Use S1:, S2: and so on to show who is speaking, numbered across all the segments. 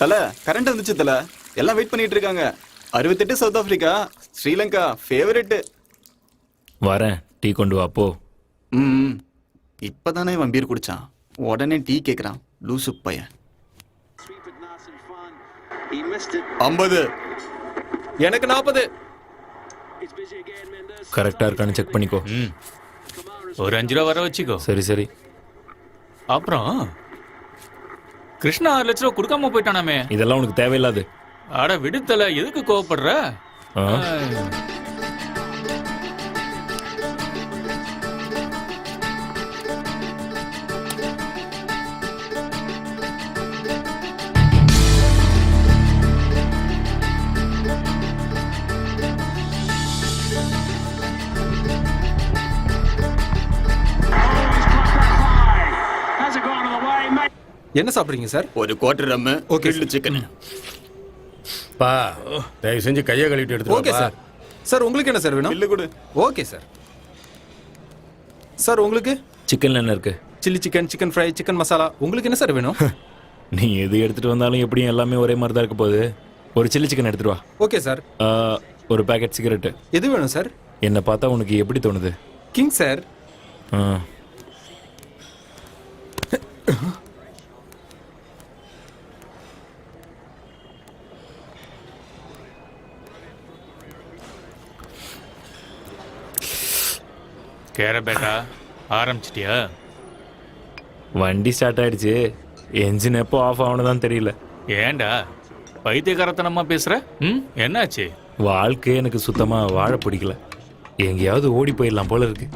S1: தல கரண்ட் வந்துச்சு தல. எல்லாம் வெயிட் பண்ணிட்டு இருக்காங்க. 68 சவுத் ஆப்பிரிக்கா, ஸ்ரீலங்கா ஃபேவரட்.
S2: வரேன், டீ கொண்டு வா போ.
S1: ம் இப்பதானே இவன் பீர் குடிச்சான், உடனே டீ கேக்குறான். லூசு பையன். 50.
S3: எனக்கு 40.
S2: கரெக்டா இருக்கான்னு செக் பண்ணிக்கோ.
S4: ஒரு 5 ரூபா வர வச்சுக்கோ.
S2: சரி சரி.
S4: அப்புறம் கிருஷ்ணா 6 லட்ச ரூபா கொடுக்காம போயிட்டானாமே.
S2: இதெல்லாம் உனக்கு தேவையில்லாது.
S4: அட விடுத்தல, எதுக்கு கோவப்படுற?
S2: ஆ?
S3: என்ன சாப்பிடுறீங்க சார்?
S1: ஒரு quarter rum,
S3: Okay,
S1: grilled chicken.
S5: பா தயவு செஞ்சு கையை கழுவிட்டு எடுத்து
S3: ஓகே சார். சார் உங்களுக்கு என்ன சார் வேணும்?
S1: பில்லு கொடு.
S3: Okay sir. சார் உங்களுக்கு
S2: சிக்கன்ல என்ன இருக்கு?
S3: Chilli chicken, chicken fry, chicken masala, உங்களுக்கு என்ன சார் வேணும்?
S2: நீ எது எடுத்துட்டு வந்தாலும் எப்படியும் எல்லாமே ஒரே மாதிரி தான் இருக்க போகுது. ஒரு சில்லி சிக்கன் எடுத்துட்டு வா.
S3: Okay sir.
S2: ஒரு பேக்கெட் சிகரெட்டு.
S3: எது வேணும் சார்?
S2: என்னை பார்த்தா உனக்கு எப்படி தோணுது?
S3: King sir.
S2: ஆ.
S4: கேர பேட்டா ஆரம்பிச்சிட்டியா?
S2: வண்டி ஸ்டார்ட் ஆயிடுச்சு, என்ஜின் எப்போ ஆஃப் ஆகணுதான் தெரியல.
S4: ஏன்டா பைத்தியக்காரத்தனமா பேசுற? என்னாச்சு?
S2: வாழ்க்கை எனக்கு சுத்தமா வாழ பிடிக்கல. எங்கேயாவது ஓடி போயிடலாம் போல இருக்கு.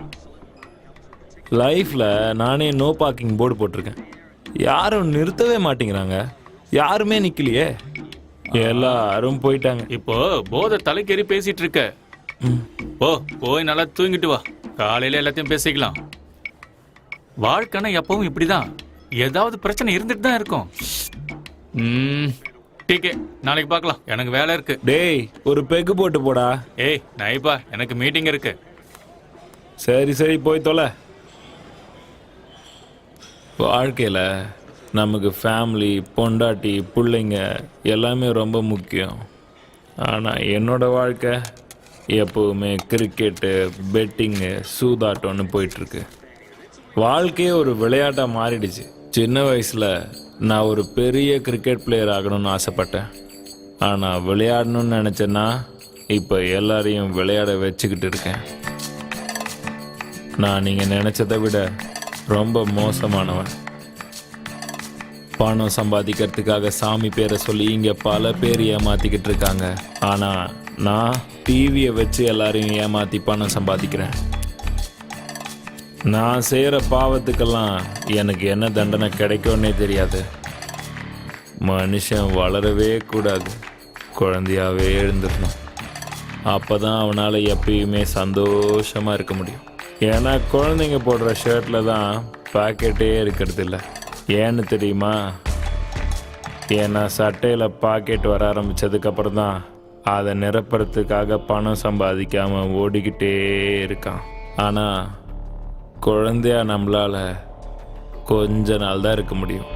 S2: லைஃப்ல நானே நோ பார்க்கிங் போர்டு போட்டிருக்கேன், யாரும் நிறுத்தவே மாட்டேங்கிறாங்க. யாருமே நிக்கலையே, எல்லாரும் போயிட்டாங்க.
S4: இப்போ போதை தலைக்கேறி பேசிட்டு இருக்க. போய் நல்லா தூங்கிட்டு வா, காலையில எல்லாத்தையும் பேசிக்கலாம். வாழ்க்கைனா எப்பவும் இப்படிதான், ஏதாவது பிரச்சனை இருந்துட்டு தான் இருக்கும். டீக்கே, நாளைக்கு பார்க்கலாம், எனக்கு வேலை இருக்கு.
S2: டேய், ஒரு பெக்கு போட்டு போடா.
S4: ஏய் நைப்பா, எனக்கு மீட்டிங் இருக்கு.
S2: சரி சரி, போய் தொலை. வாழ்க்கையில் நமக்கு ஃபேமிலி, பொண்டாட்டி, பிள்ளைங்க எல்லாமே ரொம்ப முக்கியம். ஆனால் என்னோட வாழ்க்கை எப்போவுமே கிரிக்கெட்டு, பெட்டிங்கு, சூதாட்டம்னு போயிட்டுருக்கு. வாழ்க்கையே ஒரு விளையாட்டாக மாறிடுச்சு. சின்ன வயசில் நான் ஒரு பெரிய கிரிக்கெட் பிளேயர் ஆகணும்னு ஆசைப்பட்டேன். ஆனால் விளையாடணும்னு நினச்சேன்னா இப்போ எல்லாரையும் விளையாட வச்சுக்கிட்டு இருக்கேன். நான் நீங்கள் நினச்சதை விட ரொம்ப மோசமானவன். பணம் சம்பாதிக்கிறதுக்காக சாமி பேரை சொல்லி இங்கே பல பேர் ஏமாற்றிக்கிட்டு இருக்காங்க. ஆனால் நான் டிவியை வச்சு எல்லாரையும் ஏமாற்றி பணம் சம்பாதிக்கிறேன். நான் செய்கிற பாவத்துக்கெல்லாம் எனக்கு என்ன தண்டனை கிடைக்கும்னே தெரியாது. மனுஷன் வளரவே கூடாது, குழந்தையாகவே எழுந்துடணும். அப்போ தான் அவனால் எப்பயுமே சந்தோஷமாக இருக்க முடியும். ஏன்னா குழந்தைங்க போடுற ஷர்ட்டில் தான் பாக்கெட்டே இருக்கிறது இல்லை. ஏன்னு தெரியுமா? ஏன்னா சட்டையில் பாக்கெட் வர ஆரம்பித்ததுக்கப்புறம் தான் அதை நிரப்புறதுக்காக பணம் சம்பாதிக்காமல் ஓடிக்கிட்டே இருக்கான். ஆனால் குழந்தையா நம்மளால் கொஞ்ச நாள் தான் இருக்க முடியும்.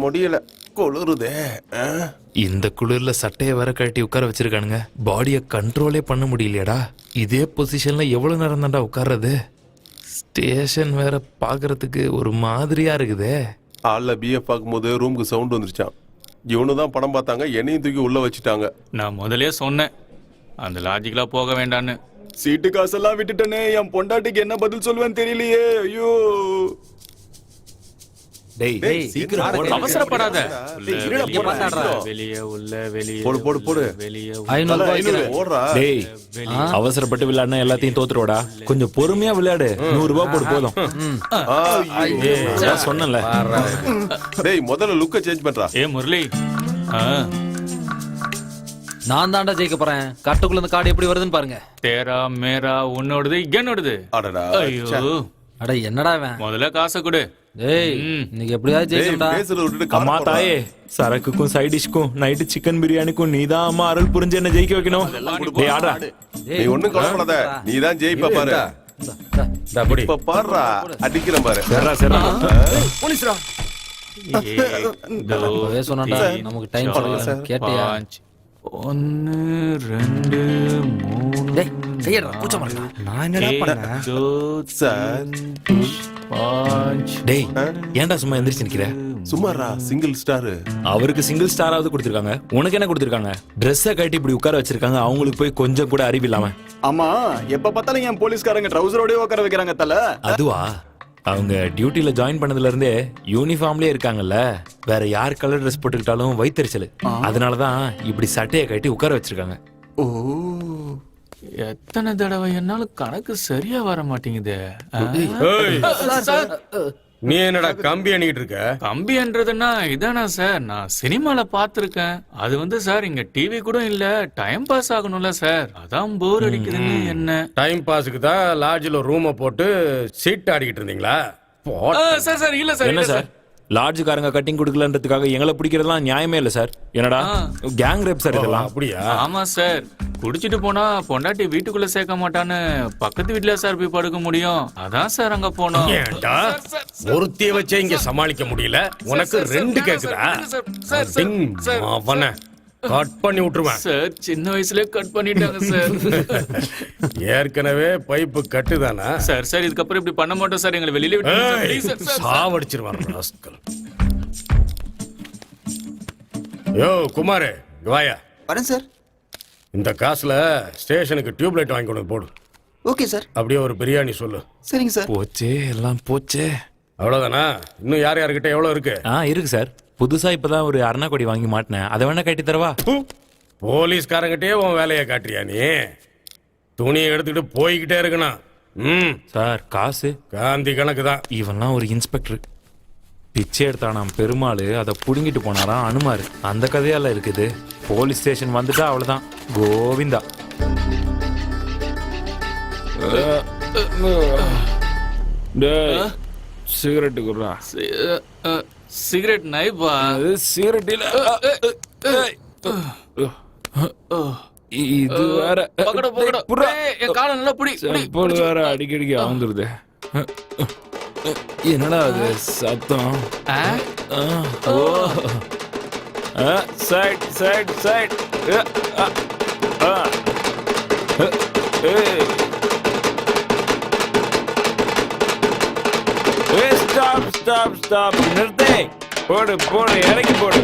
S5: முடியல, குளிருதே.
S2: இந்த குளிர்ல சட்டையை வர கட்டி உட்கார வச்சிருக்கானுங்க. பாடியை கண்ட்ரோலே பண்ண முடியலையடா. இதே பொசிஷன்ல எவ்வளவு நேரம் தான்டா உட்கார்றது? ஸ்டேஷன் வேற பாக்குறதுக்கு ஒரு மாதிரியா இருக்குதே.
S5: ஆள்ல பிஎஃப் பார்க்கும்போது ரூமுக்கு சவுண்ட் வந்துருச்சான். இவனு தான் படம் பார்த்தாங்க, என்னையும் தூக்கி உள்ள வச்சுட்டாங்க.
S4: நான் முதலே சொன்னேன் அந்த லாஜிக்கலா போக வேண்டான்னு.
S1: சீட்டு காசெல்லாம் விட்டுட்டனே, என் பொண்டாட்டிக்கு என்ன பதில் சொல்லுவேன்னு தெரியலையே. ஐயோ.
S2: டேய்
S5: சீக்கிரம் போடு.
S4: அவசரப்படாத.
S5: டேய், இருடா, போடா.
S4: வெளியே உள்ள வெளியே
S5: போடு, போடு, போடு.
S4: வெளியே
S3: 500 ரூபாய் வைக்கிறேன்.
S5: ஓடுறா.
S2: டேய் அவசரப்பட்டு விளையாடுனா எல்லாத்தையும் தோத்துருவாடா. கொஞ்சம் பொறுமையா விளையாடு. 100 ரூபாய் போடு போதும். அதான் சொன்னேன்ல.
S5: டேய் முதல்ல லுக்க சேஞ்ச் பண்றா.
S4: ஏ முரளி,
S6: நான் தாண்டா ஜெயிக்க போறேன். கட்டுக்குள்ள இந்த கார்டு எப்படி வருதுன்னு பாருங்க.
S4: தேரா மேரா உன்னோடது என்னோடது.
S5: அடடா.
S4: ஐயோ,
S6: அட என்னடா இவன்?
S4: முதல்ல காசை கொடு.
S6: டேய் இன்னைக்கு எப்படியாவது
S5: டேய்
S6: ஜெயிக்கணும்டா.
S5: பேசுறத விட்டுட்டு
S2: அம்மா
S5: கார் போடுறா.
S2: தாயே, சரக்குக்கும் சைட் டிஷ்க்கும் நைட்டு சிக்கன் பிரியாணிக்கும் நீதான் அம்மா அருள் புரிஞ்சு என்ன ஜெயிக்க வைக்கணும். டேய் ஆடா.
S5: நீ ஒண்ணும் கவலைப்படாத, நீ தான் ஜெயிப்ப பாரு. இப்ப பாருடா, அடிக்கிறேன் பாரு.
S2: சரிடா சரிடா.
S6: அப்பவே சொன்னான்டா நமக்கு டைம் சொல்லுங்க. கேட்டியா?
S4: 1 2 3
S6: டேய் கையடா கூச்சமா இருக்கா?
S3: நான் என்னடா பண்ணேன்?
S5: சார்.
S4: 5
S2: டேய் ஏன்டா சும்மா எந்திரிச்சு நிக்கிற?
S5: சும்மாரா, சிங்கிள் ஸ்டார்.
S2: அவருக்கு சிங்கிள் ஸ்டாராவது கொடுத்திருக்காங்க. உனக்கு என்ன கொடுத்திருக்காங்க? ட்ரெஸ்ஸை கட்டி இப்படி உட்கார வச்சிருக்காங்க. அவங்களுக்கு போய் கொஞ்சம் கூட அறிவு இல்லாம.
S1: ஆமா, எப்ப பார்த்தாலும் என் போலீஸ்காரங்க ட்ரவுசரோடய உட்கார வைக்கிறாங்க தல.
S2: அதுவா? அவங்க டியூட்டில ஜாயின் பண்ணதுல இருந்தே யூனிஃபார்ம்லயே இருக்காங்கல்ல. வேற யார் கலர் ட்ரெஸ் போட்டுக்கிட்டாலும் வயித்தெரிச்சல். அதனாலதான் இப்படி சட்டையை கட்டி உட்கார வச்சிருக்காங்க.
S1: ஓ,
S4: எத்தனை தடவை என்னால கணக்கு சரியா வர மாட்டேங்குது.
S7: நீ என்னடா கம்பி அணிக்கிட்டு இருக்க?
S4: கம்பின்றதுன்னா இதானா சார், நான் சினிமால பாத்திருக்கேன். அது வந்து சார் இங்க டிவி கூட இல்ல, டைம் பாஸ் ஆகணும்ல சார், அதான் போர் அடிக்குதுன்னு. என்ன
S7: டைம் பாஸுக்கு தான் லாட்ஜில் ரூமை போட்டு சீட் ஆடிக்கிட்டு இருந்தீங்களா?
S4: சார் சார் இல்ல சார்
S2: என்ன
S4: இல்ல
S2: சார், லாட்ஜுக்காரங்க கட்டிங் கொடுக்கலன்றதுக்காக எங்களை பிடிக்கிறதுலாம் நியாயமே இல்லை சார். என்னடா கேங் ரேப் சார் இதெல்லாம்.
S7: அப்படியா?
S4: ஆமா சார், குடிச்சிட்டு போனா பொண்டாட்டி வீட்டுக்குள்ள சேர்க்க மாட்டான்னு பக்கத்து வீட்டுல சார் போய் படுக்க முடியும். அதான் சார் அங்க போனோம்.
S7: ஏன்டா ஒருத்திய வச்சே இங்க சமாளிக்க முடியல, உனக்கு ரெண்டு கேக்குதா? அவனை கட் பண்ணி விட்டுருவேன்
S4: சார். சின்ன வயசுல கட் பண்ணிட்டாங்க சார்.
S7: ஏற்கனவே பைப்பு கட்டுதானா
S4: சார்? சார் இதுக்கப்புறம் இப்படி பண்ண மாட்டோம் சார், எங்களை வெளியில விட்டுருங்க sir. Please sir, sir, sir.
S7: சாவடிச்சிருவான் ராஸ்கல். யோ குமாரே, இங்க வாயா.
S8: வரேன் சார்.
S7: இந்த காசுல ஸ்டேஷனுக்கு டியூப்லைட் வாங்கி கொண்டு வந்து போடு.
S8: Okay sir.
S7: அப்படியே ஒரு பிரியாணி சொல்லு.
S8: சரிங்க சார்.
S2: போச்சே, எல்லாம் போச்சே.
S7: அவ்வளவுதானா? இன்னும் யார் யார்கிட்ட எவ்வளவு இருக்கு?
S2: இருக்கு சார். புதுசா இப்பதான் ஒரு அருணாக்கொடி வாங்கி மாட்டினேன். அதை வேணா கட்டி தரவா?
S7: போலீஸ்காரங்கிட்டே உன் வேலையை காட்டுறியா நீ? துணியை எடுத்துக்கிட்டு போய்கிட்டே இருக்கணும்.
S2: சார் காசு
S7: காந்தி கணக்கு தான்.
S2: இவன்லாம் ஒரு இன்ஸ்பெக்டர். பிச்சை எடுத்தானாம் பெருமாள், அதை புடுங்கிட்டு போனாராம் அனுமாரு. அந்த கதையால இருக்குது. போலீஸ் ஸ்டேஷன் வந்துட்டா அவ்வளவுதான், கோவிந்தா. சிகரெட்டு குடுறா.
S4: சிகரெட் நைப்பா.
S2: சிகரெட் இல்ல, இது வேற.
S4: பக்கட பக்கட. என் காலை நல்லா புடி.
S2: செப்பல் வேற அடிக்கடிக்கு ஆந்துருது. என்னடா அது சத்தம்? Side side side. Stop stop stop. நிறுத்து. போடு போடு, இறக்கி போடு.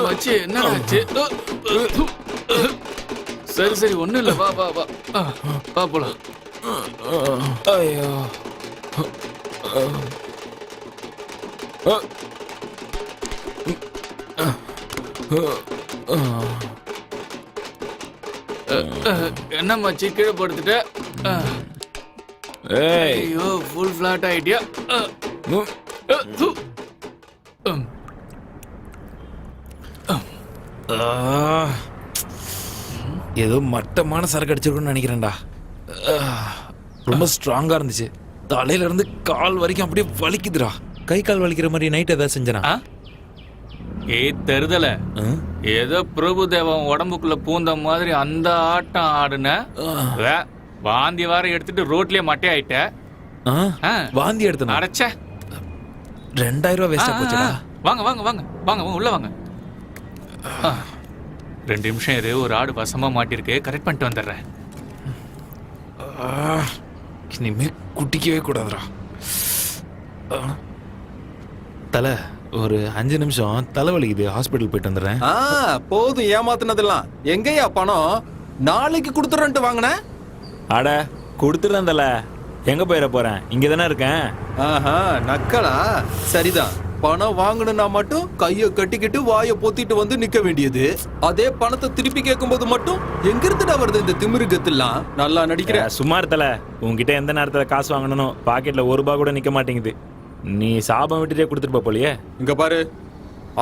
S4: மச்சி என்ன ஆச்சு? சரி சரி ஒண்ணும் இல்ல, வா வா வா வா போலாம்.
S2: ஐயோ
S4: என்ன மச்சி கீழே படுத்துட்ட
S2: ஏய்
S4: ஐயோ ஃபுல் ஃபிளாட் ஆயிட்டியா
S2: ஏதோ மட்டமான சரக்கு அடிச்சிருக்குன்னு நினைக்கிறேன்டா. ரொம்ப ஸ்ட்ராங்கா இருந்துச்சு. தலையில இருந்து கால் வரைக்கும் அப்படியே வலிக்குதுடா. கை கால் வலிக்கிற மாதிரி நைட் ஏதாவது செஞ்சனா?
S4: தருதல ஏதோ பிரபுதேவன் உடம்புக்குள்ள பூந்த மாதிரி அந்த ஆட்டம் ஆடுன வாந்தி வார எடுத்துட்டு ரோட்லயே மட்டை ஆயிட்ட.
S2: வாந்தி எடுத்தனா?
S4: அடைச்ச
S2: 2000 ரூபாய் வேஸ்டா போச்சுடா.
S4: வாங்க வாங்க வாங்க வாங்க உள்ள வாங்க. 2 நிமிஷம் இரு, ஒரு ஆடு வசமா மாட்டிருக்கு, கரெக்ட் பண்ணிட்டு வந்துடுறேன்.
S2: இனிமே குட்டிக்கவே கூடாதுடா. தலை ஒரு 5 நிமிஷம் தலை வலிக்குது, ஹாஸ்பிட்டல் போயிட்டு வந்துடுறேன்.
S1: போதும் ஏமாத்துனதெல்லாம். எங்கயா பணம்? நாளைக்கு கொடுத்துறேன்ட்டு வாங்கின.
S2: அட கொடுத்துருந்தேன் தலை. எங்க போயிட போறேன்? இங்க தானே இருக்கேன்.
S1: ஆஹா நக்கலா? சரிதான். பணம் வாங்கணும்னா மட்டும் கைய கட்டிக்கிட்டு வாயை பொத்திட்டு வந்து நிக்க வேண்டியது. அதே பணத்தை திருப்பி கேட்கும்போது மட்டும் எங்கிருந்துடா வருது இந்த திமிருகத்தெல்லாம்? நல்லா நடிக்கிற.
S2: சும்மா இருத்தல. உன்கிட்ட எந்த நேரத்துல காசு வாங்கணும், பாக்கெட்ல 1 ரூபாய் கூட நிக்க மாட்டேங்குது. நீ சாபம் விட்டுட்டே கொடுத்துட்டு போலியே.
S1: இங்க பாரு,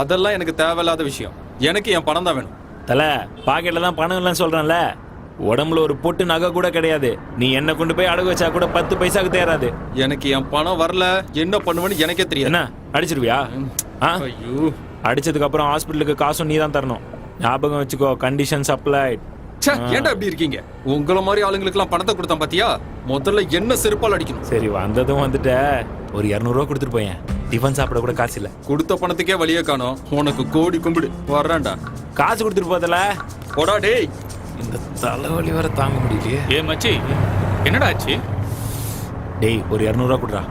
S1: அதெல்லாம் எனக்கு தேவையில்லாத விஷயம். எனக்கு என் பணம் தான் வேணும்.
S2: தல பாக்கெட்ல தான் பணம் இல்லைன்னு சொல்றேன்ல. உடம்புல ஒரு பொட்டு நகை கூட கிடையாது. நீ என்ன கொண்டு போய் அடகு வச்சா கூட 10 பைசாக்கு தேராது.
S1: எனக்கு என் பணம் வரல, என்ன பண்ணுவேன்னு எனக்கே தெரியும்.
S2: என்ன அடிச்சிருவியா?
S1: ஐயோ,
S2: அடிச்சதுக்கு அப்புறம் ஹாஸ்பிட்டலுக்கு காசும் நீ தான் தரணும். ஞாபகம் வச்சுக்கோ, கண்டிஷன் சப்ளைட்.
S1: ஏன்டா இப்படி இருக்கீங்க? உங்கள மாதிரி ஆளுங்களுக்கு எல்லாம் பணத்தை கொடுத்தேன் பாத்தியா? முதல்ல என்ன செருப்பால் அடிக்கணும்.
S2: சரி வந்ததும் வந்துட்ட. ஒரு 200 ரூபா கொடுத்துட்டு போயேன். டிஃபன் சாப்பிட கூட காசு இல்ல.
S1: கொடுத்த பணத்துக்கே வழியே காணோம். உனக்கு கோடி கும்பிடு. வர்றேன்டா.
S2: காசு கொடுத்துட்டு போதல.
S1: போடா டேய்.
S2: இந்த தலைவலி வர தாங்க முடியலையே.
S4: ஏ மச்சி, என்னடா ஆச்சு?
S2: டேய் ஒரு 200 ரூபா கொடுறா.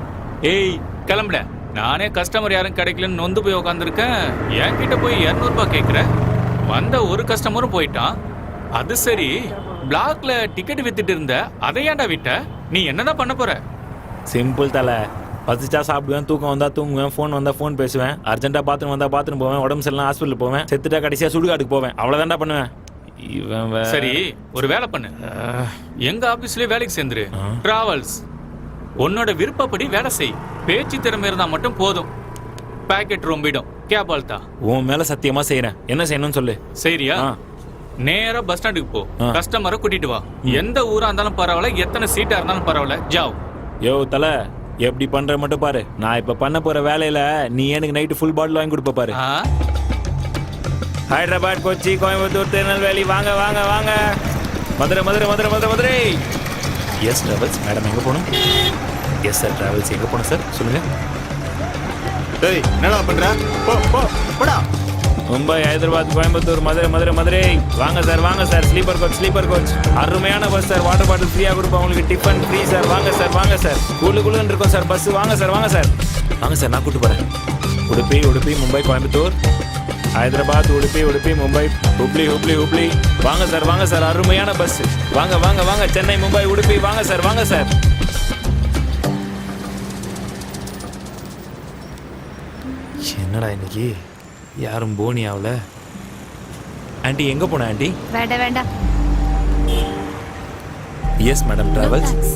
S4: ஏய் கிளம்புட. நானே கஸ்டமர் யாரும் கிடைக்கலன்னு நொந்து போய் உட்காந்துருக்கேன். என்கிட்ட போய் 200 ரூபாய் கேட்குற. வந்த ஒரு கஸ்டமரும் போயிட்டான். அது சரி, பிளாக்ல டிக்கெட் வித்துட்டு இருந்த, அதை ஏன்டா விட்ட? நீ என்னதான் பண்ண போற?
S2: சிம்பிள் தலை. பசிச்சா சாப்பிடுவேன், தூக்கம் வந்தா தூங்குவேன், ஃபோன் வந்தா ஃபோன் பேசுவேன், அர்ஜென்ட்டா பாத்ரூம் வந்தா பாத்ரூம் போவேன், உடம்பு சரியில்லை ஹாஸ்பிட்டல் போவேன், செத்துட்டா கடைசியா சுடுகாட்டுக்கு போவேன். அவ்வளவுதான்டா பண்ணுவேன். இவன்
S4: சரி ஒரு வேலை பண்ணு. எங்க ஆபீஸ்லயே வேலைக்கு சேர்ந்துரு. டிராவல்ஸ் உன்னோட விருப்பப்படி வேலை செய். பேச்சு திறமை இருந்தா மட்டும் போதும். பாக்கெட் ரொம்பிடும். கேபால்தா
S2: உன் மேல சத்தியமா செய்யறேன். என்ன செய்யணும்னு சொல்லு.
S4: சரியா? நேரா பஸ் ஸ்டாண்டுக்கு போ. கஸ்டமரை கூட்டிட்டு வா. எந்த ஊரா இருந்தாலும் பரவாயில்ல, எத்தனை சீட்டா இருந்தாலும் பரவாயில்ல, ஜாவ்.
S2: யோ தலை, எப்படி பண்ற மட்டும் பாரு. நான் இப்ப பண்ண போற வேலையில நீ எனக்கு நைட்டு ஃபுல் பாட்டில் வாங்கி கொடுப்ப பாரு. ஹைதராபாத், கொச்சி, கோயம்புத்தூர், திருநெல்வேலி, வாங்க வாங்க வாங்க. Madurai Madurai Madurai Madurai Madurai. S travels. Madam எங்க போகணும்? S sir travels. எங்க போகணும் சார் சொல்லுங்க.
S1: டேய் என்னடா பண்ற? போ போ போடா.
S2: மும்பை, ஹைதராபாத், கோயம்புத்தூர், மதுரை மதுரை மதுரை. வாங்க சார் வாங்க sir. Sleeper coach sleeper coach. அருமையான பஸ் சார். வாட்டர் பாட்டில் ஃப்ரீயாக கொடுப்போம் உங்களுக்கு. Tiffin free sir. வாங்க சார் வாங்க சார். குளுன்னு இருக்கும் சார் பஸ். வாங்க சார் வாங்க சார். வாங்க சார், நான் கூட்டு போகிறேன். உடுப்பி உடுப்பி மும்பை கோயம்புத்தூர், ஹைதராபாத், உடுப்பி உடுப்பி மும்பை, ஹுப்ளி ஹுப்ளி ஹுப்ளி. வாங்க சார் வாங்க சார். அருமையான பஸ். வாங்க வாங்க வாங்க. சென்னை, மும்பை, உடுப்பி. வாங்க சார் வாங்க சார். என்னடா இன்னைக்கு யாரும் போனி ஆகல. ஆண்டி எங்க போன ஆண்டி?
S8: வேண்டாம் வேண்டாம்.
S2: Yes madam travels.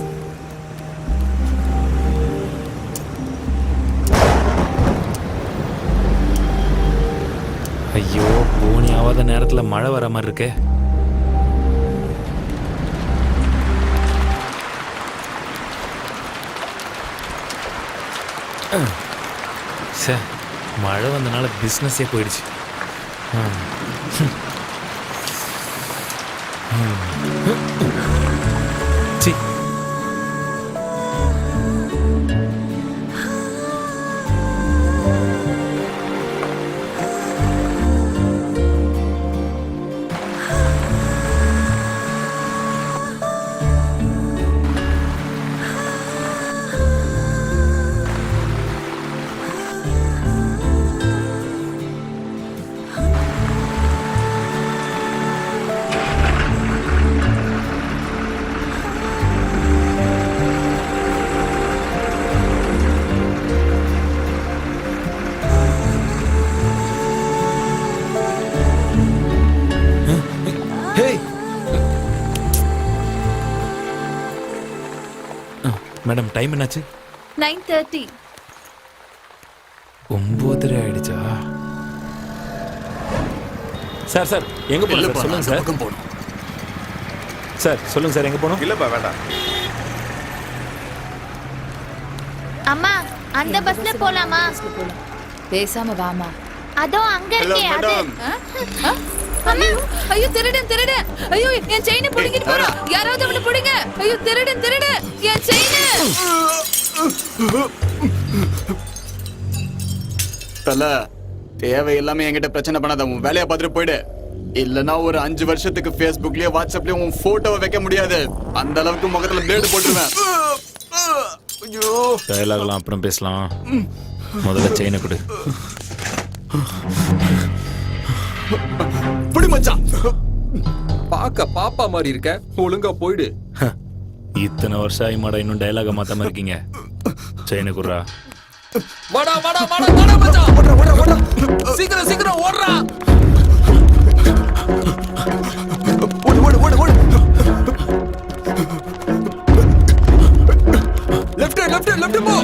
S2: ஐயோ, போனி ஆகாத நேரத்துல மழை வர மாதிரி இருக்கே. சே, மழை வந்தனால பிஸ்னஸே போயிடுச்சு. சி மேடம் டைம் என்னாச்சு?
S8: 9:30.
S2: 9:30 ஆயிடுச்சா? சார் சார் எங்க போகணும் சார் சொல்லுங்க சார். சார் சொல்லுங்க சார் எங்க போகணும்?
S5: இல்லப்பா வேண்டாம்.
S8: அம்மா அந்த பஸ்ல போலாமா?
S9: பேசாம வாமா.
S8: அதோ அங்க இருக்கே அது.
S9: அம்மா ஐயோ திருடன் திருடன். ஐயோ என் செயினை புடிங்கிட்டு போறான். யாராவது அவனை புடிங்க. ஐயோ திருடன் திருடன். என் செயின்.
S10: தல தேவையில்லாம என்கிட்ட பிரச்சனை பண்ணாத. உன் வேலையை பார்த்துட்டு போயிடு. இல்லனா ஒரு 5 வருஷத்துக்கு Facebookலயே வாட்ஸ்அப்லயே உன் போட்டோவை வைக்க முடியாது. அந்த அளவுக்கு முகத்துல பிளேடு போட்டுருவேன். ஐயோ
S2: டயலாக்லாம் அப்புறம் பேசலாம். முதல்ல செயினை கொடு.
S10: புடி மச்சான்.
S1: பாக்க பாப்பா மாதிரி இருக்க, ஒழுங்கா போயிடு.
S2: இத்தனை வருஷம் ஆகி மாடா இன்னும் டயலாக மாத்தாம இருக்கீங்க. செயினை குடுறா.
S1: வாடா வாடா வாடா வாடா மச்சான். ஓடுறா ஓடுறா ஓடுறா. சீக்கிரம் சீக்கிரம் ஓடுறா.
S10: ஓடு ஓடு ஓடு ஓடு.
S1: லெஃப்ட் லெஃப்ட் லெஃப்ட் போ.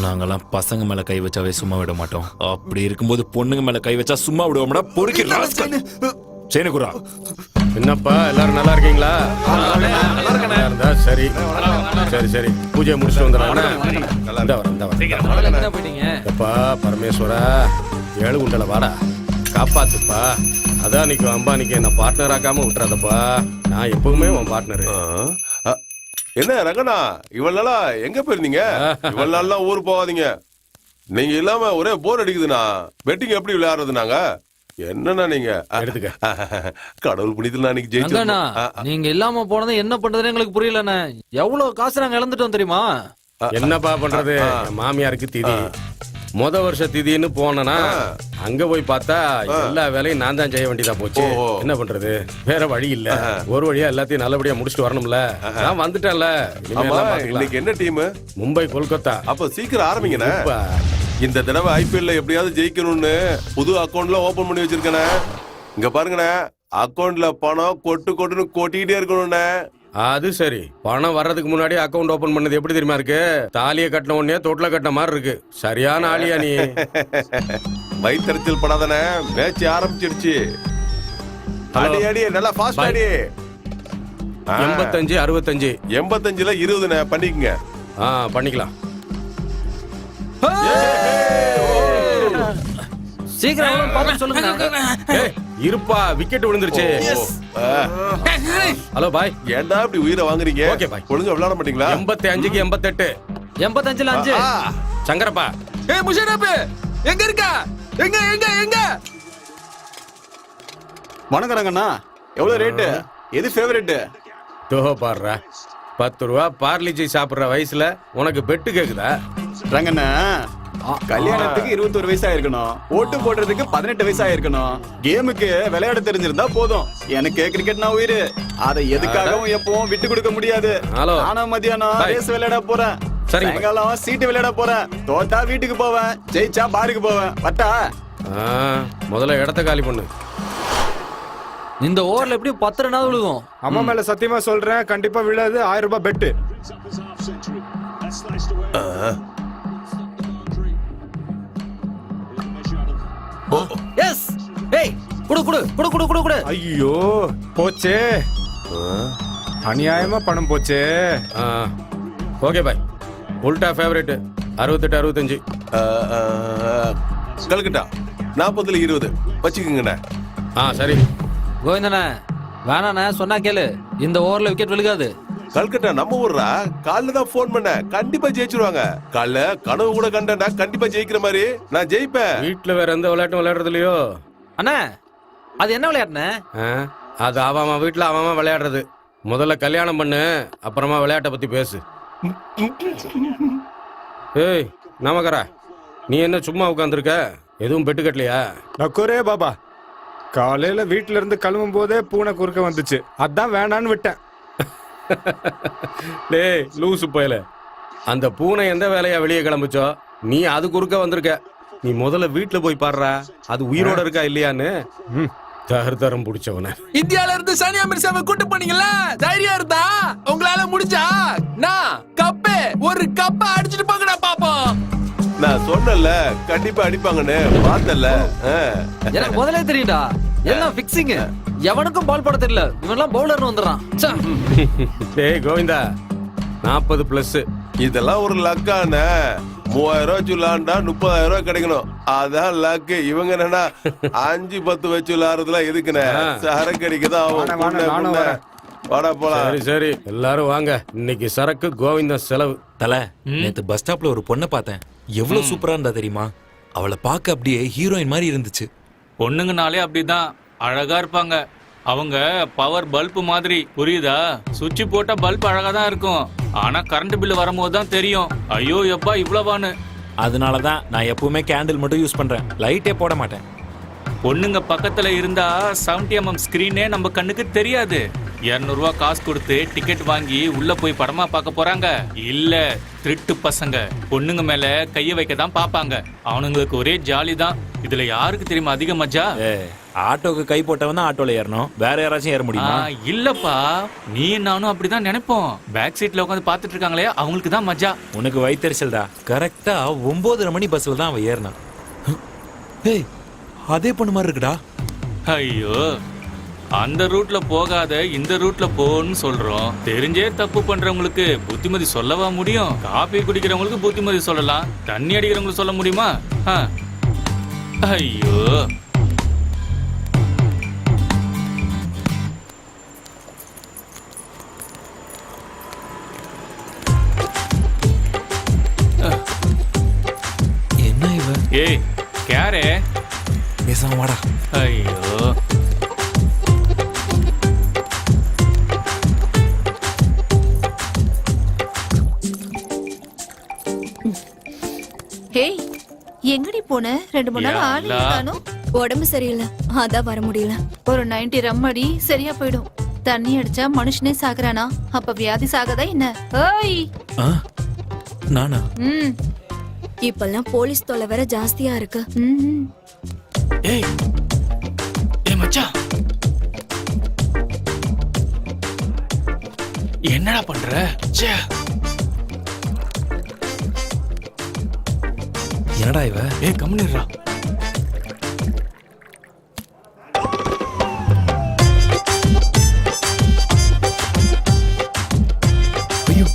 S2: நாங்கெல்லாம் பசங்க மேல கை வச்சாவே சும்மா விட மாட்டோம். அப்படி இருக்கும்போது பொண்ணுங்க மேல கை வச்சா சும்மா விடுவோம்டா. பொறுக்கி செயினை குடுறா.
S7: என்னப்பா எல்லாரும் நல்லா இருக்கீங்களா? நல்லா இருந்தா சரி சரி சரி. பூஜையை முடிச்சுட்டு வந்துடுறேன்.
S6: போயிட்டீங்க.
S7: எப்பா பரமேஸ்வரா, 7 குண்டல வாடா, காப்பாத்துப்பா. அதான் நீக்கு அம்பானிக்கு என்ன பார்ட்னர் ஆக்காம விட்டுறாதப்பா. நான் எப்பவுமே உன் பார்ட்னர்.
S5: என்ன ரங்கண்ணா, இவ்வளவு நாளா எங்க போயிருந்தீங்க? இவ்வளவு நாள்லாம் ஊர் போகாதீங்க. நீங்க இல்லாம ஒரே போர் அடிக்குதுண்ணா. பெட்டிங் எப்படி விளையாடுறது நாங்க? என்னன்னா நீங்க
S7: எடுத்துக்க.
S5: கடவுள் புனிதல் அன்னைக்கு
S6: அங்கண்ணா,
S5: ஜெயிச்சு
S6: நீங்க இல்லாம போனது என்ன பண்றதுன்னு எங்களுக்கு புரியலண்ணே. எவ்வளவு காசு நாங்க இழந்துட்டோம் தெரியுமா?
S7: என்னப்பா பண்றது? மாமியாருக்கு திதி. முத வருஷ திதின்னு போனனா அங்க போய் பார்த்தா எல்லா வேலையும் நான் தான் செய்ய வேண்டியதா போச்சு.
S5: ஓஹோ.
S7: என்ன பண்றது, வேற வழி இல்ல. ஒரு வழியா எல்லாத்தையும் நல்லபடியா முடிச்சுட்டு வரணும்ல. நான் வந்துட்டேன்ல, இனிமே
S5: ஆமா,
S7: எல்லாம் பாத்துக்கலாம்.
S5: இன்னைக்கு என்ன டீம்?
S7: மும்பை கொல்கத்தா.
S5: அப்ப சீக்கிரம் ஆரம்பிங்கண்ணே.
S7: இப்ப
S5: இந்த தடவை ஐபிஎல்ல எப்படியாவது ஜெயிக்கணும்னு புது அக்கவுண்ட்ல ஓபன் பண்ணி வச்சிருக்கேனே. இங்க பாருங்கண்ணே, அக்கவுண்ட்ல பணம் கொட்டுன்னு கொட்டிக்கிட்டே இருக்கணும்ண்ணே.
S7: அது சரி, பணம் வர்றதுக்கு முன்னாடி அக்கவுண்ட் ஓபன் பண்ணது எப்படி தெரியுமா இருக்கு? தாலியை கட்டின உடனே தொட்டில கட்டின மாதிரி இருக்கு. சரியான ஆளியா நீ.
S5: வயிற்றுச்சல் படாதானே, மேட்ச் ஆரம்பிச்சிடுச்சு. அடி அடி, நல்லா ஃபாஸ்ட் அடி.
S7: 85 65
S5: 85ல 20ண்ணே, பண்ணிக்கங்க.
S7: பண்ணிக்கலாம்.
S6: சீக்கிரம் எவ்வளவு பார்த்து சொல்லுங்க.
S7: ஏய், இருப்பா, விக்கெட் விழுந்துருச்சு. ஹலோ பாய்.
S5: ஏன்டா இப்படி உயிரை வாங்குறீங்க?
S7: Okay bye.
S5: ஒழுங்கா விளையாட மாட்டீங்களா?
S7: 85க்கு 88.
S6: 85ல 5.
S7: சங்கரப்பா.
S1: ஏய் முஷரப், எங்க இருக்க? எங்க எங்க எங்க?
S10: வணக்கம் ரங்கண்ணா. எவ்வளவு ரேட்டு? எது ஃபேவரட்?
S7: தோ பாடுறா, 10 ரூபா பார்லிஜி சாப்பிடுற வயசுல உனக்கு பெட்டு கேக்குதா?
S10: ரங்கண்ணா, கல்யாணத்துக்கு 21 வயசா இருக்கணும், ஓட்டு போடுறதுக்கு 18 வயசா இருக்கணும், கேமுக்கு விளையாட தெரிஞ்சிருந்தா போதும். எனக்கு கிரிக்கெட் நான் உயிரு. அதை எதுக்காகவும் எப்பவும் விட்டு கொடுக்க முடியாது.
S7: ஹலோ.
S10: நானும் மதியானம்
S7: பாய்.
S10: ரேஸ் விளையாட போறேன்.
S7: சரிங்க பாய்.
S10: சாயங்காலம் சீட்டு விளையாட போறேன். தோத்தா வீட்டுக்கு போவேன், ஜெயிச்சா பாருக்கு போவேன். வட்டா?
S7: முதல்ல இடத்த காலி பண்ணு.
S6: இந்த ஓவர்ல எப்படியும் 10 ரன்னாவது விழுகும்.
S3: அம்மா மேல சத்தியமா சொல்றேன், கண்டிப்பா விழாது. 1000 ரூபாய் பெட்டு.
S6: எஸ். ஏய், குடு குடு குடு குடு குடு குடு.
S3: ஐயோ போச்சே, அநியாயமா பணம் போச்சே.
S7: Okay bye. உல்டா ஃபேவரட் 68 65.
S5: கல்கட்டா 40ல 20 வச்சுக்கோங்கண்ணே.
S7: சரி.
S6: கோவிந்தண்ணே, வேணாண்ணே, சொன்னா கேளு. இந்த ஓவர்ல விக்கெட் விழுகாது.
S5: கல்கட்டா நம்ம ஊர்ரா. காலைல தான் போன் பண்ண, கண்டிப்பா ஜெயிச்சிருவாங்க. காலைல கனவு கூட கண்டா கண்டிப்பா ஜெயிக்கிற மாதிரி நான் ஜெயிப்பேன்.
S7: வீட்டுல வேற எந்த விளையாட்டும் விளையாடுறது இல்லையோ?
S6: அண்ணா, அது என்ன விளையாட்டுண்ணே?
S7: அது அவன் வீட்டுல அவன் விளையாடுறது. முதல்ல கல்யாணம் பண்ணு, அப்புறமா விளையாட்டை பத்தி பேசு. ஏய் நமக்கரா, நீ என்ன சும்மா உட்காந்துருக்க? எதுவும் பெட்டு கட்டலையா?
S3: நக்கோரே பாபா, காலையில வீட்டுல இருந்து கிளம்பும் போதே பூனை குறுக்க வந்துச்சு, அதான் வேணான்னு விட்டேன்.
S7: டேய் லூசு பயல, அந்த பூனை எந்த வேலையா வெளியே கிளம்புச்சோ, நீ அது குறுக்க வந்திருக்க. நீ முதல்ல வீட்டுல போய் பாடுறா, அது உயிரோட இருக்கா இல்லையான்னு. தரம் பிடிச்சவன.
S1: இந்தியால இருந்து சானியா மிர்சாவை கூட்டு போனீங்கல்ல, தைரியம் இருந்தா உங்களால முடிஞ்சா நான் கப்பே ஒரு கப்பை அடிச்சிட்டு போங்கடா பாப்போம்.
S5: நான் சொன்னல கண்டிப்பா அடிப்பாங்கன்னு, பார்த்தல.
S6: எனக்கு முதல்ல தெரியும்டா, எல்லாம் பிக்சிங். எவனுக்கும் பால் போட தெரியல, இவன்லாம் பவுலர்னு வந்துடுறான்.
S7: டேய் கோவிந்தா, 40+.
S5: இதெல்லாம் ஒரு லக்கான. 3000 ரூபாய் சொல்லாண்டா 30,000 ரூபாய் கிடைக்கணும். அதான் லக்கு. இவங்க என்னன்னா 5-10 வச்சு விளையாடுறதுலாம் எதுக்குண்ணே? சரக்கு அடிக்கதான் ஆகும். வாடா போலாம்.
S7: சரி சரி, எல்லாரும் வாங்க. இன்னைக்கு சரக்கு கோவிந்தன் செலவு.
S11: தல, நேத்து பஸ் ஸ்டாப்ல ஒரு பொண்ணை பார்த்தேன். எவ்வளவு சூப்பரா இருந்தா தெரியுமா? அவளை பார்க்க அப்படியே ஹீரோயின் மாதிரி இருந்துச்சு.
S4: பொண்ணுங்கனாலே அப்படிதான் அழகா இருப்பாங்க. அவங்க பவர் பல்ப் மாதிரி, புரியுதா? சுவிட்ச் போட்டா பல்ப் அழகா தான் இருக்கும், ஆனா கரண்ட் பில் வரும்போது தான் தெரியும், ஐயோ எப்பா இவ்வளவான்னு.
S11: அதனாலதான் நான் எப்பவுமே கேண்டில் மட்டும் யூஸ் பண்றேன், லைட்டே போட மாட்டேன்.
S4: பொண்ணுங்க பக்கத்துல இருந்தா 70mm ஸ்கிரீனே நம்ம கண்ணுக்கு தெரியாது. 200 ரூபா காசு கொடுத்து டிக்கெட் வாங்கி உள்ள போய் படமா பார்க்க போறாங்க. இல்ல திருட்டு பசங்க பொண்ணுங்க மேல கைய வைக்க தான் பாப்பாங்க. அவனுங்களுக்கு ஒரே ஜாலி தான். இதுல யாருக்கு தெரியுமா அதிக மஜா?
S11: ஆட்டோக்கு கை போட்டவன் தான் ஆட்டோல ஏறணும், வேற யாராச்சும் ஏற முடியுமா?
S4: இல்லப்பா, நீ நானும் அப்படிதான் நினைப்போம். பேக் சீட்ல உட்காந்து பாத்துட்டு இருக்காங்களே, அவங்களுக்கு தான் மஜா.
S11: உனக்கு வயிற்றுச்சல்டா. கரெக்டா 9:30 மணி பஸ்ல தான் அவன் ஏறினான். ஏய், அதே பொண்ணு மாதிரி இருக்குடா.
S4: ஐயோ, அந்த ரூட்ல போகாத இந்த ரூட்ல போன்னு சொல்றோம். தெரிஞ்சே தப்பு பண்றவங்களுக்கு புத்திமதி சொல்லவா முடியும்? காபி குடிக்கிறவங்களுக்கு புத்திமதி சொல்லலாம், தண்ணி அடிக்கிறவங்களுக்கு சொல்ல முடியுமா? ஐயோ,
S11: என்ன இவ?
S4: ஏய் கேரே,
S11: பேசாம வாடா.
S4: ஐயோ,
S9: ஹேய், எங்கடி போன 2-3 நாள் ஆளே
S4: யா அல்லா.
S9: காணோம்.
S12: உடம்பு சரியில்லை அதான் வர முடியல.
S9: ஒரு 90 ரம் அடி சரியா போயிடும். தண்ணி அடிச்சா மனுஷனே சாகுறானா? அப்ப வியாதி சாகதா என்ன? ஏய்
S11: ஆ நானா?
S9: ம்
S12: இப்பெல்லாம் போலீஸ் தொல்லை வேற ஜாஸ்தியா இருக்கு.
S9: ம்
S4: ஏய் ஏய் மச்சான், என்னடா பண்ற? ச்சே.
S11: என்னடா இவ?
S4: ஏய் கம்முனிடுறா.
S11: ஐயோ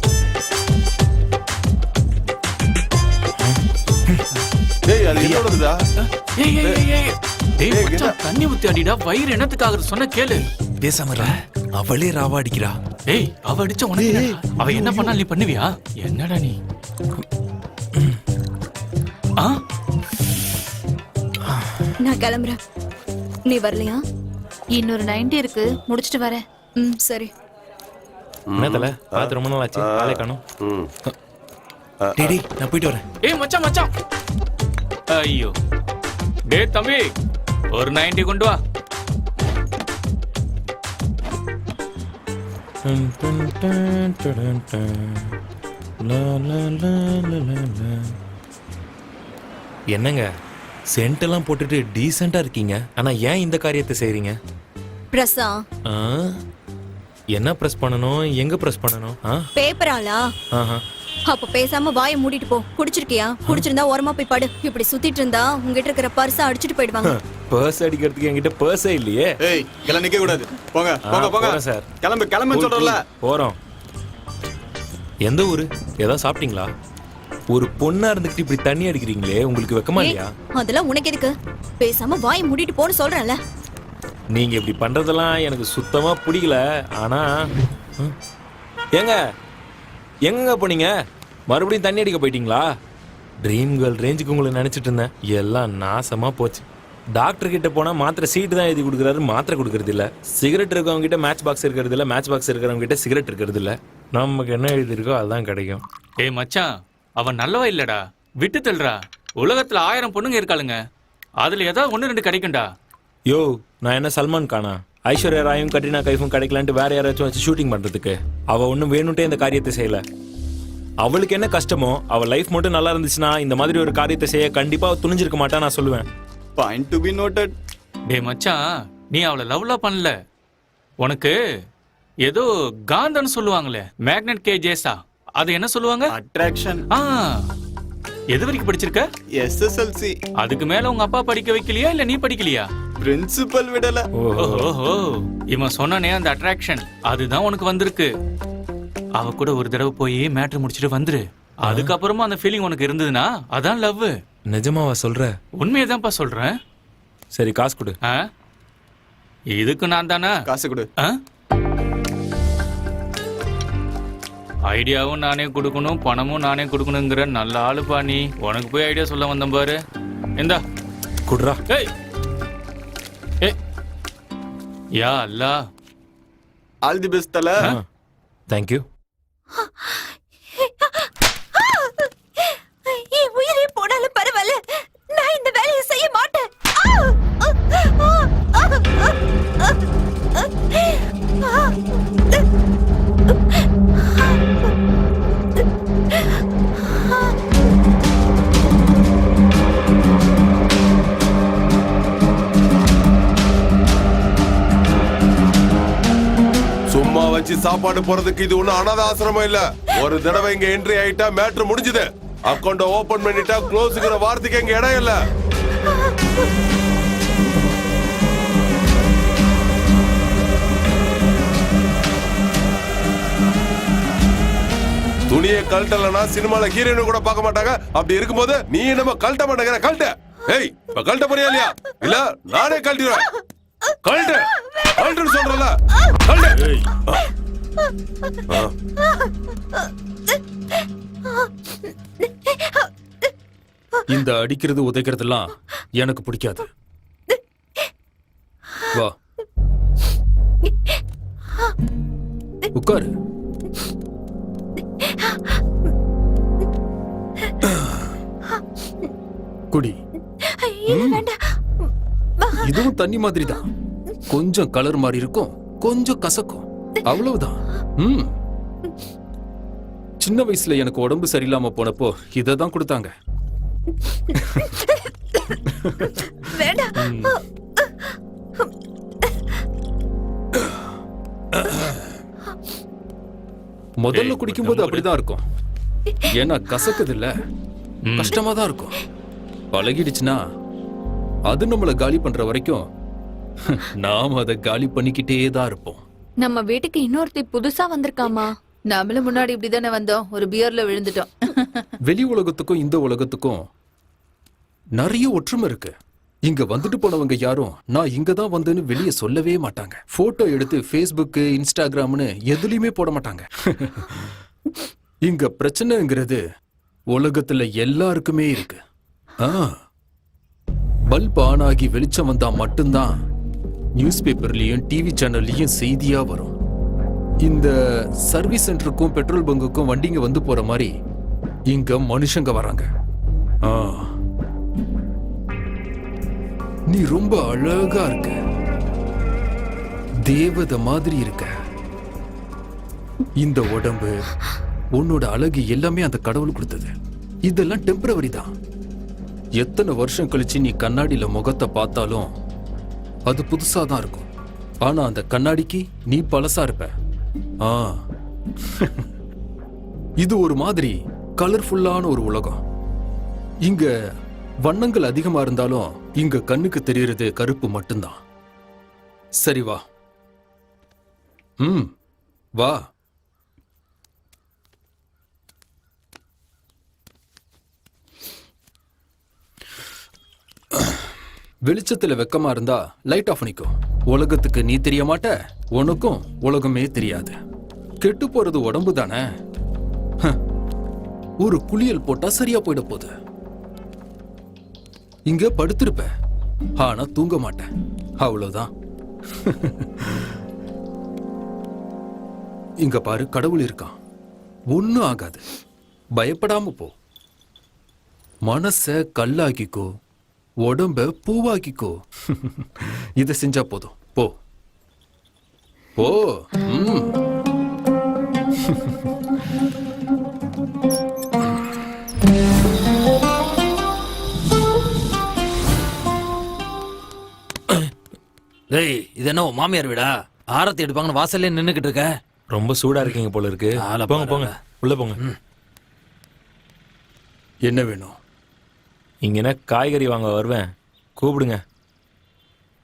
S5: டேய் அது என்னோடதுடா.
S4: ஏய் ஏய் ஏய் ஏய் டேய்
S5: ஏய்,
S4: மச்சான், தண்ணி ஊத்தி அடிடா. வயிறு என்னத்துக்காக சொன்ன கேளு.
S11: பேசாம இருடா. அவளே ராவா அடிக்கிறா.
S4: ஏய் அவ அடிச்ச உனக்கு என்னடா? அவ என்ன பண்ணாலும் நீ பண்ணுவியா? என்னடா நீ? ஆ
S12: நான் கிளம்புறேன். நீ வரலையா?
S9: இன்னொரு 90 இருக்கு, முடிச்சிட்டு வரேன்.
S12: ம் சரி.
S11: என்ன தல பார்த்து ரொம்ப நாள் ஆச்சு, ஆளே காணோம்.
S5: ம்.
S11: டேய் டேய், நான் போயிட்டு வரேன்.
S4: ஏய் மச்சான் மச்சான். ஐயோ டேய் தம்பி, ஒரு 90 கொண்டு வா.
S2: என்னங்க சென்ட் எல்லாம் போட்டுட்டு டீசெண்டா இருக்கீங்க, ஆனா ஏன் இந்த காரியத்தை செய்றீங்க?
S12: பிரசா
S2: ஆ? என்ன பிரஸ் பண்ணணும், எங்க பிரஸ் பண்ணணும்?
S12: பேப்பராலா?
S2: ஆஹா.
S12: அப்ப பேசாம வாயை மூடிட்டு போ. குடிச்சிருக்கியா? குடிச்சிருந்தா ஓரமா போய் படு. இப்படி சுத்திட்டு இருந்தா உங்ககிட்ட இருக்கிற பர்ஸ அடிச்சிட்டு போயிடுவாங்க.
S2: பர்ஸ் அடிக்கிறதுக்கு என்கிட்ட பர்ஸே இல்லையே.
S10: ஏய் கிளம்ப நிக்க கூடாது. போங்க போங்க போங்க
S2: போறேன் சார்.
S10: கிளம்பு கிளம்பு சொல்றல.
S2: போறோம். எந்த ஊரு? ஏதாவது சாப்பிட்டீங்களா? ஒரு பொண்ணா இருந்துகிட்டு இப்படி தண்ணி அடிக்கிறீங்களே, உங்களுக்கு வெக்கமா இல்லையா?
S12: அதெல்லாம் உனக்கு எதுக்கு? பேசாம வாயை மூடிட்டு போன்னு சொல்றேன்ல.
S2: நீங்க இப்படி பண்றதெல்லாம் எனக்கு சுத்தமா பிடிக்கல. ஆனா ஏங்க எங்க போனீங்க? மறுபடியும் தண்ணி அடிக்க போயிட்டீங்களா? ட்ரீம் கேர்ள் ரேஞ்சுக்கு உங்களை நினைச்சிட்டு இருந்தேன், எல்லாம் நாசமா போச்சு. டாக்டர் கிட்ட போனா மாத்திரை சீட்டு தான் எழுதி கொடுக்குறாரு, மாத்திரை கொடுக்கறது இல்ல. சிகரெட் இருக்கவங்க கிட்ட மேட்ச் பாக்ஸ் இருக்கிறது இல்ல, மேட்ச் பாக்ஸ் இருக்கிறவங்க கிட்ட சிகரெட் இருக்கிறது இல்ல. நமக்கு என்ன எழுதி இருக்கோ அதுதான் கிடைக்கும்.
S4: ஏய் மச்சான், அவன் நல்லவா இல்லடா, விட்டு தள்ளுறா. உலகத்துல 1000 பொண்ணுங்க இருக்காளுங்க, அதுல ஏதாவது 1-2 கிடைக்கும்டா.
S2: யோ நான் என்ன சல்மான் கானா? ஐஸ்வர்யா ராயும் கட்ரினா கைஃபும் கிடைக்கலான்ட்டு வேற யாராச்சும் வச்சு ஷூட்டிங் பண்றதுக்கு? அவ ஒன்றும் வேணும்ட்டே இந்த காரியத்தை செய்யல. அவளுக்கு என்ன கஷ்டமோ, அவள் லைஃப் மட்டும் நல்லா இருந்துச்சுன்னா இந்த மாதிரி ஒரு காரியத்தை செய்ய கண்டிப்பா துணிஞ்சிருக்க மாட்டா நான் சொல்லுவேன்.
S10: Point to be noted.
S4: டேய் மச்சான், நீ அவளை லவ்லாம் பண்ணல. உனக்கு ஏதோ காந்தன்னு சொல்லுவாங்களே, மேக்னெட் கேஜேஸா, அது என்ன சொல்லுவாங்க?
S10: அட்ராக்ஷன்.
S4: எது வரைக்கும் படிச்சிருக்க?
S10: எஸ்எஸ்எல்சி.
S4: அதுக்கு மேல உங்க அப்பா படிக்க வைக்கலையா இல்ல நீ படிக்கலையா?
S10: பிரின்சிபல் விடல.
S4: ஓஹோ, இவன் சொன்னானே அந்த அட்ராக்ஷன், அதுதான் உனக்கு வந்திருக்கு. அவ கூட ஒரு தடவை போய் மேட்டர் முடிச்சிட்டு வந்துரு. அதுக்கப்புறமா அந்த ஃபீலிங் உனக்கு இருந்ததுன்னா அதான் லவ்.
S2: நிஜமாவா சொல்ற?
S4: உண்மையதான்ப்பா சொல்றேன்.
S2: சரி காசு கொடு.
S4: இதுக்கு நான் தானே
S10: காசு கொடு.
S4: ஐடியாவும் நானே கொடுக்கணும், பணமும் நானே கொடுக்கணுங்கிற நல்ல ஆளுப்பா நீ. உனக்கு போய் ஐடியா சொல்ல வந்தேன் பாரு. இந்தா
S2: குடுறா.
S4: ஏய் ஏய், யா அல்லாஹ்.
S10: ஆல் தி பெஸ்ட் தல.
S2: தேங்க்யூ.
S12: என் உயிரே போனாலும் பரவாயில்ல, நான் இந்த வேலையை செய்ய மாட்டேன்.
S5: சும்மா வச்சு சாப்பாடு போறதுக்கு இது ஒண்ணும் அனாதை ஆசிரமம் இல்ல. ஒரு தடவை இங்க என்ட்ரி ஆயிட்டா மேட்ரு முடிஞ்சது. அக்கௌண்ட் ஓபன் பண்ணிட்டா க்ளோஸ்ங்கிற வார்த்தைக்கு இங்க இடம் இல்ல. துணியை கழட்டலன்னா சினிமால ஹீரோயின் கூட பார்க்க மாட்டாங்க. அப்படி இருக்கும்போது நீ நம்ம கழட்ட மாட்டேங்கிற. கழட்ட. ஏய் இப்ப கழட்ட போறியா இல்லையா? இல்ல நானே கழட்டிடுறேன். கழட்டு கழட்டுன்னு சொல்றல. கழட்டு.
S1: இந்த அடிக்கிறது உதைக்கிறதுலாம் எனக்கு பிடிக்காது. வா உட்காரு. குடி. இதுவும் தண்ணி மாதிரி தான். கொஞ்சம் கலர் மாதிரி இருக்கும், கொஞ்சம் கசக்கும், அவ்வளவுதான். சின்ன வயசுல எனக்கு உடம்பு சரியில்லாம போனப்போ இதை தான் கொடுத்தாங்க. முதல்ல குடிக்கும்போது அப்படிதான் இருக்கும். ஏன்னா கசக்குது இல்ல, கஷ்டமா தான் இருக்கும். பழகிடுச்சுன்னா அது நம்மள காலி பண்ற வரைக்கும் நாம அதை காலி பண்ணிக்கிட்டே தான் இருப்போம்.
S9: நம்ம வீட்டுக்கு இன்னொருத்தி புதுசா வந்திருக்காமா. நாமளும் முன்னாடி இப்படிதானே வந்தோம், ஒரு பியர்ல விழுந்துட்டோம்.
S1: வெளி உலகத்துக்கும் இந்த உலகத்துக்கும் நிறைய ஒற்றுமை இருக்கு. இங்க வந்துட்டு போனவங்க யாரும் நான் இங்க தான் வந்தேன்னு வெளியே சொல்லவே மாட்டாங்க. போட்டோ எடுத்து ஃபேஸ்புக், இன்ஸ்டாகிராம்னு எதுலயுமே போட மாட்டாங்க. இங்க பிரச்சனைங்கிறது உலகத்துல எல்லாருக்குமே இருக்கு. பல்ப் ஆன் ஆகி வெளிச்சம் வந்தா மட்டும்தான் நியூஸ் பேப்பர்லயும் டிவி சேனல்லயும் செய்தியா வரும். இந்த சர்வீஸ் சென்டருக்கும் பெட்ரோல் பங்குக்கும் வண்டிங்க வந்து போற மாதிரி இங்க மனுஷங்க வராங்க. நீ ரொம்ப அழகா இருக்க, தேவதை மாதிரி இருக்க. இந்த உடம்பு, உன்னோட அழகு எல்லாமே அந்த கடவுள் கொடுத்தது. இதெல்லாம் டெம்பரவரி தான். எத்தனை வருஷம் கழிச்சு நீ கண்ணாடியில முகத்தை பார்த்தாலும் அது புதுசா தான் இருக்கும். ஆனா அந்த கண்ணாடிக்கு நீ பழசா இருப்ப. இது ஒரு மாதிரி கலர்ஃபுல்லான ஒரு உலகம். இங்க வண்ணங்கள் அதிகமா இருந்தாலும் இங்க கண்ணுக்கு தெரியறது கருப்பு மட்டும்தான். சரி வா. வா. வெளிச்சத்துல வெக்கமா இருந்தா லைட் ஆஃப் பண்ணிக்கோ. உலகத்துக்கு நீ தெரிய மாட்ட, உனக்கும் உலகமே தெரியாது. கெட்டு போறது உடம்பு தானே. ஒரு குளியல் போட்டா சரியா போயிட போகுது. இங்க படுத்திருப்ப, ஆனா தூங்க மாட்டேன், அவ்வளவுதான். இங்க பாரு, கடவுள் இருக்கான், ஒண்ணும் ஆகாது, பயப்படாம போ. மனச கல்லாக்கிக்கோ, உடம்ப பூவாக்கிக்கோ. இத செஞ்சா போதும். போ போ.
S6: டேய், இது என்ன மாமியார் வீடா? ஆரத்தி எடுப்பாங்கன்னு வாசல்ல நின்னுக்கிட்டு இருக்க.
S11: ரொம்ப சூடா இருக்கீங்க போல இருக்கு. போங்க போங்க, உள்ள போங்க.
S1: என்ன வேணும்?
S11: இங்க என்ன காய்கறி வாங்க வருவேன், கூப்பிடுங்க.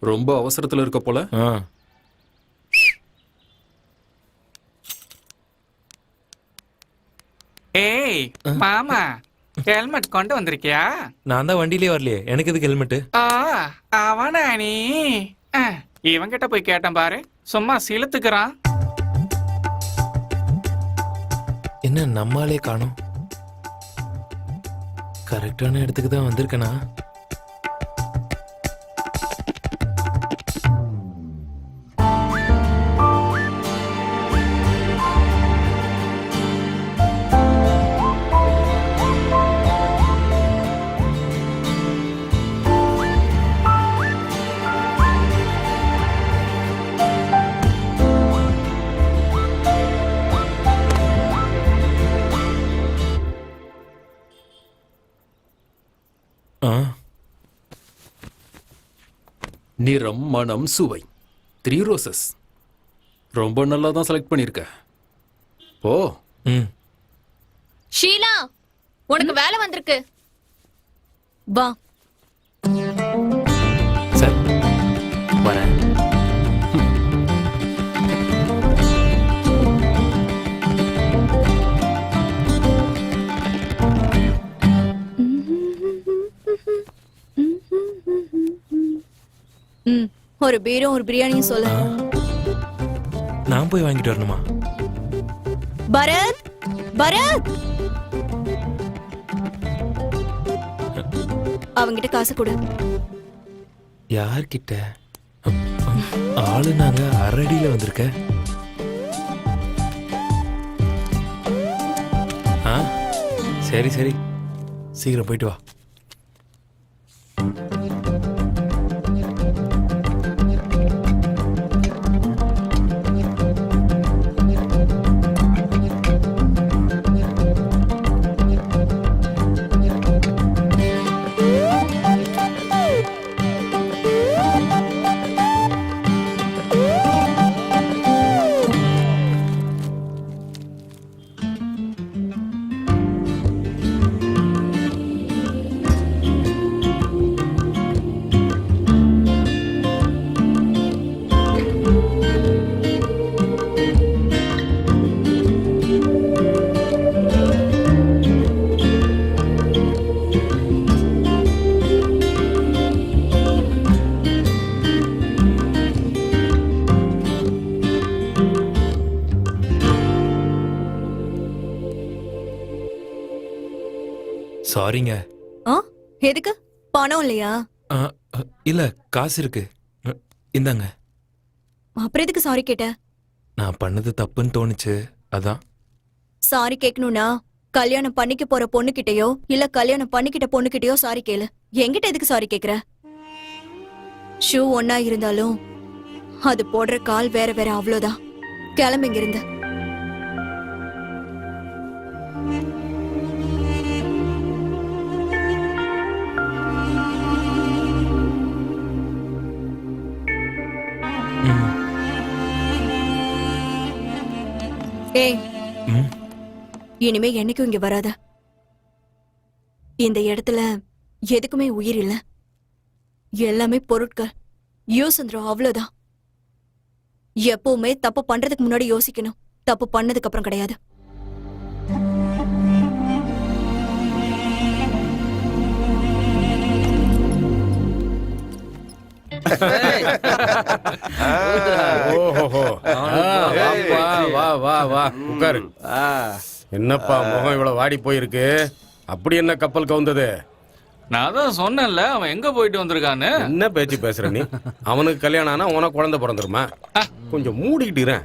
S1: ரொம்ப அவசரத்துல இருக்க போல.
S4: ஏய் மாமா, ஹெல்மெட் கொண்டு வந்திருக்கியா?
S11: நான் தான் வண்டியிலே வரலையே, எனக்கு எதுக்கு ஹெல்மெட்?
S4: அவனா நீ? இவங்கிட்ட போய் கேட்டேன் பாரு, சும்மா சிலுத்துக்கிறான்.
S11: என்ன நம்மாலே காணோம்? கரெக்டான இடத்துக்கு தான் வந்திருக்கனா?
S1: நிறம், மனம், சுவை, 3 ரோசஸ். ரொம்ப நல்லா தான் செலக்ட் பண்ணிருக்க. ஓ,
S8: ஷீலா, உனக்கு வேலை வந்திருக்கு.
S12: வா.
S11: சரி, வரேன்.
S12: ஒரு பீரும் ஒரு பிரியாணியும் சொல்ல.
S11: நான் போய் வாங்கிட்டு வரணுமா?
S12: பரத், பரத், அவங்கிட்ட காசு கொடு.
S11: யார்கிட்ட? ஆளு நாங்க அரடியில வந்திருக்க. சரி சரி, சீக்கிரம் போயிட்டு வா. சாரிங்க.
S12: ஆ எதுக்கு? பணம் இல்லையா?
S11: இல்ல, காசு இருக்கு. இந்தாங்க.
S12: அப்புறம் எதுக்கு சாரி கேட்ட?
S11: நான் பண்ணது தப்புன்னு தோணுச்சு, அதான்.
S12: சாரி கேட்கணும்னா கல்யாணம் பண்ணிக்க போற பொண்ணுகிட்டயோ இல்ல கல்யாணம் பண்ணிக்கிட்ட பொண்ணுகிட்டயோ சாரி கேளு. என்கிட்ட எதுக்கு சாரி கேக்குற? ஷூ ஒன்னா இருந்தாலும் அது போடுற கால் வேற வேற, அவ்வளவுதான். கிளம்பிங்க இருந்து. ஏய், இனிமே என்னைக்கும் இங்க வராத. இந்த இடத்துல எதுக்குமே உயிர் இல்ல, எல்லாமே பொருட்கள். யோசந்திரம், அவ்வளவுதான். எப்பவுமே தப்பு பண்றதுக்கு முன்னாடி யோசிக்கணும், தப்பு பண்ணதுக்கு அப்புறம் கிடையாது.
S7: உட்காரு. என்னப்பா முகம் இவ்வளவு வாடி போயிருக்கு? அப்படி என்ன கப்பல் கவுந்தது?
S4: நான் தான் சொன்னேன்ல, அவன் எங்க போயிட்டு வந்திருக்கான்னு.
S7: என்ன பேச்சு பேசுற நீ? அவனுக்கு கல்யாணம் ஆனா உனக்கு குழந்தை பிறந்துருமா? கொஞ்சம் மூடிக்கிட்டுறேன்.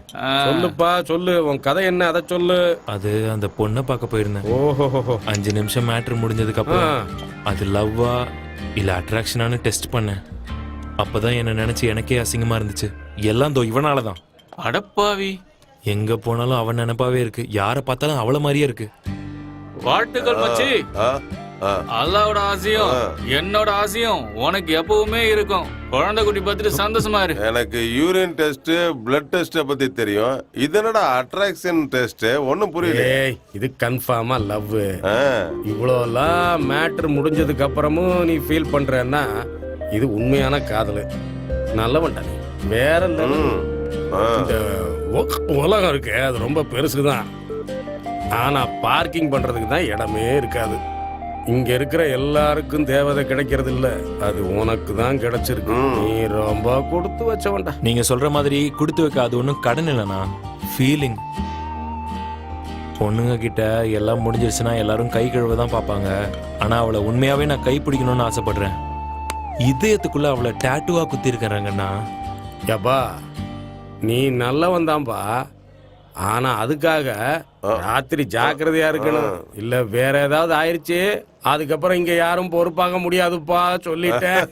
S7: சொல்லுப்பா, சொல்லு. உன் கதை என்ன, அதை சொல்லு.
S11: அது அந்த பொண்ணை பார்க்க போயிருந்தேன்.
S7: ஓஹோ.
S11: 5 நிமிஷம் மேட்ரு முடிஞ்சதுக்கு அப்புறம் அது லவ்வா இல்ல அட்ராக்ஷனானு டெஸ்ட் பண்ணேன். அப்பதான் என்ன நினைச்சு எனக்கே அசிங்கமா இருந்துச்சு. எல்லாம் தோ இவனாலதான்.
S4: அடப்பாவி,
S11: எங்க போனாலும் அவன் நினைப்பாவே இருக்கு. யார பார்த்தாலும் அவள மாதிரியே இருக்கு.
S4: வாழ்த்துக்கள் மச்சி. அல்லாவோட ஆசையும் என்னோட ஆசையும் உனக்கு எப்பவுமே இருக்கும். குழந்தை குட்டி பார்த்துட்டு சந்தோஷமா இருக்கு.
S5: எனக்கு யூரின் டெஸ்ட், பிளட் டெஸ்ட் பத்தி தெரியும். இது என்னடா அட்ராக்ஷன் டெஸ்ட்? ஒண்ணும் புரியல.
S7: இது கன்ஃபார்மா லவ். இவ்வளோலாம் மேட்ரு முடிஞ்சதுக்கு அப்புறமும் நீ ஃபீல் பண்றன்னா இது உண்மையான காதல். நல்லவன்டா நீ. வேற இந்த உலகம் இருக்கு, அது ரொம்ப பெருசுதான். ஆனா பார்க்கிங் பண்றதுக்கு தான் இடமே இருக்காது. இங்க இருக்கிற எல்லாருக்கும் தேவதை கிடைக்கிறது இல்ல, அது உனக்கு தான் கிடைச்சிருக்கு. நீ ரொம்ப கொடுத்து வச்சவன்டா.
S11: நீங்க சொல்ற மாதிரி கொடுத்து வைக்க அது ஒன்றும் கடன் இல்லைண்ணா, ஃபீலிங். பொண்ணுங்க கிட்ட எல்லாம் முடிஞ்சிருச்சுன்னா எல்லாரும் கை கழுவ தான் பார்ப்பாங்க. ஆனா அவளை உண்மையாவே நான் கை பிடிக்கணும்னு ஆசைப்படுறேன். இதயத்துக்குள்ள அவளை டாட்டுவா குத்தி இருக்கிறாங்கண்ணா.
S7: யப்பா, நீ நல்லவன் தான்பா. ஆனா அதுக்காக ராத்திரி ஜாக்கிரதையா இருக்கணும். இல்ல வேற ஏதாவது ஆயிருச்சு, அதுக்கப்புறம் இங்க யாரும் பொறுப்பாக முடியாதுப்பா, சொல்லிட்டேன்.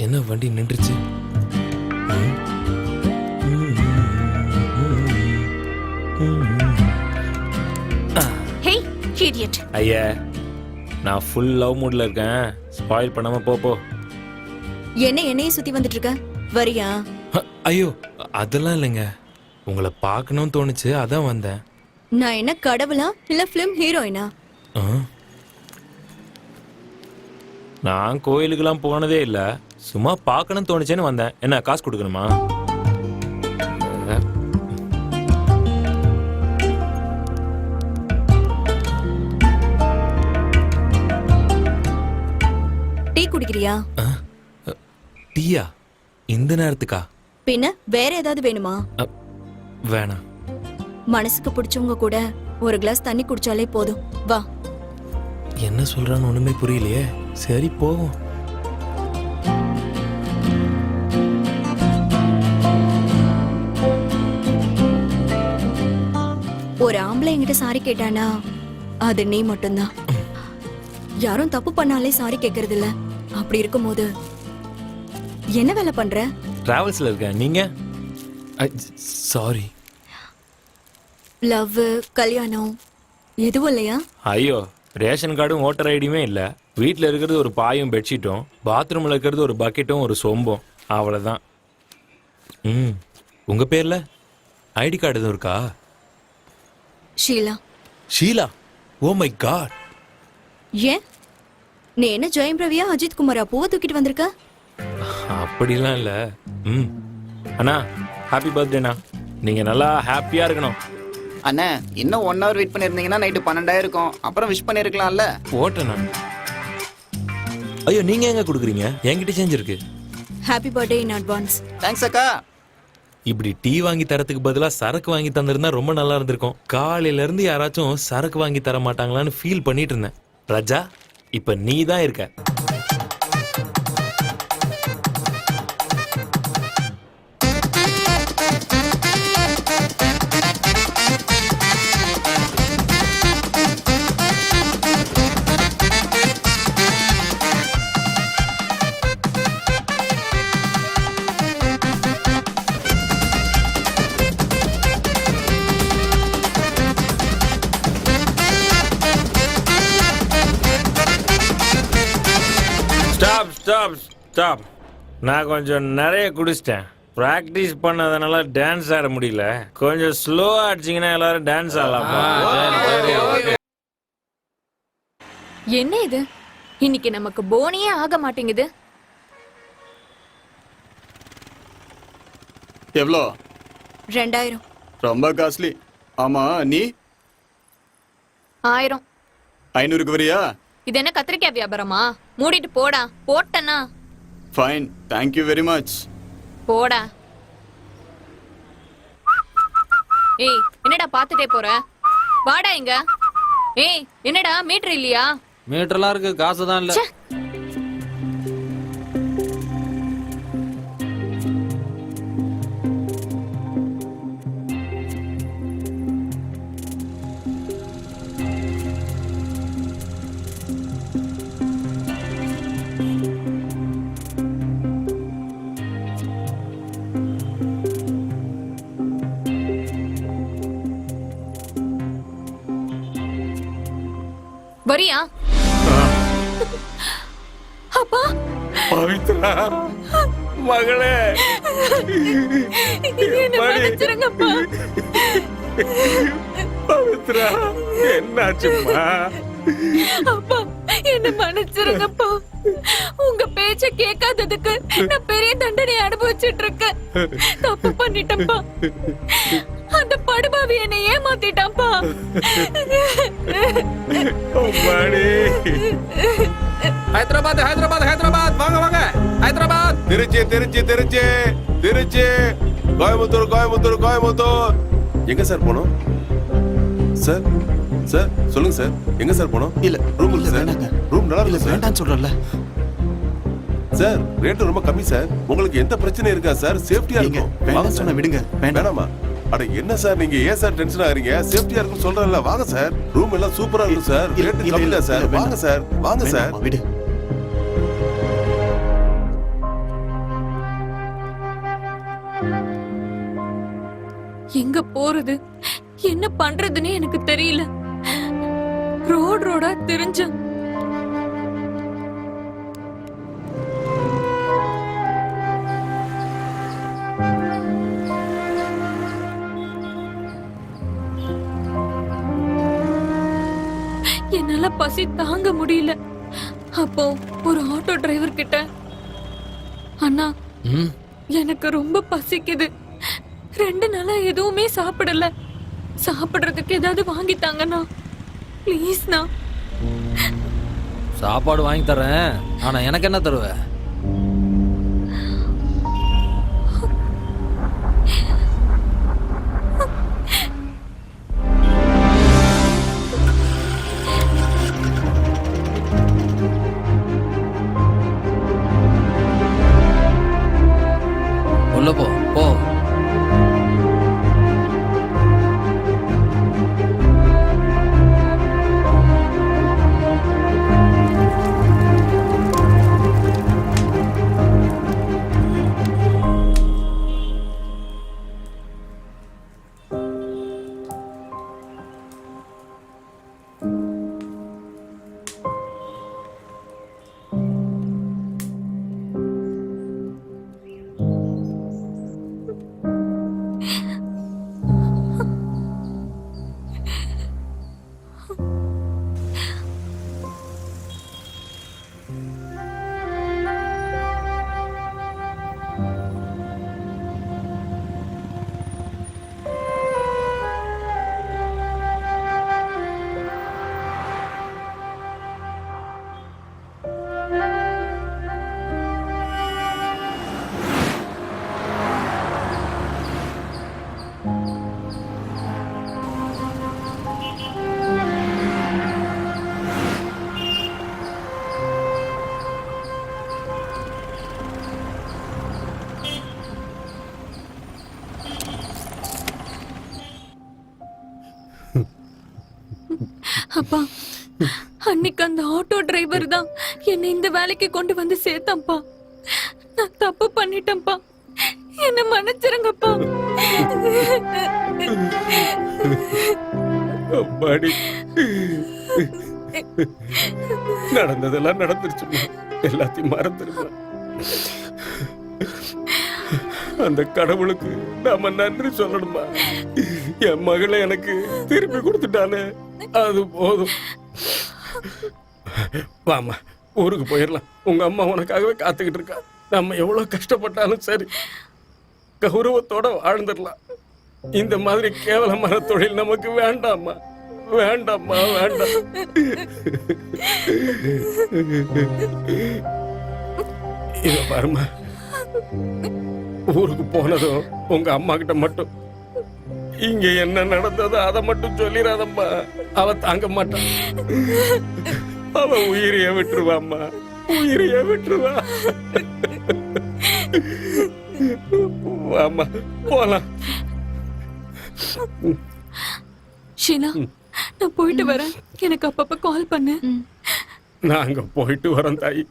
S11: என்ன வண்டி நின்றுச்சு? ஐயா, நான் ஃபுல் லவ் மூட்ல இருக்கேன். ஸ்பாயில் பண்ணாம போ.
S12: என்னையே சுத்தி வந்துட்டு இருக்க, வரியா?
S11: ஐயோ, அதெல்லாம் இல்லைங்க. உங்களை பார்க்கணும்னு தோணுச்சு, அதான் வந்தேன்.
S12: நான் என்ன கடவுளா இல்ல பிலிம் ஹீரோயினா?
S11: நான் கோயிலுக்கெல்லாம் போனதே இல்ல, சும்மா பார்க்கணும்னு தோணுச்சேன்னு வந்தேன். என்ன காசு கொடுக்கணுமா?
S12: டீ குடிக்கிறியா?
S11: டீயா? இந்த நேரத்துக்கா?
S12: பின்ன வேற ஏதாவது வேணுமா?
S11: வேணாம்.
S12: மனசுக்கு பிடிச்சவங்க கூட ஒரு கிளாஸ் தண்ணி குடிச்சாலே போதும். வா.
S11: என்ன சொல்றான்னு ஒண்ணுமே புரியலையே. சரி போவோம்.
S12: பொம்பளை என்கிட்ட சாரி கேட்டானா அது நீ மட்டும்தான். யாரும் தப்பு பண்ணாலே சாரி கேக்குறது இல்ல. அப்படி இருக்கும்போது என்ன வேலை பண்ற?
S11: டிராவல்ஸ்ல இருக்கேன். நீங்க? சாரி.
S12: லவ், கல்யாணம் எதுவும் இல்லையா?
S2: ஐயோ, ரேஷன் கார்டும் ஓட்டர் ஐடியுமே இல்லை. வீட்டில் இருக்கிறது ஒரு பாயும் பெட்ஷீட்டும், பாத்ரூமில் இருக்கிறது ஒரு பக்கெட்டும் ஒரு சொம்பும், அவ்வளோதான். ம், உங்கள் பேரில் ஐடி கார்டு எதுவும் இருக்கா?
S12: Sheela.
S11: Sheela? Oh my God.
S12: ஏன் நீ என்ன ஜெயம் ரவியா அஜித் குமாரா பூவை தூக்கிட்டு வந்திருக்க?
S2: அப்படிலாம் இல்லை. ம், அண்ணா ஹாப்பி பர்த்டேண்ணா. நீங்கள் நல்லா ஹாப்பியாக இருக்கணும்.
S10: அண்ணா இன்னும் 1 hour வெயிட் பண்ணிருந்தீங்கன்னா நைட்டு 12 இருக்கும். அப்புறம் விஷ் பண்ணிருக்கலாம்ல.
S2: ஓட்டண்ணா. ஐயோ, நீங்கள் எங்கே கொடுக்குறீங்க? என்கிட்ட செஞ்சிருக்கு.
S12: Happy birthday in advance.
S10: Thanks அக்கா.
S11: இப்படி டீ வாங்கி தரத்துக்கு பதிலாக சரக்கு வாங்கி தந்திருந்தா ரொம்ப நல்லா இருந்திருக்கும். காலையில இருந்து யாராச்சும் சரக்கு வாங்கி தர மாட்டாங்களான்னு ஃபீல் பண்ணிட்டு இருந்தேன். ரஜா, இப்ப நீ தான் இருக்க.
S2: Stop stop stop. நான் கொஞ்சம் நிறைய குடிச்சிட்டேன். ப்ராக்டிஸ் பண்ணதுனால டான்ஸ் ஆட முடியல. கொஞ்சம் ஸ்லோவா அடிச்சிங்கன்னா எல்லாரும் டான்ஸ் ஆடலாமா?
S8: என்ன இது இன்னைக்கு நமக்கு போனியே ஆக மாட்டேங்குது.
S10: எவ்வளோ?
S12: 2000.
S10: ரொம்ப காஸ்ட்லி. ஆமா, நீ
S8: 1000.
S10: 500க்கு வரியா?
S8: இது என்ன கத்திரிக்காய் வியாபாரமா? மூடிட்டு போடா. போட்டனா?
S10: Fine, thank you very much.
S8: போடா. ஏய், என்னடா பாத்துட்டே போற? வாடா இங்க. ஏய், என்னடா மீட்டர் இல்லையா?
S6: மீட்டர்லாம் இருக்கு, காசு தான் இல்ல.
S8: ச்சே. வரியா? அப்பா,
S2: பவித்ரா மகளே,
S8: என்ன மன்னிச்சிருங்கப்பா.
S2: பவித்ரா என்னாச்சும்மா?
S8: அப்பா, என்ன மன்னிச்சிருங்கப்பா. உங்க பேச்ச கேட்காததுக்கு நான் பெரிய தண்டனை அனுபவிச்சிட்டு இருக்கேன். தப்பு பண்ணிட்டேன்ப்பா. அந்த படுபாவி என்னை ஏமாத்திட்டான்ப்பா.
S1: ஹைதராபாத் ஹைதராபாத் ஹைதராபாத், வாங்க வாங்க. ஹைதராபாத்,
S5: திருச்சி திருச்சி திருச்சி திருச்சி, கோயம்புத்தூர் கோயம்புத்தூர் கோயம்புத்தூர். எங்க சார் போனோம்? சார் சார் சொல்லுங்க சார், எங்க சார் போனோம்?
S10: இல்ல
S5: ரூம் இல்ல சார். ரூம் நல்லா இருக்கு சார்.
S10: வேண்டாம்னு சொல்றல
S5: சார். ரேட் ரொம்ப கம்மி சார். உங்களுக்கு எந்த பிரச்சனை இருக்கா சார்? சேஃப்டியா இருக்கும். வாங்க
S10: சொன்ன விடுங்க.
S5: வேணாமா? அட என்ன சார் நீங்க ஏன் சார் டென்ஷன் ஆகுறீங்க? சேஃப்டியா இருக்கும் சொல்றேன்ல. வாங்க சார், ரூம் எல்லாம் சூப்பரா இருக்கும் சார். ரேட் கம்மி தான் சார். வாங்க சார், வாங்க சார்.
S10: விடு.
S8: எங்க போறது, என்ன பண்றதுன்னு எனக்கு தெரியல. ரோடா தெரிஞ்ச என்னால பசி தாங்க முடியல. அப்போ ஒரு ஆட்டோ டிரைவர் கிட்ட, அண்ணா எனக்கு ரொம்ப பசிக்குது, 2 நாளா எதுவுமே சாப்பிடல, சாப்பிடுறதுக்கு ஏதாவது வாங்கி தாங்கண்ணா ப்ளீஸ்ண்ணா.
S6: சாப்பாடு வாங்கி தரேன், ஆனா எனக்கு என்ன தருவ? உள்ள போ.
S9: அப்பா அன்னைக்கு அந்த ஆட்டோ டிரைவர் தான் என்னை இந்த வேலைக்கு கொண்டு வந்து சேர்த்தான்ப்பா. நான் தப்பு பண்ணிட்டேன்ப்பா, என்ன மன்னிச்சிருங்கப்பா.
S7: அம்மாடி, நடந்ததெல்லாம் நடந்துருச்சுமா, எல்லாத்தையும் மறந்துருமா. அந்த கடவுளுக்கு நாம நன்றி சொல்லணுமா. என் மகளை எனக்கு திருப்பி கொடுத்துட்டானே, அது போதும். வாமா, ஊருக்கு போயிடலாம். உங்க அம்மா உனக்காகவே காத்துக்கிட்டு இருக்கா. நம்ம எவ்வளவு கஷ்டப்பட்டாலும் சரி, கௌரவத்தோட வாழ்ந்துடலாம். இந்த மாதிரி கேவலமான தொழில் நமக்கு வேண்டாம்மா, வேண்டாம்மா, வேண்டாம். இத பாருமா, ஊருக்கு போனதும் உங்க அம்மா கிட்ட மட்டும் இங்க என்ன நடந்ததோ அதை மட்டும் சொல்லிடாதம்மா. அவ தாங்க மாட்டான். அவ உயிரைய விட்டுருவாம்மா, உயிரைய விட்டுருவா. வாம்மா, போலாம்.
S9: ஷீலா, நான் போயிட்டு வரேன். எனக்கு அப்பப்ப கால் பண்ணு.
S7: நாங்க போயிட்டு வரோம் தாயி.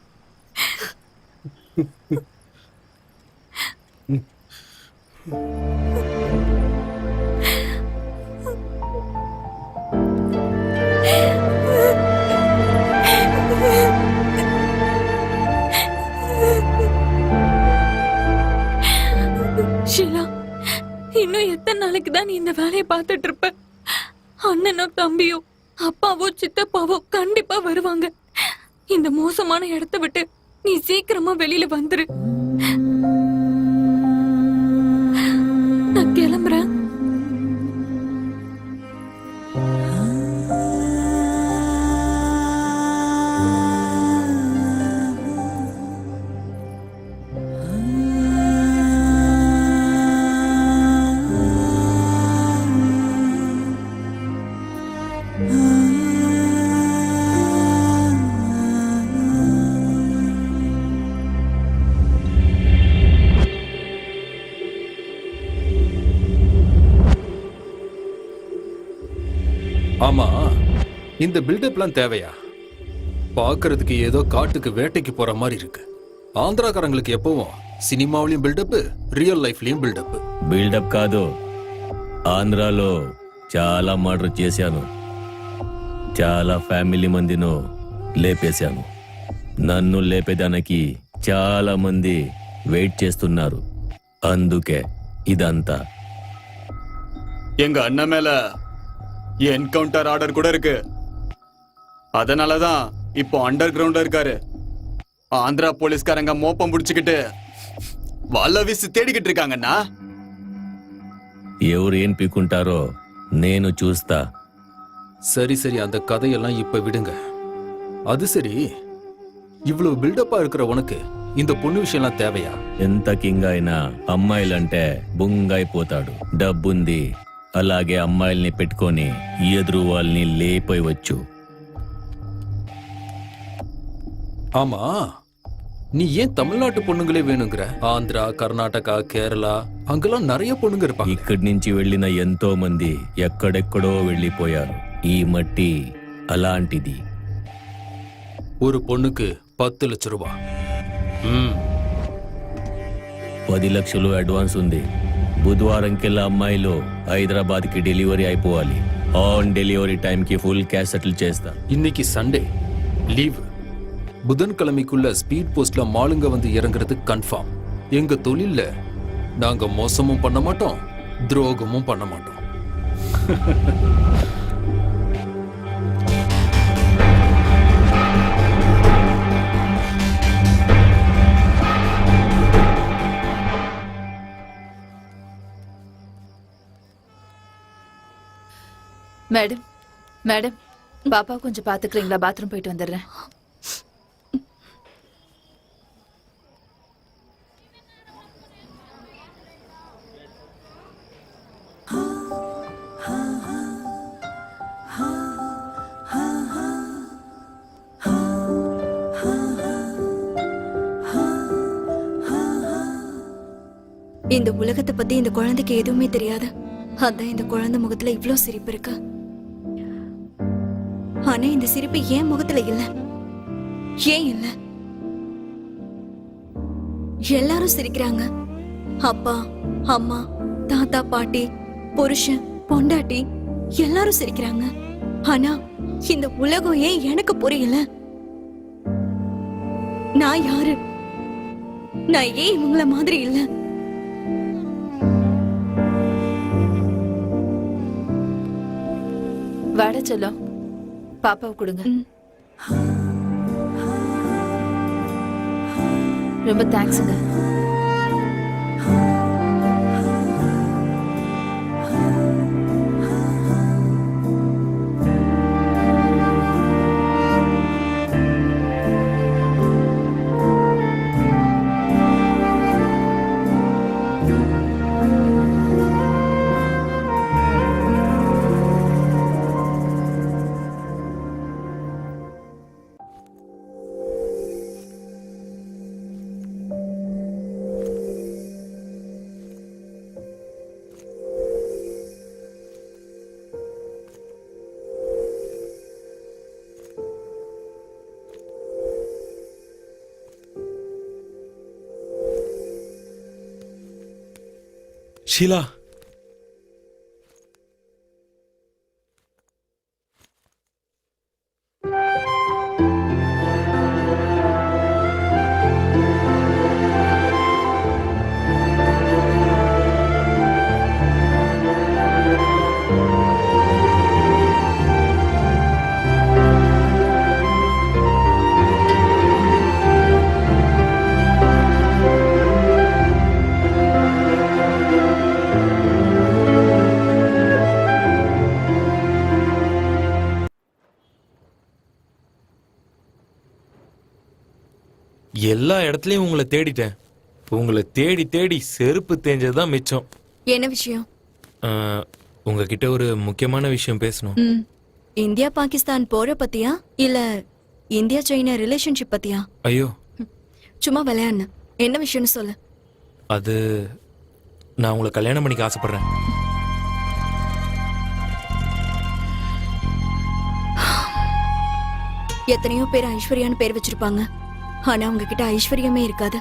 S9: ஷீலா, இன்னும் எத்தனை நாளைக்கு தான் நீ இந்த வேலையை பார்த்துட்டு இருப்ப? அண்ணனோ தம்பியோ அப்பாவோ சித்தப்பாவோ கண்டிப்பா வருவாங்க. இந்த மோசமான இடத்தை விட்டு நீ சீக்கிரமா வெளியில வந்துரு. நான் கிளம்புறேன்.
S1: ஆமா, இந்த பில்டப்லாம் தேவையா? பார்க்கிறதுக்கு ஏதோ காட்டுக்கு வேட்டைக்கு போற மாதிரி இருக்கு. ஆந்திராக்காரங்களுக்கு எப்பவும் సినిమావలియం బిల్డప్, రియల్ లైఫ్లియం బిల్డప్.
S13: బిల్డప్ కాదు, ఆంధ్రాలో చాలా మర్డర్ చేశాను, చాలా ఫ్యామిలీ మందిను లేపేశాను. నన్ను లేపేదానికి చాలా మంది వెయిట్ చేస్తున్నారు. అందుకే ఇదంతా.
S10: எங்க அண்ணன் மேல என்கவுண்டர் ஆர்டர் கூட இருக்கு. அதனாலதான் இப்போ அண்டர் கிரவுண்ட்ல இருக்காரு. ஆந்திரா போலீஸ்காரங்க மோப்பம் புடிச்சுக்கிட்டு வல்ல வீசி தேடிக்கிட்டு இருக்காங்கண்ணா.
S13: ఎవరు ఏం పీకుంటారో నేను చూస్తా.
S1: சரி சரி, அந்த கதையெல்லாம் இப்ப விடுங்க. அது சரி, இவ்வளவு பில்டப்பா இருக்கிற உனக்கு இந்த பொண்ணு விஷயம்லாம் தேவையா?
S13: ఎంత కింగ్ అయినా అమ్మాయిలంటే బుంగైపోతాడు. డబ్బుంది, అలాగే అమ్మాయిల్ని పెట్టుకొని ఎదురు వాళ్ళని లేపేయవచ్చు.
S1: ஆமா, நீ ஏன் தமிழ்நாட்டு பொண்ணுங்களே வேணுங்கிற? ஆந்திரா, கர்நாடகா, கேரளா அங்கெல்லாம் நிறைய பொண்ணுங்க இருப்பாங்க.
S13: ఇక్కడి నుంచి వెళ్ళిన ఎంతో మంది ఎక్కడెక్కడో వెళ్ళిపోయారు. ఈ మట్టి అలాంటిది.
S1: ஒரு பொண்ணுக்கு 10 லட்சம் ரூபாய்.
S13: 10 లక్షలు అడ్వాన్స్ ఉంది. బుధవారంకెల్లా అమ్మాయిలు హైదరాబాద్కి డెలివరీ అయిపోవాలి. ఆన్ డెలివరీ టైంకి ఫుల్ క్యాష్ సెటిల్ చేస్తా.
S1: இன்னைக்கு சண்டே லீவ். புதன்கிழமைக்குள்ள ஸ்பீட் போஸ்ட்ல மாலுங்க வந்து இறங்குறது கன்ஃபார்ம். எங்க தொழில்ல நாங்க மோசமும் பண்ண மாட்டோம், துரோகமும் பண்ண மாட்டோம்.
S9: மேடம், மேடம், பாப்பா கொஞ்சம் பாத்துக்கிறீங்களா? பாத்ரூம் போயிட்டு வந்துடுறேன்.
S12: இந்த உலகத்தை பத்தி இந்த குழந்தைக்கு எதுவுமே தெரியாது. அதான் இந்த குழந்தை முகத்துல இவ்ளோ சிரிப்பு இருக்கு. ஆனா இந்த சிரிப்பு ஏன் முகத்துல இல்ல? ஏன் இல்ல? எல்லாரும் சிரிக்கிறாங்க. அப்பா, அம்மா, தாத்தா, பாட்டி, புருஷன், பொண்டாட்டி எல்லாரும் சிரிக்கிறாங்க. ஆனா இந்த உலகம் ஏன் எனக்கு புரியல? நான் யாரு? நான் ஏன் இவங்கள மாதிரி இல்ல?
S9: வாட செல்லம், பாப்பாவை கொடுங்க. ரொம்ப தேங்க்ஸுங்க.
S11: ஷீலா, எல்லா இடத்துலயும் உங்களை தேடிட்டேன். உங்களை தேடி தேடி செருப்பு தேஞ்சதுதான் மிச்சம்.
S12: என்ன விஷயம்?
S11: உங்ககிட்ட ஒரு முக்கியமான விஷயம் பேசணும்.
S12: இந்தியா பாகிஸ்தான் போற பத்தியா இல்ல இந்தியா சைனா ரிலேஷன்ஷிப் பத்தியா?
S11: ஐயோ,
S12: சும்மா விளையாடுன. என்ன விஷயம்னு சொல்லு.
S11: அது நான் உங்களை கல்யாணம் பண்ணிக்க ஆசைப்படுறேன்.
S12: எத்தனையோ பேர் ஐஸ்வர்யான்னு பேர் வச்சிருப்பாங்க. ஆனா உங்ககிட்ட ஐஸ்வர்யமே இருக்காது.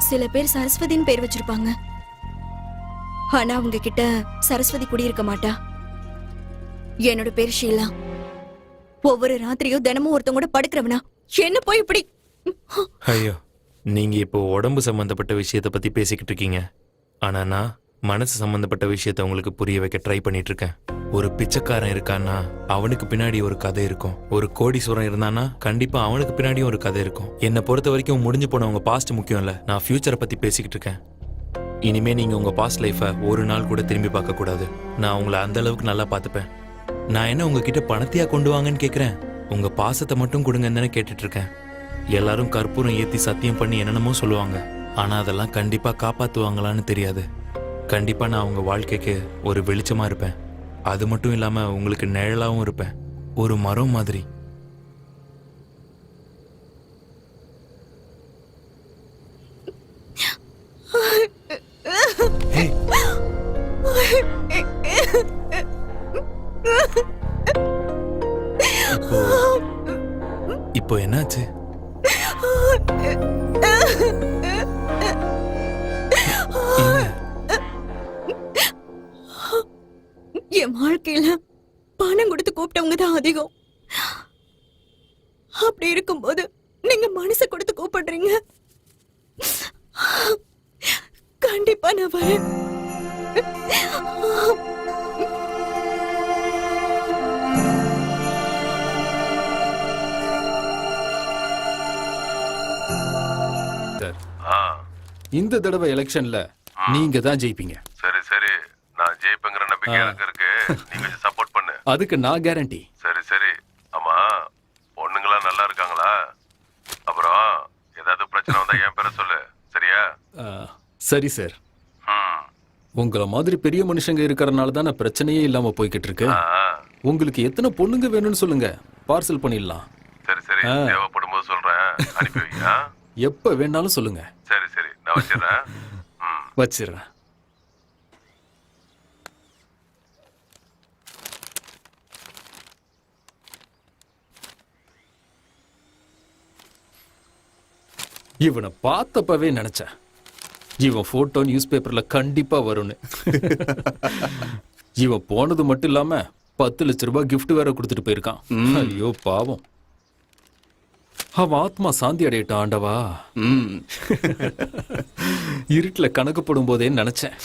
S12: சில பேர் சரஸ்வதின்னு பேர் வச்சிருப்பாங்க. ஆனா உங்ககிட்ட சரஸ்வதி குடி இருக்க மாட்டா. என்னோட பேர் ஷீலா. ஒவ்வொரு ராத்திரியும் தினமும் ஒருத்தவங்க கூட படுக்கிறவனா என்ன போய் இப்படி?
S11: ஐயோ, நீங்க இப்போ உடம்பு சம்பந்தப்பட்ட விஷயத்த பத்தி பேசிக்கிட்டு இருக்கீங்க. ஆனா நான் மனசு சம்பந்தப்பட்ட விஷயத்த உங்களுக்கு புரிய வைக்க ட்ரை பண்ணிட்டு இருக்கேன். ஒரு பிச்சைக்காரன் இருக்கான்னா அவனுக்கு பின்னாடி ஒரு கதை இருக்கும். ஒரு கோடீஸ்வரன் இருந்தானா கண்டிப்பா அவனுக்கு பின்னாடியும் ஒரு கதை இருக்கும். என்னை பொறுத்த வரைக்கும் முடிஞ்சு போனவங்க பாஸ்ட் முக்கியம் இல்ல, நான் ஃபியூச்சரை பத்தி பேசிக்கிட்டு இருக்கேன். இனிமே நீங்க உங்க பாஸ்ட் லைஃபை ஒரு நாள் கூட திரும்பி பார்க்க கூடாது. நான் உங்களை அந்த அளவுக்கு நல்லா பார்த்துப்பேன். நான் என்ன உங்ககிட்ட பணத்தையா கொண்டு வாங்கன்னு கேட்கிறேன்? உங்க பாசத்தை மட்டும் கொடுங்கன்னு தானே கேட்டுட்டு இருக்கேன். எல்லாரும் கற்பூரம் ஏத்தி சத்தியம் பண்ணி என்னென்னமோ சொல்லுவாங்க. ஆனா அதெல்லாம் கண்டிப்பா காப்பாத்துவாங்களான்னு தெரியாது. கண்டிப்பா நான் உங்க வாழ்க்கைக்கு ஒரு வெளிச்சமா இருப்பேன். அது மட்டும் இல்லாம உங்களுக்கு நிழலாவும் இருப்பேன், ஒரு மரம் மாதிரி. இப்போ என்னாச்சு?
S12: என் வாழ்க்கையில பணம் கொடுத்து கூப்பிட்டவங்க தான் அதிகம். அப்படி இருக்கும்போது நீங்க மனசை கொடுத்து கூப்பிடுறீங்க. கண்டிப்பா நான் வரேன்.
S1: இந்த தடவை எலெக்ஷன்ல நீங்க தான் ஜெயிப்பீங்க.
S5: சரி சரி, நான் ஜெயிப்பேங்கிற நம்பிக்கை எனக்கு இருக்கு. நீ கொஞ்சம் சப்போர்ட் பண்ணு.
S1: அதுக்கு நான் கேரண்டி.
S5: சரி சரி. ஆமா, பொண்ணுங்களா நல்லா இருக்காங்களா? அப்புறம் ஏதாவது பிரச்சனை வந்தா என் பேரை சொல்லு, சரியா?
S1: சரி சார். உங்கள மாதிரி பெரிய மனுஷங்க இருக்கறனால தானே பிரச்சனையே இல்லாம போய்கிட்டு இருக்கு. உங்களுக்கு எத்தனை பொண்ணுங்க வேணும்னு சொல்லுங்க, பார்சல் பண்ணிடலாம்.
S5: சரி சரி, தேவைப்படும் போது சொல்றேன், அனுப்பி வைங்க.
S1: எப்ப வேணாலும் சொல்லுங்க.
S5: சரி சரி, நான் வச்சிடுறேன்.
S1: வச்சிடுறேன். இவனை பார்த்தப்பவே நினைச்சேன் இவன் போட்டோ நியூஸ் பேப்பர்ல கண்டிப்பா வரும்னு. இவன் போனது மட்டும் இல்லாம 10 லட்ச ரூபாய் கிஃப்ட் வேற கொடுத்துட்டு போயிருக்கான். ஐயோ பாவம், அவன் ஆத்மா சாந்தி அடையட்டும் ஆண்டவா. இருட்டுல கணக்கு போடும் போதே நினைச்சேன்.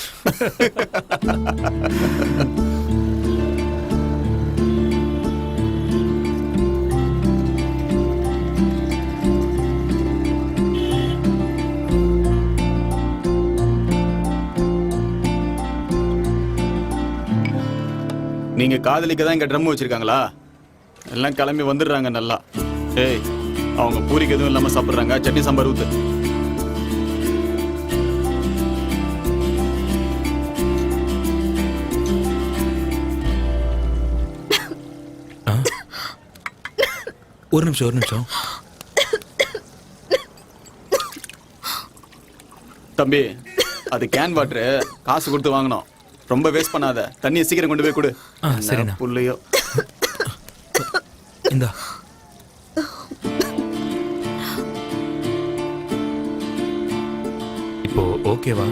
S10: நீங்க காதலிக்க தான் இங்க ட்ரம் வச்சிருக்காங்களா? எல்லாம் கிளம்பி வந்துடுறாங்க நல்லா. ஏய், அவங்க பூரிக்கு எதுவும் இல்லாம சாப்பிடுறாங்க. சட்னி சாம்பார் ஊத்து.
S11: ஒரு நிமிஷம்.
S10: தம்பி, அது கேன் வாட்டரு, காசு கொடுத்து வாங்கணும். ரொம்ப வேஸ்ட் பண்ணாத. தண்ணியை சீக்கிரம் கொண்டு போய் கொடு.
S11: சரிண்ணா.
S10: புள்ளையோ.
S11: இந்தா. இப்போ ஓகேவா?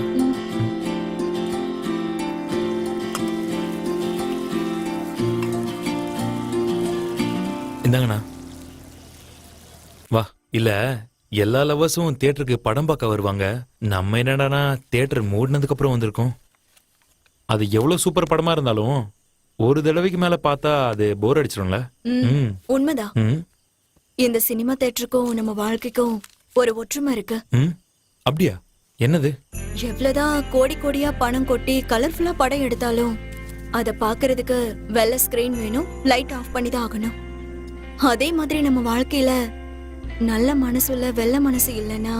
S11: இந்தாங்கண்ணா. வா. இல்ல, எல்லா லவர்ஸும் தியேட்டருக்கு படம் பார்க்க வருவாங்க. நம்ம என்னடானா தியேட்டர் மூடினதுக்கு அப்புறம் வந்திருக்கோம். அது எவ்வளவு சூப்பர் படமா இருந்தாலும் ஒரு தடவைக்கு மேல பார்த்தா அது போர் அடிச்சிடும்ல.
S12: உண்மைதான். இந்த சினிமா தியேட்டருக்கும் நம்ம வாழ்க்கைக்கும் ஒரு ஒற்றுமை இருக்கு.
S11: அப்படியா? என்னது?
S12: எவ்வளவுதான் கோடி கோடியா பணம் கொட்டி கலர்ஃபுல்லா படம் எடுத்தாலும் அத பாக்குறதுக்கு வெள்ளை ஸ்கிரீன் வேணும், லைட் ஆஃப் பண்ணி தான் ஆகணும். அதே மாதிரி நம்ம வாழ்க்கையில நல்ல மனசுல வெள்ளை மனசு இல்லைன்னா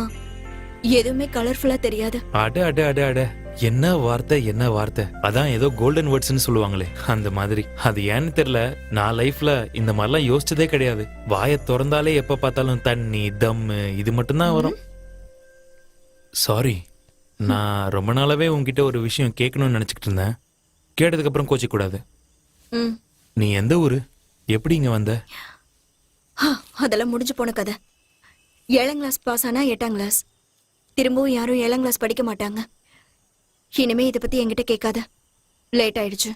S12: எதுவுமே கலர்ஃபுல்லா தெரியாது.
S11: அட அட அட அட, என்ன வார்த்தை. அதான் ஏதோ கோல்டன் வேர்ட்ஸ்னு சொல்லுவாங்களே, அந்த மாதிரி. அது ஏன்னு தெரியல, நான் லைஃப்ல இந்த மாதிரிலாம் யோசிச்சதே கிடையாது. வாயை திறந்தாலே எப்ப பார்த்தாலும் தண்ணி, தம்மு, இது மட்டும்தான் வரும். சாரி, நான் ரொம்ப நாளாவே உன்கிட்ட ஒரு விஷயம் கேட்கணும்னு நினைச்சிட்டு இருந்தேன். கேட்டதுக்கு அப்புறம் கோச்சிக்க கூடாது. நீ எந்த ஊரு? எப்படி இங்க வந்த?
S12: அதெல்லாம் முடிஞ்சு போன கதை. 7ஆம் கிளாஸ் பாஸ் ஆனா 8ஆம் கிளாஸ். திரும்பவும் யாரும் 7ஆம் கிளாஸ் படிக்க மாட்டாங்க. இனிமே இதை பத்தி என்கிட்ட கேட்காத. லேட் ஆயிடுச்சு,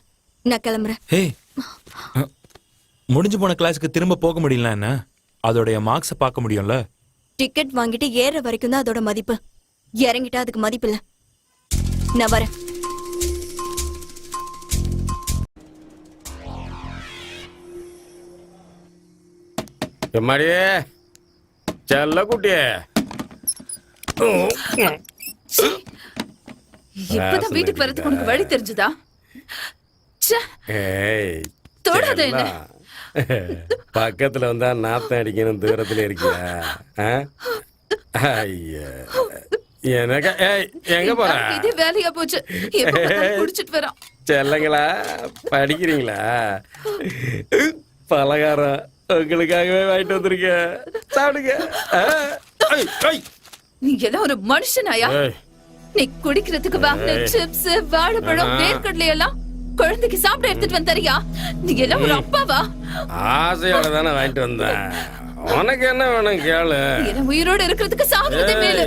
S12: நான் கிளம்புறேன்.
S11: ஹே, முடிஞ்சு போன கிளாஸுக்கு திரும்ப போக முடியல என்ன? அதோடைய மார்க்ஸை பார்க்க முடியும்ல.
S12: டிக்கெட் வாங்கிட்டு ஏற வரைக்கும் தான் அதோட மதிப்பு. இறங்கிட்டா அதுக்கு மதிப்பு இல்ல. நான் வரேன்.
S7: எம்மாடியே, செல்ல குட்டியே.
S9: இப்பதான் வீட்டுக்கு வரதுக்கு உனக்கு வழி தெரிஞ்சுதா? தொடாத என்ன.
S7: பக்கத்துல வந்தா நாத்தம் அடிக்கணும், தூரத்துல இருக்கியா? எனக்கு எங்க போற?
S9: இது வேலையா போச்சு. குடிச்சிட்டு வரான்.
S7: செல்லங்களா, படிக்கிறீங்களா? பலகாரம் உங்களுக்காகவே வாங்கிட்டு வந்திருக்கேன், சாப்பிடுங்க.
S9: நீ எல்லாம் ஒரு மனுஷனாயா? நீ குடிக்கிறதுக்கு வாங்கின சிப்ஸ், வாழைப்பழம், வேர்க்கடலை எல்லாம் குழந்தைக்கு சாப்பிட எடுத்துட்டு வந்தறியா? நீ எல்லாம் ஒரு அப்பாவா?
S7: ஆசையோட தானே வாங்கிட்டு வந்தேன். உனக்கு என்ன வேணும் கேளு.
S9: எல்லாம் உயிரோட இருக்கிறதுக்கு சாப்பிடுறதே மேல.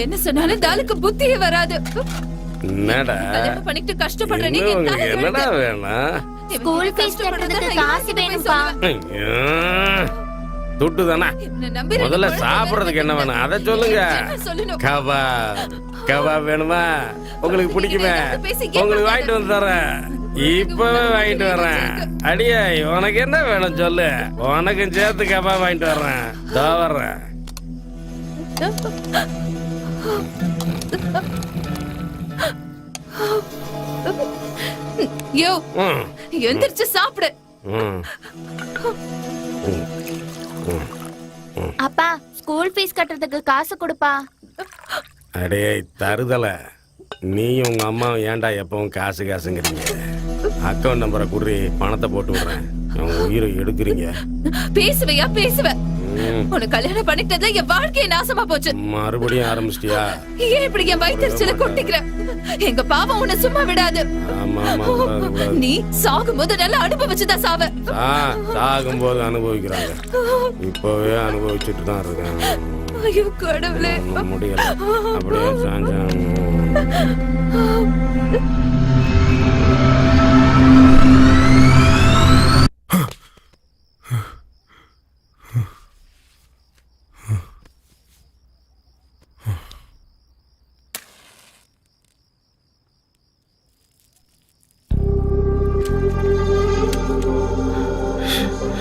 S9: என்ன சொன்னாலும் தாலுக்கு புத்தியே வராது.
S7: என்னடா
S9: பண்ணிட்டு கஷ்டப்படுற நீங்க
S7: என்னடா வேணும்?
S9: ஸ்கூல் ஃபீஸ் கட்டுறதுக்கு காசு வேணும்பா.
S7: துட்டு தானே. முதல்ல சாப்பிடுறதுக்கு என்ன வேணும் அதை சொல்லுங்க. கபாப் வேணுமா? உங்களுக்கு பிடிக்குமே, உங்களுக்கு வாங்கிட்டு வந்து தரேன். இப்பவே வாங்கிட்டு வர்றேன். அடியே, உனக்கு என்ன வேணும் சொல்லு, உனக்கும் சேர்த்து கபாப் வாங்கிட்டு வர்றேன். வர்றேன்.
S9: யோ, எந்திரிச்சு சாப்பிடு.
S8: அப்பா, ஸ்கூல் ஃபீஸ் கட்டுறதுக்கு காசு கொடுப்பா.
S7: அடே தருதல, நீயும் உங்க அம்மா ஏன்டா எப்பவும் காசு காசுங்கிறீங்க? அக்கௌண்ட் நம்பரை குடுறி, பணத்தை போட்டு விடுறேன். உயிரை எடுக்கிறீங்க.
S9: பேசுவையா பேசுவ? உனக்கு கல்யாணம் பண்ணிட்டதுல என் வாழ்க்கைய நாசமா போச்சு.
S7: மறுபடியும் ஆரம்பிச்சிட்டியா?
S9: ஏன் இப்படி என் வயிற்றுல கொட்டிக்கிற? எங்க பாவம் உன்னை சும்மா விடாது. நீ சாகும் போது நல்லா அனுபவிச்சுதான் சாவ.
S7: சாகும் போது அனுபவிக்கிறாங்க, இப்பவே அனுபவிச்சுட்டு தான் இருக்காங்க.
S9: ஐயோ கடவுளே.
S7: ஒண்ணும் முடியல. அப்படியே சாஞ்சான்.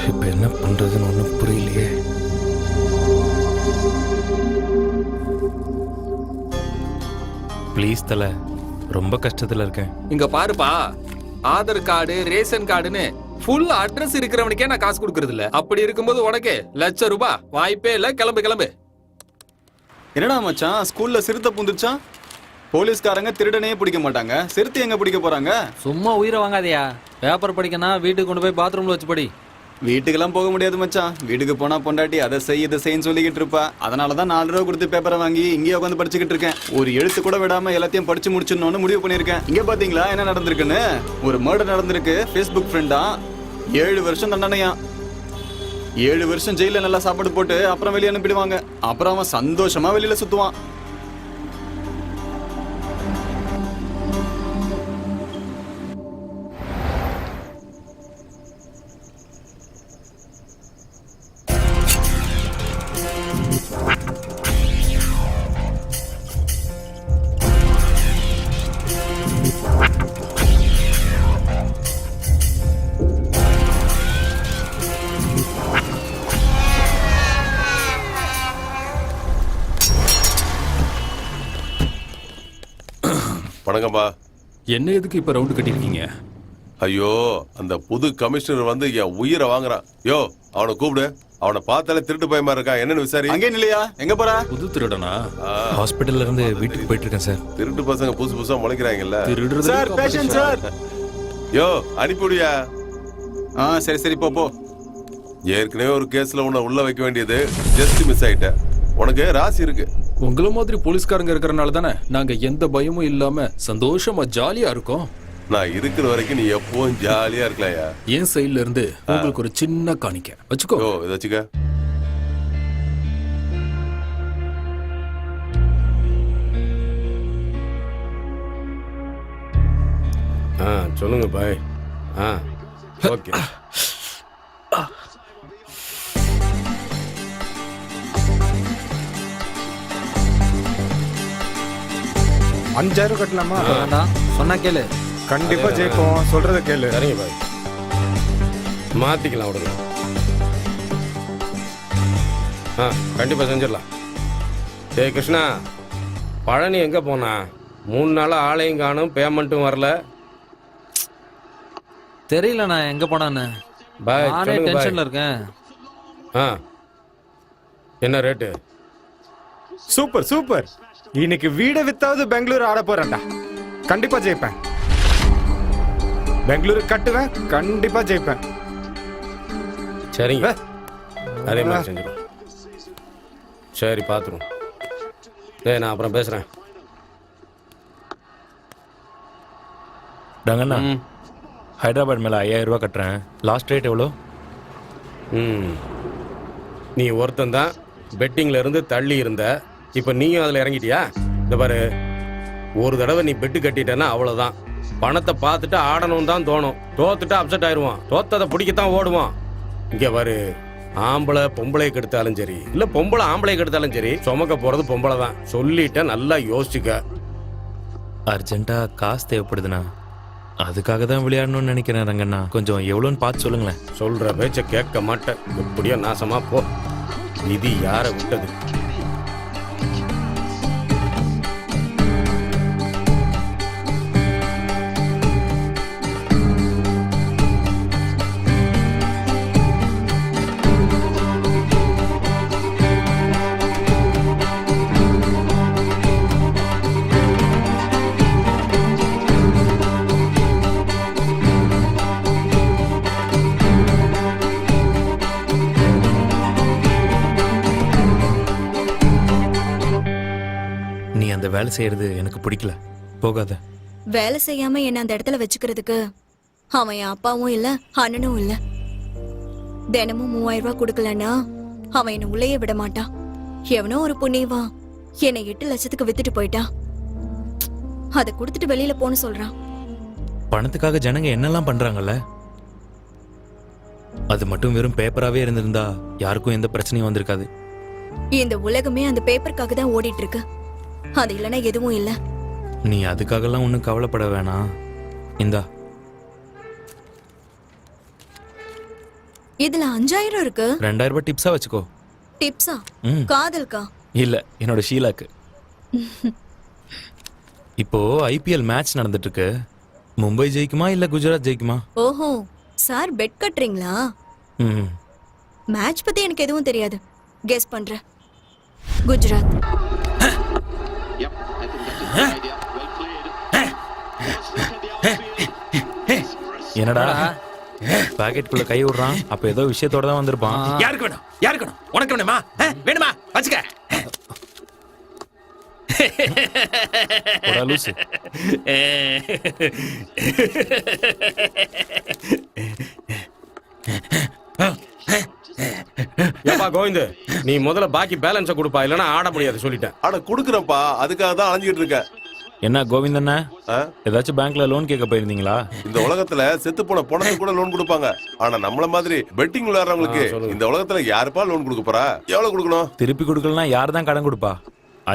S11: இப்ப என்ன பண்றதுன்னு ஒன்றும் புரியலையே. ப்ளீஸ் தல, ரொம்ப கஷ்டத்துல இருக்கேன்.
S1: இங்க பாருப்பா, ஆதார் கார்டு ரேஷன் கார்டுன்னு ஃபுல் அட்ரஸ் இருக்கிறவனுக்கே நான் காசு கொடுக்கறது இல்ல. அப்படி இருக்கும்போது உனக்கு ₹1,00,000 வாய்ப்பே இல்ல. கிளம்பு கிளம்பு.
S10: என்னடா மச்சான், ஸ்கூல்ல சிறுத்தை பூந்துச்சான்? போலீஸ்காரங்க திருடனையே பிடிக்க மாட்டாங்க, சிறுத்தை எங்க பிடிக்க போறாங்க?
S6: சும்மா உயிரை வாங்காதயா. பேப்பர் படிக்கனா வீட்டுக்கு கொண்டு போய் பாத்ரூம்ல வச்சு படி.
S10: வீட்டுக்கெல்லாம் போக முடியாது மச்சான். வீட்டுக்கு போனா பொண்டாட்டி அதை செய் இதை செய்யன்னு சொல்லிக்கிட்டு இருப்பா. அதனாலதான் 4 ரூபா கொடுத்து பேப்பரை வாங்கி இங்கேயே உட்காந்து படிச்சுக்கிட்டு இருக்கேன். ஒரு எழுத்து கூட விடாம எல்லாத்தையும் படிச்சு முடிச்சிடணும்னு முடிவு பண்ணிருக்கேன். இங்க பாத்தீங்களா என்ன நடந்திருக்குன்னு? ஒரு மர்டர் நடந்திருக்கு. ஃபேஸ்புக் ஃப்ரெண்டா 7 வருஷம் தண்டனையா. 7 வருஷம் ஜெயில நல்லா சாப்பாடு போட்டு அப்புறம் வெளியே அனுப்பிடுவாங்க. அப்புறம் அவன் சந்தோஷமா வெளியில சுத்துவான்.
S5: வணக்கம்பா.
S1: என்ன எதுக்கு இப்ப ரவுண்டு கட்டிருக்கீங்க?
S5: ஐயோ, அந்த புது கமிஷனர் வந்து என் உயிரை வாங்குறான். யோ, அவனை கூப்பிடு. அவனை பார்த்தாலே திருட்டு பயமா இருக்கான். என்னன்னு விசாரி.
S10: அங்கே இல்லையா? எங்க போறா?
S1: புது திருடனா?
S11: ஹாஸ்பிட்டல்ல இருந்து வீட்டுக்கு போயிட்டு இருக்கேன் சார்.
S5: திருட்டு பசங்க புதுசு புதுசா முளைக்கிறாங்கல்ல.
S1: திருடுறது
S10: சார், பேஷண்ட் சார்.
S5: யோ, அனுப்பிவிடியா?
S10: சரி சரி, போ போ.
S5: ஏற்கனவே ஒரு கேஸ்ல உன்னை உள்ள வைக்க வேண்டியது ஜஸ்ட் மிஸ் ஆயிட்ட. உனக்கு ராசி இருக்கு.
S1: உங்கள மாதிரி போலீஸ்காரங்க இருக்கறனால தானே நாங்க எந்த பயமும் இல்லாம சந்தோஷமா ஜாலியா இருக்கோம்.
S5: நான் இருக்கிற வரைக்கும் நீ எப்பவும் ஜாலியா இருக்கலையா?
S1: என் சைடுல இருந்து உங்களுக்கு ஒரு சின்ன காணிக்க வச்சுக்கோ.
S5: ஓ, இத வச்சுக்க.
S7: சொல்லுங்க பாய். ஓகே.
S3: $5,000 கட்டலாமா?
S6: வேண்டாம், சொன்னா கேளு.
S3: கண்டிப்பா ஜெயிப்போம், சொல்றத கேளு.
S7: சரிங்க பாய், மாத்திக்கலாம் விடுங்க. கண்டிப்பா செஞ்சிடலாம். டேய் கிருஷ்ணா, பழனி எங்க போனா? 3 நாளா ஆளையும் காணும், பேமெண்ட்டும் வரல.
S6: தெரியல நான் எங்க போனான்னு.
S7: பாய்,
S6: நானே
S7: சொல்லுங்க
S6: டென்ஷன்ல
S7: பாய்.
S6: இருக்கேன்.
S7: என்ன ரேட்டு?
S3: Super super. இன்னைக்கு வீட வித்தாவது பெங்களூர் ஆட போறேன்டா. கண்டிப்பா ஜெயிப்பேன். பெங்களூரு கட்டுவேன், கண்டிப்பா ஜெயிப்பேன்.
S7: சரிங்க, அதே மாதிரி செஞ்சிடும். சரி, பார்த்துருவோம். நான் அப்புறம் பேசுறேன்.
S11: டங்கண்ணா, ஹைதராபாத் மேல $5,000 கட்டுறேன். லாஸ்ட் ரேட் எவ்வளோ?
S7: நீ ஒருத்தன் தான் பெட்டிங்ல இருந்து தள்ளி இருந்த. இப்ப நீயும் அதுல இறங்கிட்டியா? இந்த பாரு, ஒரு தடவை நீ பெட்டு கட்டிட்டேன்னா அவ்வளவுதான். பணத்தை பார்த்துட்டு ஆடணும் தான் தோணும். தோத்துட்டு அப்செட் ஆயிடுவான். தோத்ததை பிடிக்கத்தான் ஓடுவான். இங்க பாரு, ஆம்பளை பொம்பளை கெடுத்தாலும் சரி, இல்ல பொம்பளை ஆம்பளை கெடுத்தாலும் சரி, சுமக்க போறது பொம்பளை தான். சொல்லிட்ட, நல்லா யோசிச்சுக்க.
S11: அர்ஜென்ட்டா காசு தேவைப்படுதுண்ணா. அதுக்காக தான் விளையாடணும்னு நினைக்கிறேன் ரங்கண்ணா. கொஞ்சம் எவ்வளோன்னு பார்த்து சொல்லுங்களேன்.
S7: சொல்ற பேச்ச கேட்க மாட்டேன். எப்படியோ நாசமா போ. விதி யாரை விட்டது?
S11: நீ அந்த வேலை செய்யறது எனக்கு பிடிக்கல. போகாத.
S12: வேலை செய்யாம என்ன அந்த இடத்துல வச்சுக்கிறதுக்கு அவன் என் அப்பாவும் இல்ல, அண்ணனும் இல்ல. தினமும் 3000 ரூபாய் கொடுக்கலன்னா அவன் என்ன உள்ளேயே விட மாட்டான். எவனோ ஒரு புண்ணியவா என்னை 8 லட்சத்துக்கு வித்துட்டு போயிட்டான். அதை கொடுத்துட்டு வெளியில போன்னு சொல்றான்.
S11: பணத்துக்காக ஜனங்க என்னெல்லாம் பண்றாங்கல்ல. அது மட்டும் வெறும் பேப்பராவே இருந்திருந்தா யாருக்கும் எந்த பிரச்சனையும் வந்திருக்காது.
S12: இந்த உலகமே அந்த பேப்பருக்காக தான் ஓடிட்டு இருக்கு. அது இல்லைன்னா எதுவும் இல்ல.
S11: நீ அதுக்காகலாம் ஒன்றும் கவலைப்பட வேணாம். இந்தா
S12: இதுல 5000 இருக்கு.
S11: 2000 ரூபாய் டிப்ஸா வச்சுக்கோ.
S12: டிப்ஸா?
S11: ம்.
S12: காதல்கா?
S11: இல்ல, என்னோட ஷீலாக்கு. இப்போ ஐபிஎல் மேட்ச் நடந்துட்டு இருக்கு. மும்பை ஜெயிக்குமா இல்ல குஜராத் ஜெயிக்குமா?
S12: ஓஹோ, சார் பெட் கட்டுறீங்களா?
S11: ம்.
S12: மேட்ச் பத்தி எனக்கு எதுவும் தெரியாது. கெஸ் பண்றேன். குஜராத்.
S11: என்னடா பாக்கெட்டுக்குள்ள கை விடுறான்? அப்ப ஏதோ விஷயத்தோட தான் வந்திருப்பான்.
S1: யாருக்கு வேணும்? யாருக்கு வேணும்? உனக்கு வேணுமா? வேணுமா? வச்சுக்க.
S11: போடா லூசு.
S7: ஏப்பா கோவிந்த், நீ முதல்ல பாக்கி பேலன்ஸை கொடுப்பா, இல்லைன்னா ஆட முடியாது சொல்லிட்டேன்.
S5: அட குடுக்குறேன்ப்பா, அதுக்காக தான் அலைஞ்சிட்டு இருக்கேன்.
S11: என்ன கோவிந்தண்ணா, ஏதாச்சும் பேங்க்ல லோன் கேட்க போயிருந்தீங்களா?
S5: இந்த உலகத்துல செத்து போன பணத்துக்கு கூட லோன் கொடுப்பாங்க. ஆனா நம்மள மாதிரி பெட்டிங் விளையாடுறவங்களுக்கு இந்த உலகத்துல யாருப்பா லோன் கொடுக்க போறா? எவ்வளவு கொடுக்கணும்?
S11: திருப்பி கொடுக்கலனா யார் தான் கடன் கொடுப்பா?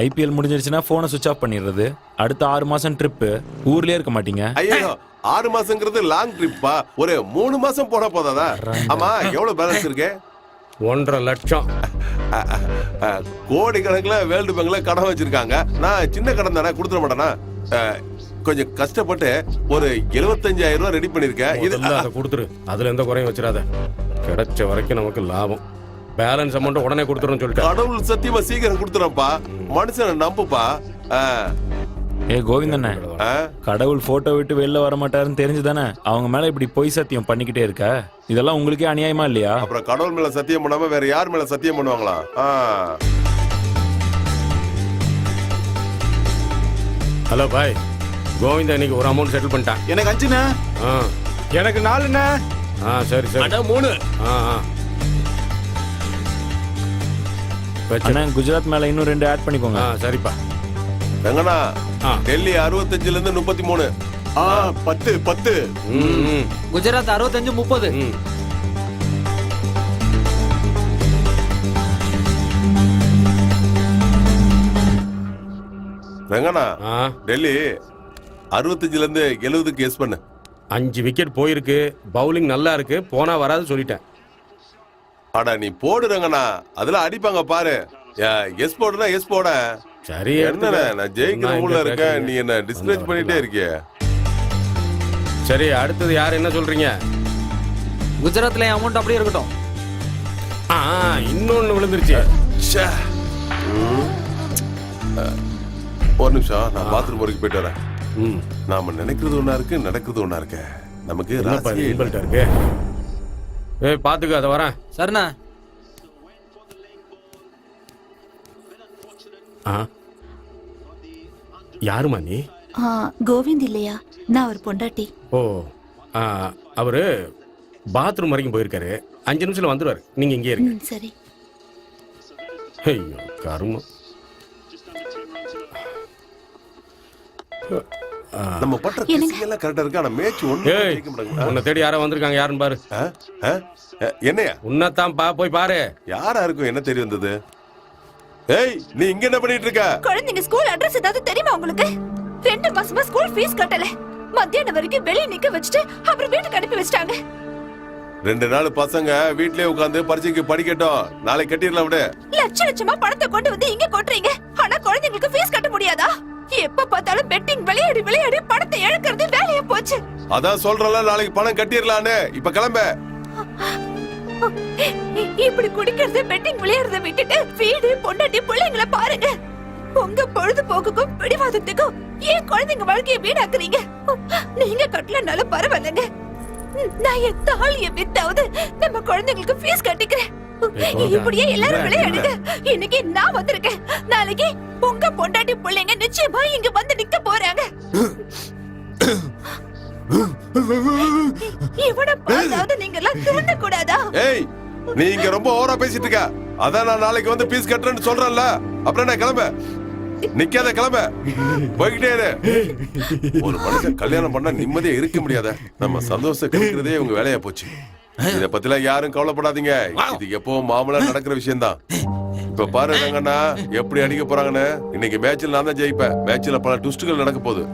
S11: ஐபிஎல் முடிஞ்சிருச்சுன்னா போனை சுவிட்ச் ஆஃப் பண்ணிடுறது. அடுத்த 6 மாசம் ட்ரிப்பு, ஊர்லயே இருக்க மாட்டீங்க.
S5: ஐயோ, 6 மாசங்கிறது லாங் ட்ரிப்பா? ஒரு 3 மாசம் போனா போதாதா? ஆமா, எவ்வளவு பேலன்ஸ் இருக்கு?
S7: 1.5 லட்சம்.
S5: கோடி கணக்குல வேர்ல்டு பேங்க்ல கடன் வச்சிருக்காங்க. நான் சின்ன கடன் தானே, கொடுத்துட மாட்டேனா? கொஞ்சம் கஷ்டப்பட்டு ஒரு 75,000 ரூபாய் ரெடி பண்ணிருக்கேன். இது
S7: அதை கொடுத்துரு, அதுல எந்த குறையும் வச்சிடாத. கிடைச்ச வரைக்கும் நமக்கு லாபம். பேலன்ஸ் அமௌண்ட் உடனே கொடுத்துருன்னு சொல்லிட்டு.
S5: கடவுள் சத்தியமா சீக்கிரம் கொடுத்துறப்பா, மனுஷனை நம்புப்பா.
S11: ஏ கோவிந்தண்ணே, கடவுள் போட்டோ விட்டு வெளில வர மாட்டாருன்னு தெரிஞ்சுதானே அவங்க மேல இப்படி பொய் சத்தியம் பண்ணிக்கிட்டே இருக்க? இதெல்லாம் உங்களுக்கே அநியாயமா இல்லையா?
S5: அப்புறம் கடவுள் மேல சத்தியம் பண்ணாம வேற யார் மேல சத்தியம் பண்ணுவாங்களா?
S7: ஹலோ பாய், கோவிந்தா இன்னைக்கு ஒரு அமௌண்ட் செட்டில் பண்ணிட்டான்.
S3: எனக்கு 5ண்ணே. எனக்கு 4ண்ணே.
S7: சரி சரி.
S5: 3.
S11: அண்ணா, குஜராத் மேல இன்னும் 2 ஆட் பண்ணிக்கோங்க.
S7: சரிப்பா.
S5: வெங்கண்ணா, டெல்லி 65ல இருந்து 33.
S10: 10.
S6: குஜராத் 65 30.
S5: வெங்கண்ணா, டெல்லி 65ல இருந்து 70க்கு கெஸ் பண்ணு.
S7: 5 விக்கெட் போயிருக்கு. பவுலிங் நல்லா இருக்கு. போனா வராது சொல்லிட்டேன்.
S5: அடா நீ போடுறங்கண்ணா, அதெல்லாம் அடிப்பாங்க பாரு. எஸ் போடுனா எஸ் போட.
S7: சரி,
S5: என்ன நான் ஜெயிக்கிற மூட்ல இருக்கேன், நீ என்ன டிஸ்கரேஜ் பண்ணிட்டே இருக்கிய.
S7: சரி, அடுத்தது யார் என்ன சொல்றீங்க?
S6: குஜராத்ல அமௌண்ட் அப்படியே இருக்கட்டும்.
S7: இன்னொன்னு விழுந்துருச்சு.
S5: ஒரு நிமிஷம், நான் பாத்ரூம் வரைக்கும் போயிட்டு வரேன். நாம நினைக்கிறது ஒண்ணா இருக்கு, நடக்கிறது ஒண்ணா இருக்கு. நமக்கு
S7: இருக்கு. ஏய் பாத்துக்க, அதை வரேன்.
S6: சரிண்ணா.
S7: யாருமா நீ?
S9: கோவிந்த் இல்லையா? நான் ஒரு பொண்டாட்டி.
S7: ஓ, அவரு பாத்ரூம் வரைக்கும் போயிருக்காரு. 5 நிமிஷத்துல வந்துருவாரு. நீங்க இங்கே இருங்க.
S9: சரி.
S7: ஐயோ கருமம்.
S5: நம்ம பண்ற திசிங்க எல்லாம் கரெக்ட்டா இருக்கு. ஆனா மேட்ச் ஒண்ணு ஜெயிக்க மாட்டாங்க.
S7: உன்னை தேடி யாரோ வந்திருக்காங்க. யாருன்னு பாரு.
S5: என்னையா?
S7: உன்னதான் போய் பாரு.
S5: யாரா இருக்கும்? என்ன தெரிய வந்தது? ஏய், நீ இங்க என்ன பண்ணிட்டு இருக்க?
S9: குழந்தைங்க ஸ்கூல் அட்ரஸ் ஏதாவது தெரியுமா உங்களுக்கு? 2 மாசமா ஸ்கூல் ஃபீஸ் கட்டல. மத்தியானம் வரைக்கும் வெளிய நிக்க வச்சுட்டு அப்புறம் வீட்டுக்கு அனுப்பி வச்சிட்டாங்க.
S5: 2 நாள் பசங்க வீட்லயே உட்கார்ந்து பரீட்சைக்கு படிக்கட்டும். நாளைக்கு கட்டிரலாம் விடு.
S9: லட்சமா பணத்தை கொண்டு வந்து இங்க கொட்டுறீங்க. ஆனா குழந்தைங்களுக்கு ஃபீஸ் கட்ட முடியாதா? எப்ப பார்த்தாலும் பெட்டிங் விளையாடி பணத்தை இழக்கிறது வேலையா போச்சு.
S5: அதான் சொல்றல, நாளைக்கு பணம் கட்டிரலாம்னு. இப்ப கிளம்பு.
S9: இப்படி குடிக்கிறது பெட்டிங் விளையாடுறத விட்டுட்டு வீடு பொண்டாட்டி பிள்ளைங்களை பாருங்க. உங்க பொழுதுபோக்குக்கும் பிடிவாதத்துக்கும் ஏன் குழந்தைங்க வாழ்க்கையை வீணாக்குறீங்க? நீங்க கட்டலனாலும் பரவாயில்லைங்க. நான் என் தாலியை வித்தாவது நம்ம குழந்தைங்களுக்கு ஃபீஸ் கட்டிக்கிறேன். இப்படியே எல்லாரும் விளையாடுங்க. இன்னைக்கு நான் வந்திருக்கேன். நாளைக்கு உங்க பொண்டாட்டி பிள்ளைங்க நிச்சயமா இங்க வந்து நிக்க போறாங்க. இவனை பார்த்தாவது நீங்க எல்லாம் திருந்த கூடாதா?
S5: ஏய், நீ இங்க ரொம்ப ஓவரா பேசிட்டு இருக்க. அதான் நான் நாளைக்கு வந்து பீஸ் கட்டுறேன்னு சொல்றேன்ல. அப்புறம் என்ன, கிளம்ப. நிக்காத, கிளம்ப. போய்கிட்டே இரு. ஒரு மனுஷன் கல்யாணம் பண்ணா நிம்மதியா இருக்க முடியாத. நம்ம சந்தோஷம் கிடைக்கிறதே உங்க வேலையா போச்சு. இத பத்திலாம் யாரும் கவலைப்படாதீங்க. இது எப்பவும் மாமூலா நடக்கிற விஷயம் தான். இப்ப பாரு ரங்கண்ணா எப்படி அடிக்க போறாங்கன்னு. இன்னைக்கு மேட்ச்ல நான் தான் ஜெயிப்பேன். மேட்ச்ல பல ட்விஸ்டுகள் நடக்க போகுது.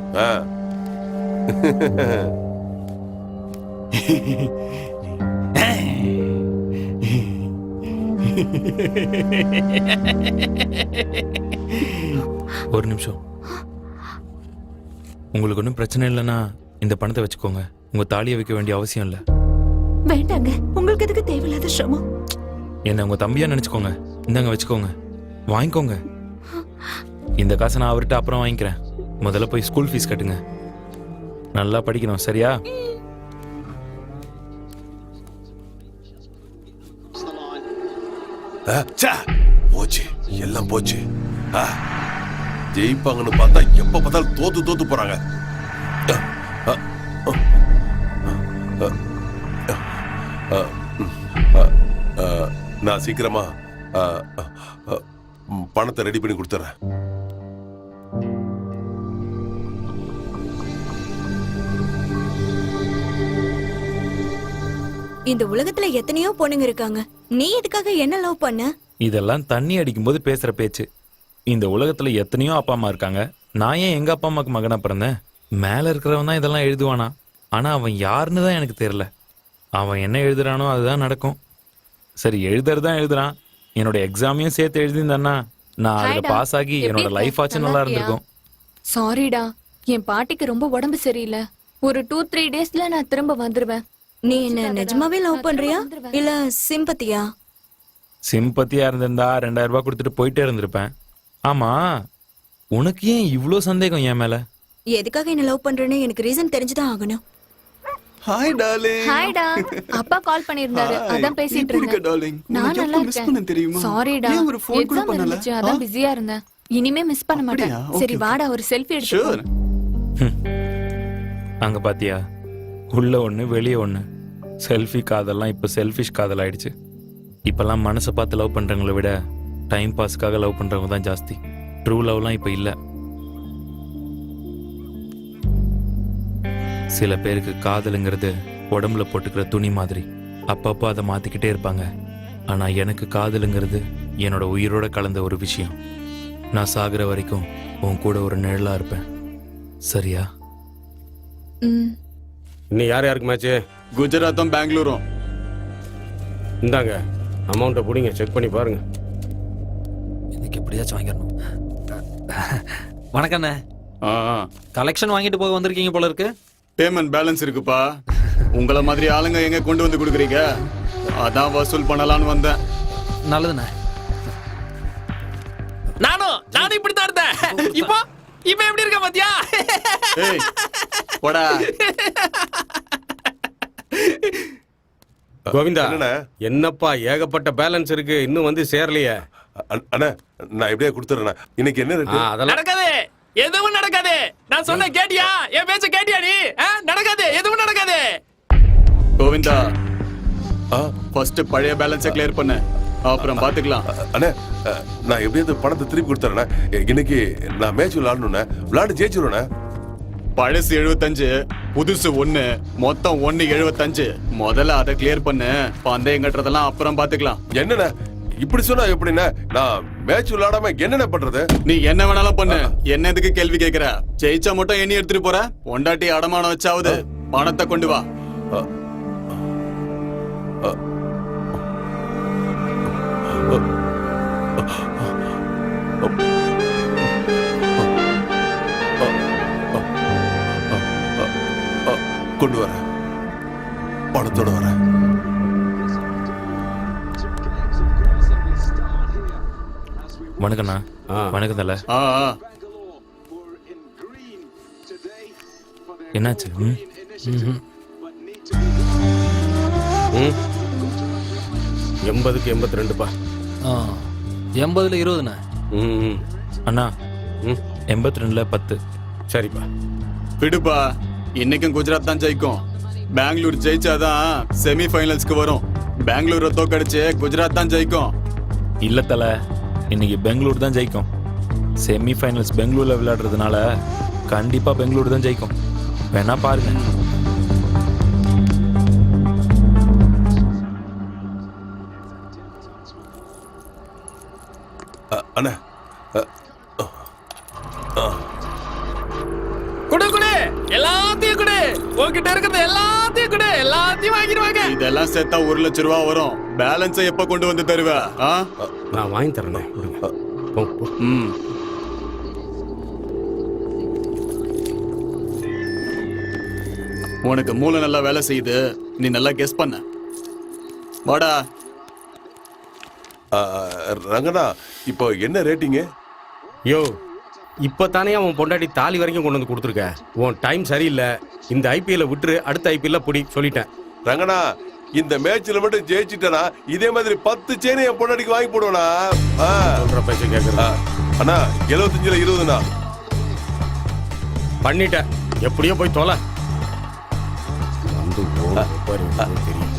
S11: ஒரு நிமிஷம். உங்களுக்கு ஒன்றும் பிரச்சனை இல்லைன்னா இந்த பணத்தை வச்சுக்கோங்க. உங்க தாலியை வைக்க வேண்டிய அவசியம் இல்லை.
S9: வேண்டாங்க, உங்களுக்கு எதுக்கு தேவையில்லாத சிரமம்.
S11: என்ன உங்க தம்பியா நினைச்சுக்கோங்க. இந்தாங்க வச்சுக்கோங்க, வாங்கிக்கோங்க. இந்த காசை நான் அவர்கிட்ட அப்புறம் வாங்கிக்கிறேன். முதல்ல போய் ஸ்கூல் ஃபீஸ் கட்டுங்க. நல்லா படிக்கணும், சரியா?
S5: போச்சு, எல்லாம் போச்சு. ஜெயிப்பாங்கன்னு பார்த்தா எப்ப பார்த்தாலும் தோத்து போறாங்க. நான் சீக்கிரமா பணத்தை ரெடி பண்ணி கொடுத்துறேன்.
S12: இந்த உலகத்துல எத்தனையோ பொண்ணுங்க இருக்காங்க. நீ எதுக்காக என்ன லவ் பண்ண?
S11: இதெல்லாம் தண்ணி அடிக்கும்போது பேசுற பேச்சு. இந்த உலகத்துல எத்தனையோ அப்பா அம்மா இருக்காங்க. நான் ஏன் எங்க அப்பா அம்மாக்கு மகனா பிறந்தேன்? மேல இருக்கிறவன் தான் இதெல்லாம் எழுதுவானா? ஆனா அவன் யாருன்னு தான் எனக்கு தெரியல. அவன் என்ன எழுதுறானோ அதுதான் நடக்கும். சரி, எழுதுறதான் எழுதுறான். என்னோட எக்ஸாமையும் சேர்த்து எழுதியிருந்தான்னா நான் அதுல பாஸ் ஆகி என்னோட லைஃப் ஆச்சு நல்லா இருந்திருக்கும்.
S8: சாரிடா, என் பாட்டிக்கு ரொம்ப உடம்பு சரியில்லை. ஒரு 2-3 டேஸ்ல நான் திரும்ப வந்துருவேன்.
S12: நீ என்ன நிஜமாவே லவ் பண்றியா இல்ல சிம்பத்தியா?
S11: சிம்பத்தியா இருந்திருந்தா 2000 ரூபாய் கொடுத்துட்டு போயிட்டே இருந்திருப்பேன். ஆமா, உனக்கு ஏன் இவ்ளோ சந்தேகம் என் மேல?
S12: எதுக்காக என்ன லவ் பண்றேன்னு எனக்கு ரீசன் தெரிஞ்சுதான் ஆகணும்.
S10: Hi darling.
S8: ஹாய்டா, அப்பா கால் பண்ணிருந்தாரு, அதான் பேசிட்டு இருந்தேன்.
S10: டார்லிங்,
S8: நான் நல்லா இருக்கேன்.
S10: தெரியுமா?
S8: சாரிடா,
S10: ஏன் ஒரு ஃபோன் கூட
S8: எக்ஸாம்
S10: பண்ணல?
S8: இருந்துச்சு, அதான் பிஸியா இருந்தேன். இனிமே மிஸ் பண்ண மாட்டேன்.
S10: அப்படியா?
S8: சரி
S10: Okay,
S8: வாடா, ஒரு செல்ஃபி
S10: Sure.
S8: எடுத்து.
S11: அங்க பாத்தியா, உள்ள ஒண்ணு வெளியே ஒண்ணு. செல்ஃபி காதல்லாம் இப்ப செல்ஃபிஷ் காதல் ஆயிடுச்சு. இப்பெல்லாம் மனசை பார்த்து லவ் பண்றவங்களை விட டைம் பாஸ்க்காக லவ் பண்றவங்க தான் ஜாஸ்தி. ட்ரூ லவ்லாம் இப்ப இல்ல. சில பேருக்கு காதலுங்கிறது உடம்புல போட்டுக்கிற துணி மாதிரி. அப்பப்போ அதை மாத்திக்கிட்டே இருப்பாங்க. ஆனா எனக்கு காதலுங்கிறது என்னோட உயிரோட கலந்த ஒரு விஷயம். நான் சாகுற வரைக்கும் உன் கூட ஒரு நிழலா இருப்பேன், சரியா?
S7: இன்னும் யாருக்கு மேட்ச்சு?
S10: குஜராத்தும் பெங்களூரும்.
S7: இந்தாங்க அமௌண்ட்டை பிடிங்க, செக் பண்ணி பாருங்க.
S6: எனக்கு எப்படியாச்சும் வாங்கிடணும். வணக்கண்ணே. கலெக்ஷன் வாங்கிட்டு போக வந்திருக்கீங்க போல இருக்கு.
S10: பேமெண்ட் பேலன்ஸ் இருக்குப்பா. உங்கள மாதிரி ஆளுங்க எங்க கொண்டு வந்து கொடுக்குறீங்க, அதான் வசூல் பண்ணலாம்னு வந்தேன்.
S6: நல்லதுண்ணே.
S1: நானும் இப்படித்தான் இருந்தேன். இப்போ எப்படி இருக்க பாத்தியா?
S10: ஏய் போடா.
S7: கோவிந்தா,
S5: என்னண்ணே?
S7: என்னப்பா ஏகப்பட்ட பேலன்ஸ் இருக்கு, இன்னும் வந்து சேரலையே.
S5: அண்ணா நான் எப்படியே கொடுத்துறேன். இன்னைக்கு என்ன இருக்கு?
S7: அதெல்லாம்
S1: நடக்காது, எதுவும் நடக்காது. நான் சொன்ன கேட்டியா? என் பேச்ச கேட்டியா நீ? நடக்காது, எதுவும் நடக்காது.
S10: கோவிந்தா, ஃபர்ஸ்ட் பழைய பேலன்ஸை கிளியர் பண்ணு, அப்புறம் பாத்துக்கலாம்.
S5: அண்ணே நான் எப்படியாவது பணத்தை திருப்பி கொடுத்துறேன். இன்னைக்கு நான் மேட்ச் விளையாடணும்னே, விளையாண்டு ஜெயிச்சிருவேண்ணே.
S10: பழசு 75, புதுசு 1, மொத்தம் 175. முதல்ல அதை கிளியர் பண்ணு, பந்தயம் கட்டுறதெல்லாம் அப்புறம் பாத்துக்கலாம்.
S5: என்னண்ணே இப்படி சொன்னா எப்படின்னா? நான் மேட்ச் விளையாடாம என்னென்ன பண்றது?
S10: நீ என்ன வேணாலும் பண்ணு, என்ன எதுக்கு கேள்வி கேக்குற? ஜெயிச்சா மட்டும் எண்ணி எடுத்துட்டு போற, பொண்டாட்டி அடமானம் வச்சாவது பணத்தை கொண்டு வா.
S5: கொண்டு வர, பணத்தோட வர.
S11: வணக்கண்ணா. வணக்கம் தல. என்னாச்சு?
S7: 80க்கு 82பா.
S6: 80ல 20ண்ணா.
S11: அண்ணா 82ல 10.
S7: சரிப்பா.
S10: விடுப்பா, இன்னைக்கும் குஜராத் தான் ஜெயிக்கும். பெங்களூர் ஜெயிச்சாதான் செமி ஃபைனல்ஸ்க்கு வரும். பெங்களூரை தோக்கடிச்சு குஜராத் தான் ஜெயிக்கும்.
S2: இல்ல தல, இன்னைக்கு பெங்களூர் தான் ஜெயிக்கும். செமிஃபைனல்ஸ் பெங்களூர்ல விளையாடுறதுனால கண்டிப்பா பெங்களூர் தான் ஜெயிக்கும். வேணா பாருங்க.
S5: அண்ணா
S6: குடு குடு எல்லாத்தையும் குடு, உன்கிட்ட இருக்கிறது எல்லாத்தையும் குடு, எல்லாத்தையும் வாங்கிடுவாங்க.
S10: இதெல்லாம் சேர்த்தா 1 லட்சம் ரூபா வரும். பேலன்ஸை எப்ப கொண்டு வந்து தருவ?
S7: நான் வாங்கி தரேன்.
S10: உனக்கு மூளை நல்லா வேலை செய்யுது, நீ நல்லா கெஸ் பண்ண. வாடா.
S5: ரங்கண்ணா, இப்போ என்ன ரேட்டிங்கு?
S7: யோ, இப்போ தானே அவன் பொண்டாட்டி தாலி வரைக்கும் கொண்டு வந்து கொடுத்துருக்க. உன் டைம் சரியில்லை. இந்த ஐபிஎல்ல விட்டுரு, அடுத்த ஐபிஎல்ல புடி சொல்லிட்டேன்.
S5: ரங்கண்ணா, இந்த மேட்ச்ல மட்டும் ஜெயிச்சிட்டனா இதே மாதிரி 10 செயினை என் பொண்டாட்டிக்கு வாங்கி போடுவனா?
S7: சொல்ற பைசா கேட்கறா.
S5: அண்ணா 75ல 20ண்ணா.
S7: பண்ணிட்டேன், எப்படியோ போய் தொலை. வந்து தெரியும்.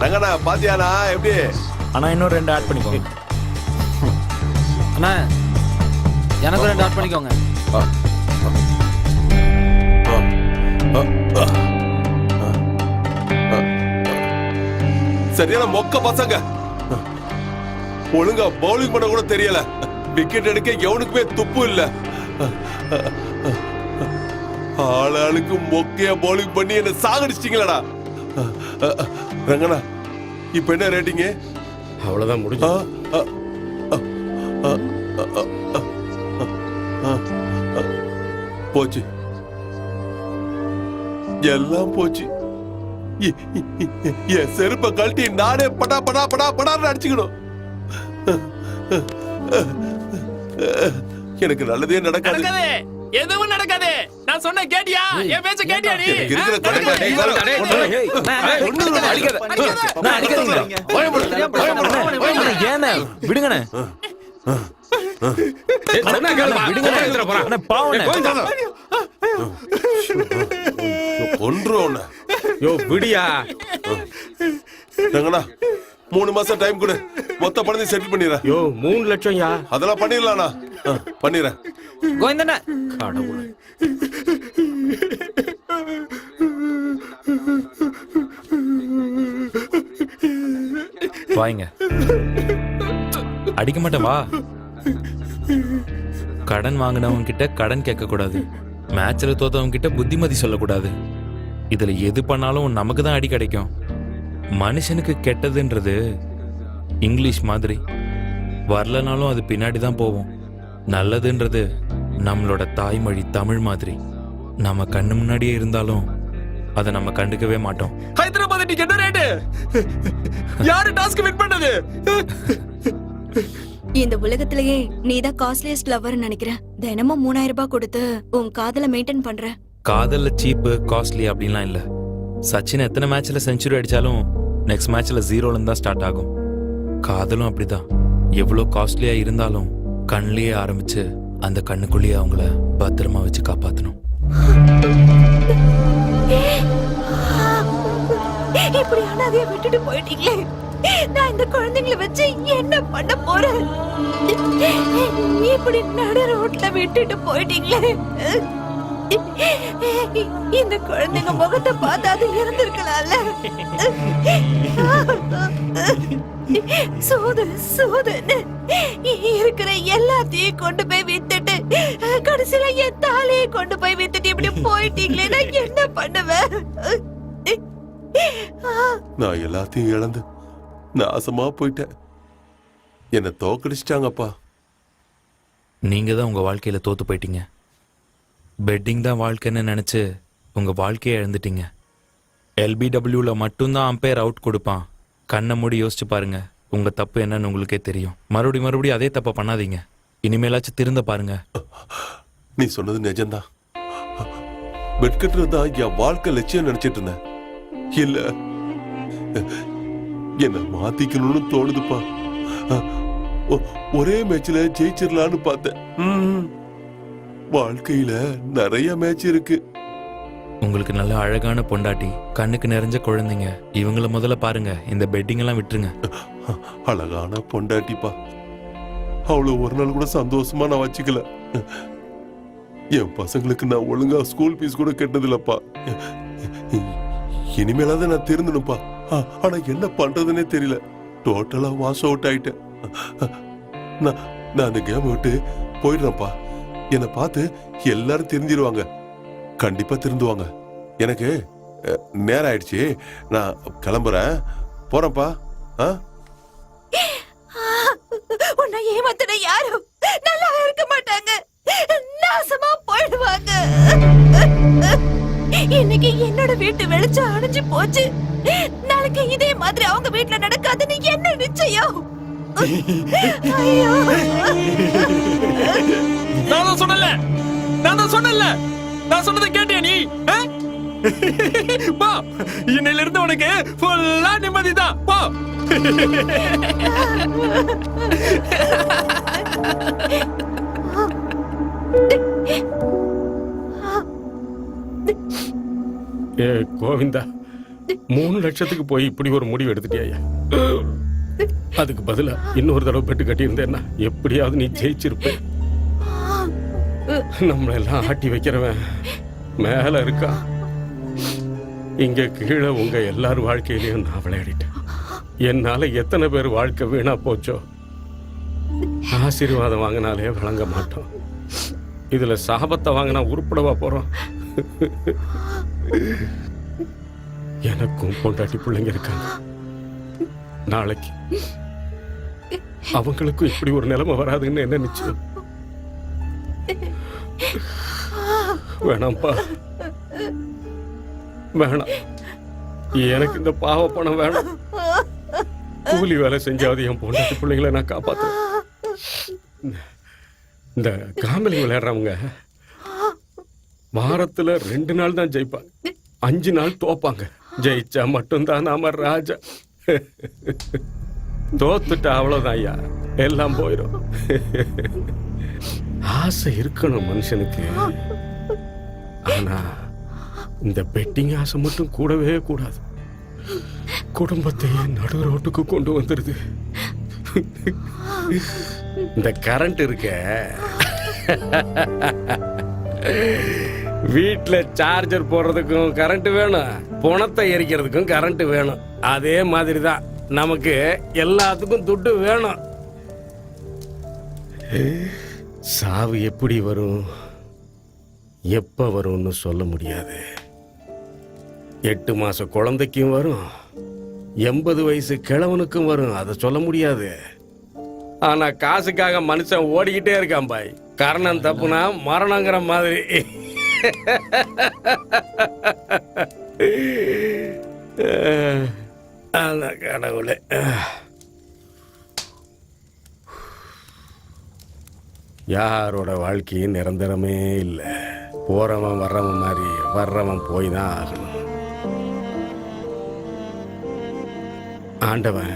S5: ரங்கண்ணா பாத்தியானா எப்படி?
S2: ஆனா இன்னும் 2 ஆட் பண்ணிக்கோங்க.
S6: அண்ணா எனக்கு 2 ஆட் பண்ணிக்கோங்க.
S5: சரியான மொக்க பசங்க. ஒழுங்கா பவுலிங் பண்ண கூட தெரியல. விக்கெட் எடுக்க எவனுக்குமே துப்பு இல்ல. ஆளாளுக்கு மொக்கையா பவுலிங் பண்ணி என்ன சாகடிச்சிட்டீங்களா? ரங்கண்ணா, இப்ப என்ன ரேட்டிங்?
S7: அவ்வளவுதான் முடிஞ்சு.
S5: போச்சு, எல்லாம் போச்சு. என் செருப்ப கழட்டி நானே படா படா படா படான்னு அடிச்சுக்கணும். எனக்கு நல்லதே நடக்காது.
S6: எதுவும் நடக்காது. நான் சொன்ன கேட்டியா? என் பேச்ச கேட்டியா நீ?
S2: விடுங்கண்ணே.
S5: ஒன்று
S7: விடியா?
S5: ரங்கண்ணா, 3 மாசம் டைம் கொடு, மொத்த பணத்தையும் செட்டில் பண்ணிடுறேன்.
S7: 3 லட்சம் யா?
S5: அதெல்லாம் பண்ணிடலாம்ண்ணா. பண்ணிடுறேன்.
S6: கோவிந்தண்ணா,
S7: கடவுளே.
S2: வாங்க. அடிக்க மாட்டேன் வா. கடன் வாங்கினவங்க கிட்ட கடன் கேட்க கூடாது. மேட்ச்ல தோத்தவங்க கிட்ட புத்திமதி சொல்லக்கூடாது. இதுல எது பண்ணாலும் நமக்கு தான் அடி கிடைக்கும். மனுஷனுக்கு கெட்டதுன்றது இங்கிலீஷ் மாதிரி, வரலனாலும் அது பின்னாடி தான் போவோம். நல்லதுன்றது நம்மளோட தாய்மொழி தமிழ் மாதிரி, நம்ம கண்ணு முன்னாடியே இருந்தாலும் அதை நம்ம கண்டுக்கவே மாட்டோம்.
S6: ஹைதராபாத் டிக்கெட் ரேட் யாரு டாஸ்க் வின் பண்ணது?
S12: இந்த உலகத்திலேயே நீதான் காஸ்ட்லியஸ்ட் லவ்வர் நினைக்கிறேன். தினமும் 3000 ரூபாய் கொடுத்து உன் காதலை மெயின்டைன் பண்ற.
S2: காதல்ல சீப்பு காஸ்ட்லி அப்படின்லாம் இல்ல. சச்சின் எத்தனை மேட்ச்ல செஞ்சுரி அடிச்சாலும் நெக்ஸ்ட் மேட்ச்ல 0ல தான் ஸ்டார்ட் ஆகும். காதலும் அப்படிதான். எவ்வளவு காஸ்ட்லியா இருந்தாலும் கண்ணிலேயே ஆரம்பிச்சு அந்த கண்ணுக்குள்ளேயே அவங்கள பத்திரமா வச்சு காப்பாத்தணும்.
S12: இப்படி அனாதையா விட்டுட்டு போயிட்டீங்களே, நான் இந்த குழந்தைங்களை வச்சு என்ன பண்ண போறேன்? இப்படி நடு ரோட்ல விட்டுட்டு போயிட்டீங்களே. இந்த குழந்தைங்க முகத்தை பார்த்தாது இருந்திருக்கலாம்ல. சோதனை இருக்கிற எல்லாத்தையும் கொண்டு போய் வித்துட்டு கடைசியில என் தாலியை கொண்டு போய் வித்துட்டு இப்படி போயிட்டீங்களே, நான் என்ன பண்ணுவேன்?
S5: நான் எல்லாத்தையும் இழந்து நாசமா போயிட்டேன். என்ன தோக்கடிச்சிட்டாங்கப்பா.
S2: நீங்க தான் உங்க வாழ்க்கையில தோத்து போயிட்டீங்க. பெட்டிங் தான் வாழ்க்கைன்னு நினைச்சு உங்க வாழ்க்கையை இழந்துட்டீங்க. LBWல மட்டும்தான் அம்பையர் அவுட் கொடுப்பான். கண்ணை மூடி யோசிச்சு பாருங்க, உங்க தப்பு என்னன்னு உங்களுக்கே தெரியும். மறுபடியும் அதே தப்பை பண்ணாதீங்க. இனிமேலாச்சும் திருந்த பாருங்க.
S5: நீ சொன்னது நிஜம்தான். பெட் கட்டுறதுதான் என் வாழ்க்கை லட்சியம் நினைச்சிட்டு இருந்தேன். இல்ல, என்ன மாத்திக்கணும்னு தோணுதுப்பா. ஒரே மேட்ச்ல ஜெயிச்சிடலான்னு பார்த்தேன். வாழ்க்கையில நிறைய மேட்ச் இருக்கு.
S11: உங்களுக்கு நல்ல அழகான பொண்டாட்டி, கண்ணுக்கு நிறைஞ்ச குழந்தைங்க. இவங்கள முதல்ல பாருங்க. இந்த பெட்டிங் எல்லாம் விட்டுருங்க.
S5: அழகான பொண்டாட்டிப்பா, அவளை ஒரு நாள் கூட சந்தோஷமா நான் வச்சுக்கல. என் பசங்களுக்கு நான் ஒழுங்கா ஸ்கூல் ஃபீஸ் கூட கட்டதில்லப்பா. இனிமேலாவது நான் திருந்தணும்ப்பா. ஆனா என்ன பண்றதுன்னே தெரியல. டோட்டலா வாஷ் அவுட் ஆயிட்டேன். நான் அந்த கேம் விட்டு போயிடுறேன்ப்பா. என்னை பார்த்து எல்லாரும் தெரிஞ்சிருவாங்க. கண்டிப்பா திருந்துவாங்க. எனக்கு நேரம் ஆயிடுச்சு, நான் கிளம்புறேன். போறேன்ப்பா.
S12: உன்னை ஏமாத்தின யாரும் நல்லா இருக்க மாட்டாங்க, நாசமா போயிடுவாங்க. இன்னைக்கு என்னோட வீட்டு வெளிச்சம் அணைஞ்சு போச்சு. நாளைக்கு இதே மாதிரி அவங்க வீட்டுல நடக்காதுன்னு என்ன நிச்சயம்? ஐயோ,
S1: நான் சொன்னல, நான் சொன்னதை கேட்டியா நீ? பா, இன்னையில இருந்து உனக்கு ஃபுல்லா நிம்மதிதான். பா.
S7: ஏ கோவிந்தா, 3 லட்சத்துக்கு போய் இப்படி ஒரு முடிவு எடுத்துட்டியா? அதுக்கு பதிலா இன்னொரு தடவை பெட்டு கட்டியிருந்தேன்னா எப்படியாவது நீ ஜெயிச்சிருப்ப. நம்மளெல்லாம் ஆட்டி வைக்கிறவன் மேல இருக்கா. இங்க கீழே உங்க எல்லார் வாழ்க்கையிலையும் நான் விளையாடிட்டேன். என்னால எத்தனை பேர் வாழ்க்கை வீணா போச்சோ. ஆசீர்வாதம் வாங்கினாலே வழங்க மாட்டோம். இதுல சாபத்தை வாங்கினா உருப்படவா போறோம்? எனக்கும் பொண்டாட்டி பிள்ளைங்க இருக்காங்க. நாளைக்கு அவங்களுக்கும் இப்படி ஒரு நிலைமை வராதுன்னு என்ன நிச்சயம்? வேணாம்ப்பா, வேணாம். எனக்கு இந்த பாவ பணம் வேணாம். கூலி வேலை செஞ்சாவது என் பொண்டாட்டி பிள்ளைங்களை நான் காப்பாத்துறேன். இந்த காமெடி விளையாடுறவங்க வாரத்துல 2 நாள் தான் ஜெயிப்பாங்க, 5 நாள் தோப்பாங்க. ஜெயிச்சா மட்டும்தான் நாம ராஜா. தோத்துட்டா அவ்வளவுதான் ஐயா, எல்லாம் போயிடும். ஆசை இருக்கணும் மனுஷனுக்கு. ஆனா இந்த பெட்டிங் ஆசை மட்டும் கூடவே கூடாது. குடும்பத்தையே நடு ரோட்டுக்கு கொண்டு வந்துருது. இந்த கரண்ட் இருக்க, வீட்டுல சார்ஜர் போடுறதுக்கும் கரண்ட் வேணும், பணத்தை எரிக்கிறதுக்கும் கரண்ட் வேணும். அதே மாதிரி தான் நமக்கு எல்லாத்துக்கும் துட்டு வேணும். சாவு எப்படி வரும், எப்ப வரும்னு சொல்ல முடியாது. 8 மாச குழந்தைக்கும் வரும், 80 வயசு கிழவனுக்கும் வரும். அதை சொல்ல முடியாது. ஆனா காசுக்காக மனுஷன் ஓடிக்கிட்டே இருக்கான் பாய். கரணம் தப்புனா மரணங்கிற மாதிரி. கடவுளே, யாரோட வாழ்க்கையும் நிரந்தரமே இல்லை. போறவன் வர்றவன் மாதிரி வர்றவன் போய் தான் ஆகணும். ஆண்டவன்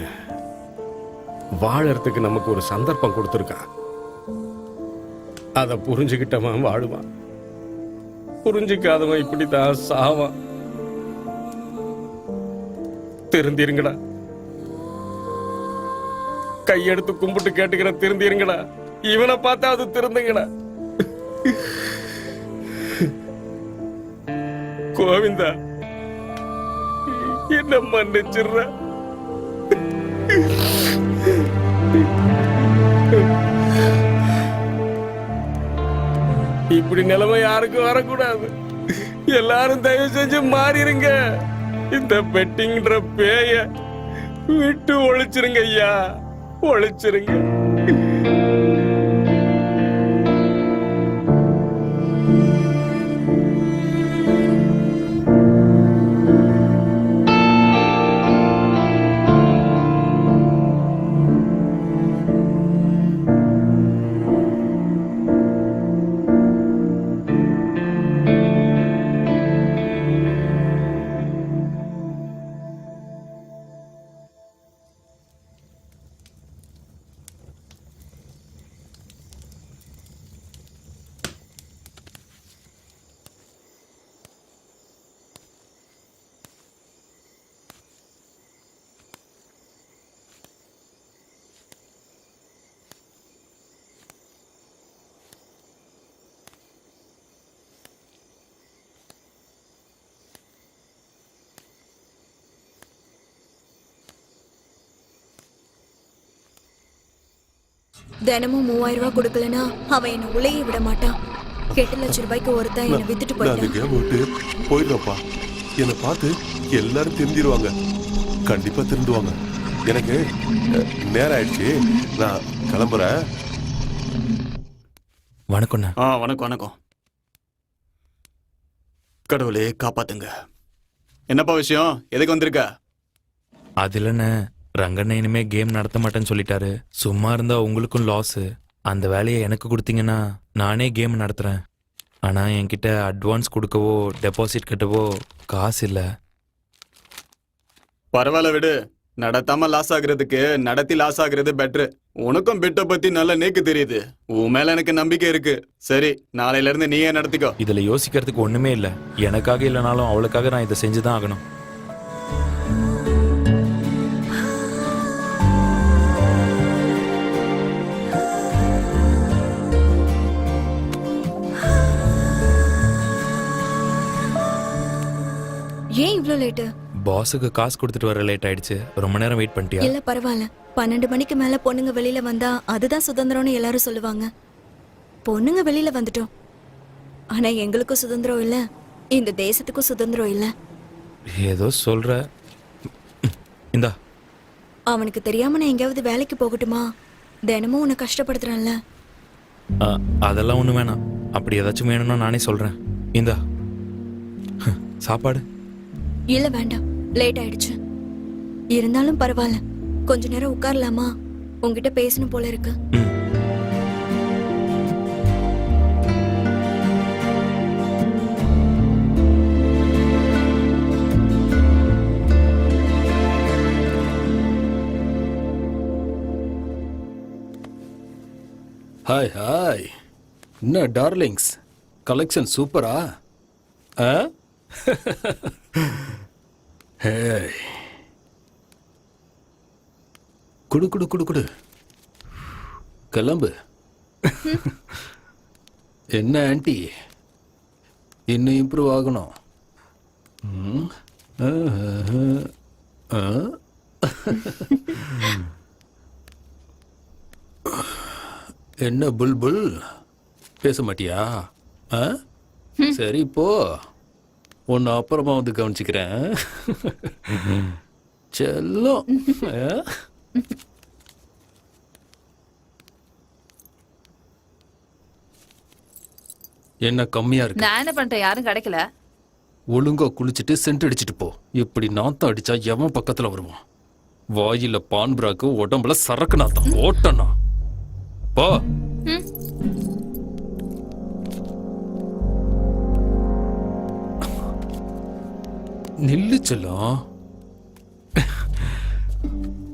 S7: வாழறதுக்கு நமக்கு ஒரு சந்தர்ப்பம் கொடுத்துருக்கான். அதை புரிஞ்சுக்கிட்டவன் வாழுவான், புரிஞ்சுக்காதவன் இப்படித்தான் சாவான். திருந்திருங்கடா, கையெடுத்து கும்பிட்டு கேட்டுக்கிற திருந்திருங்கடா. இவனை பார்த்தா அது திருந்துங்கடா. கோவிந்தா, என்ன மன்னிச்சிடுற. இப்படி நிலைமை யாருக்கும் வரக்கூடாது. எல்லாரும் தயவு செஞ்சு மாறிடுங்க. இந்த பெட்டிங்கிற பேய விட்டு ஒழிச்சிருங்க ஐயா, ஒழிச்சிருங்க.
S12: தினமும் 3000 ரூபாய் கொடுக்கலனா அவன் என்ன உலைய விட மாட்டான். 8 லட்சம் ரூபாய்க்கு ஒருத்தன் என்ன வித்துட்டு
S5: நான் அந்த
S12: போயிட்டான்.
S5: கேம் விட்டு போயிடுறப்பா. என்னை பார்த்து எல்லாரும் தெரிஞ்சிருவாங்க. கண்டிப்பா திருந்துவாங்க. எனக்கு நேரம் ஆயிடுச்சு, நான் கிளம்புறேன்.
S11: வணக்கம்ண்ணா.
S10: வணக்கம் வணக்கம். கடவுளே காப்பாத்துங்க. என்னப்பா விஷயம், எதுக்கு வந்திருக்க?
S11: அது இல்லைண்ணே, ரங்கண்ண இனிமே கேம் நடத்த மாட்டேன்னு சொல்லிட்டாரு. சும்மா இருந்தா உங்களுக்கும் லாஸ். அந்த வேலையை எனக்கு கொடுத்தீங்கன்னா நானே கேம் நடத்துறேன். ஆனா என்கிட்ட அட்வான்ஸ் கொடுக்கவோ டெபாசிட் கட்டவோ காசு இல்லை.
S10: பரவாயில்ல விடு. நடத்தாம லாஸ் ஆகுறதுக்கு நடத்தி லாஸ் ஆகுறது பெட்ரு. உனக்கும் பெட்டை பத்தி நல்ல நேக்கு தெரியுது. உன் மேல எனக்கு நம்பிக்கை இருக்கு. சரி, நாளையில இருந்து நீயே நடத்திக்கோ.
S11: இதுல யோசிக்கிறதுக்கு ஒண்ணுமே இல்லை. எனக்காக இல்லைனாலும் அவளுக்காக நான் இதை செஞ்சுதான் ஆகணும்.
S12: ஏன் இவ்ளோ லேட்டு?
S11: பாஸுக்கு காசு கொடுத்துட்டு வர லேட் ஆயிடுச்சு. ரொம்ப நேரம் வெயிட் பண்ணிட்டியா?
S12: இல்ல பரவாயில்ல. 12 மணிக்கு மேல பொண்ணுங்க வெளியில வந்தா அதுதான் சுதந்திரம்னு எல்லாரும் சொல்லுவாங்க. பொண்ணுங்க வெளியில வந்துட்டோம். ஆனா எங்களுக்கும் சுதந்திரம் இல்ல, இந்த தேசத்துக்கும் சுதந்திரம் இல்ல.
S11: ஏதோ சொல்ற. இந்தா.
S12: அவனுக்கு தெரியாம நான் எங்கேயாவது வேலைக்கு போகட்டுமா? தினமும் உன்னை கஷ்டப்படுத்துறேன்ல.
S11: அதெல்லாம் ஒண்ணு வேணாம். அப்படி ஏதாச்சும் வேணும்னா நானே சொல்றேன். இந்தா சாப்பாடு.
S12: இல்ல வேண்டாம், லேட் ஆயிடுச்சு. இருந்தாலும் பரவாயில்ல, கொஞ்ச நேரம் உட்காரலாமா? உன்கிட்ட பேசணும் போல இருக்கு.
S1: Hi hi. என்ன டார்லிங்ஸ், கலெக்ஷன் சூப்பரா? ஹேய், குடு குடு குடு குடு, கிளம்பு. என்ன ஆன்ட்டி, இன்னும் இம்ப்ரூவ் ஆகணும். என்ன புல்புல், பேச மாட்டியா? சரி போ, உன்னை அப்புறமா வந்து கவனிச்சுக்கிறேன். செல்லம். என்ன கம்மியா இருக்கு?
S8: நான் என்ன பண்றேன், யாரும் கிடைக்கல.
S1: ஒழுங்கா குளிச்சுட்டு சென்ட் அடிச்சிட்டு போ. இப்படி நாத்தம் அடிச்சா எவன் பக்கத்துல வருவான்? வாயில பான் பிராக்கு, உடம்புல சரக்கு நாத்தம் ஓட்டனா. போ. நில்லு செல்லம்.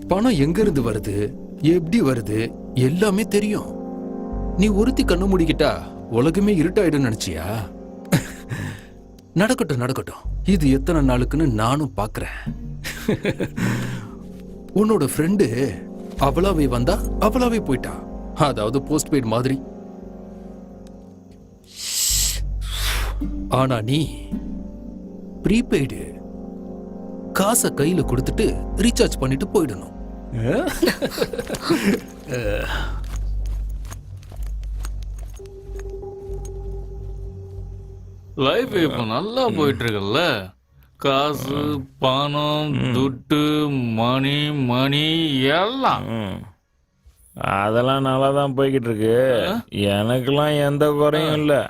S1: பணம் எங்க இருந்து வருது, எப்படி வருது எல்லாமே தெரியும். நீ ஒருத்தி கண்ணு மூடிக்கிட்டா உலகமே இருட்டாயிடும் நினைச்சியா? நடக்கட்டும் நடக்கட்டும், இது எத்தனை நாளுக்குன்னு நானும் பாக்குறேன். உன்னோட ஃப்ரெண்டு அவளாவே வந்தா அவளாவே போயிட்டா. அதாவது போஸ்ட் பெய்ட் மாதிரி. ஆனா நீ ப்ரீபெய்டு. காசை கையில கொடுத்துட்டு ரீசார்ஜ் பண்ணிட்டு போயிடணும்.
S4: லைஃப் இப்ப நல்லா போயிட்டு இருக்குல்ல. காசு, பணம், துட்டு, மணி மணி எல்லாம்.
S2: அதெல்லாம் நல்லா தான் போய்கிட்டு இருக்கு. எனக்கெல்லாம் எந்த குறையும் இல்லை.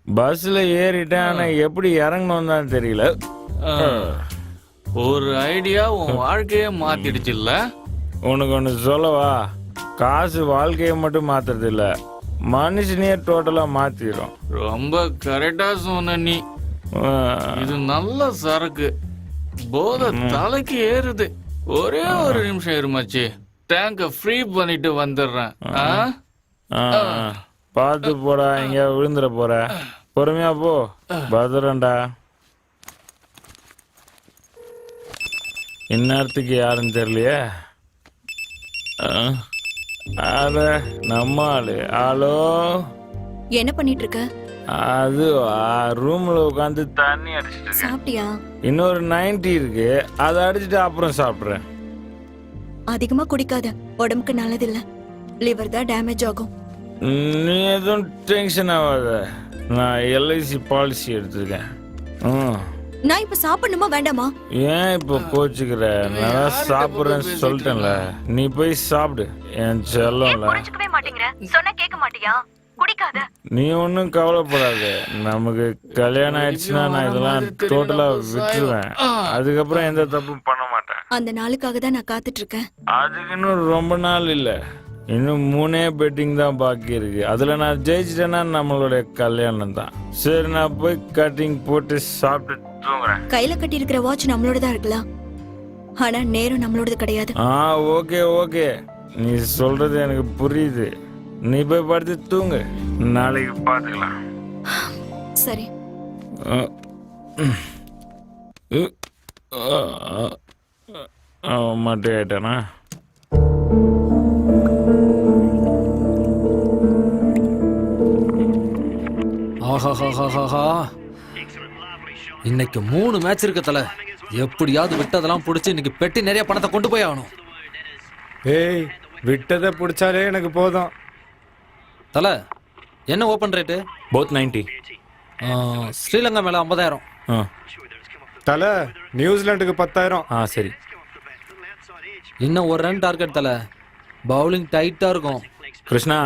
S2: பஸ்ல ஏறிட்டேன், ஆனா எப்படி இறங்கணும் தான் தெரியல.
S4: ஒரு ஐடியா உன் வாழ்க்கையே மாத்திடுச்சு இல்ல?
S2: உனக்கு ஒன்று சொல்லவா? காசு வாழ்க்கையை மட்டும் மாத்துறது இல்ல, மனுஷனையே டோட்டலா மாத்திடும்.
S4: ரொம்ப கரெக்டா சொன்ன நீ. இது நல்ல சரக்கு. போதை தலைக்கு ஏறுது. ஒரே ஒரு நிமிஷம் இருமாச்சு, டேங்க ஃப்ரீ பண்ணிட்டு வந்துடுறேன்.
S2: பார்த்து போடா, இங்க விழுந்துட போற. பொறுமையா போ, பத்திரம்டா. இந்நேரத்துக்கு யாருன்னு தெரியலையே. அத நம்ம ஆளு. ஹலோ,
S12: என்ன பண்ணிட்டு இருக்க?
S2: அது ரூம்ல உட்காந்து தண்ணி அடிச்சிட்டு இருக்கேன்.
S12: சாப்பிட்டியா?
S2: இன்னொரு 90 இருக்கு, அதை அடிச்சுட்டு அப்புறம் சாப்பிடுறேன்.
S12: அதிகமா குடிக்காத, உடம்புக்கு நல்லதில்ல. லிவர் தான் டேமேஜ் ஆகும்.
S2: நீ எதுவும் டென்ஷன் ஆகாத, நான் எல்ஐசி பாலிசி எடுத்துருக்கேன்.
S12: நான் இப்ப சாப்பிடணுமா வேண்டாமா?
S2: ஏன் இப்போ கோச்சுக்கிற? நான் சாப்பிட்றேன்னு சொல்லிட்டேன்ல, நீ போய் சாப்பிடு என் செல்லம்ல.
S12: மாட்டேங்கிற, சொன்னா கேட்க மாட்டியா? குடிக்காத.
S2: நீ ஒன்றும் கவலைப்படாத, நமக்கு கல்யாணம் ஆயிடுச்சுன்னா நான் இதெல்லாம் டோட்டலா விட்டுருவேன். அதுக்கப்புறம் எந்த தப்பும் பண்ண மாட்டேன்.
S12: அந்த நாளுக்காக தான் நான் காத்துட்டு இருக்கேன்.
S2: அதுக்கு இன்னும் ரொம்ப நாள் இல்லை, இன்னும் 3 பெட்டிங் தான் பாக்கி இருக்கு. அதுல நான் ஜெயிச்சிட்டேன்னா நம்மளுடைய கல்யாணம் தான். சரி, நான் போய் கட்டிங் போட்டு சாப்பிட்டு தூங்குறேன்.
S12: கையில கட்டி இருக்கிற வாட்ச் நம்மளோட தான் இருக்கலாம், ஆனா நேரம் நம்மளோடது கிடையாது.
S2: ஓகே ஓகே, நீ சொல்றது எனக்கு புரியுது. நீ போய் படுத்து தூங்கு, நாளைக்கு பார்த்துக்கலாம்.
S12: சரி.
S2: மட்டும் ஆயிட்டானா?
S6: ஆஹாஹாஹாஹா, இன்னைக்கு 3 மேட்ச் இருக்கு தல. எப்படியாவது விட்டதெல்லாம் பிடிச்சி இன்னைக்கு பெட்டி நிறைய பணத்தை கொண்டு போய் ஆகணும்.
S3: ஏய், விட்டதை பிடிச்சாலே எனக்கு போதும்.
S6: தல, என்ன ஓப்பன் ரேட்டு?
S11: போத் 90.
S6: ஸ்ரீலங்கா மேல 50,000.
S3: தல, நியூசிலாண்டுக்கு 10,000.
S11: சரி.
S6: இன்னும் ஒரு ரன் டார்கெட் தல. பவுலிங் டைட்டா இருக்கும்.
S11: கிருஷ்ணா,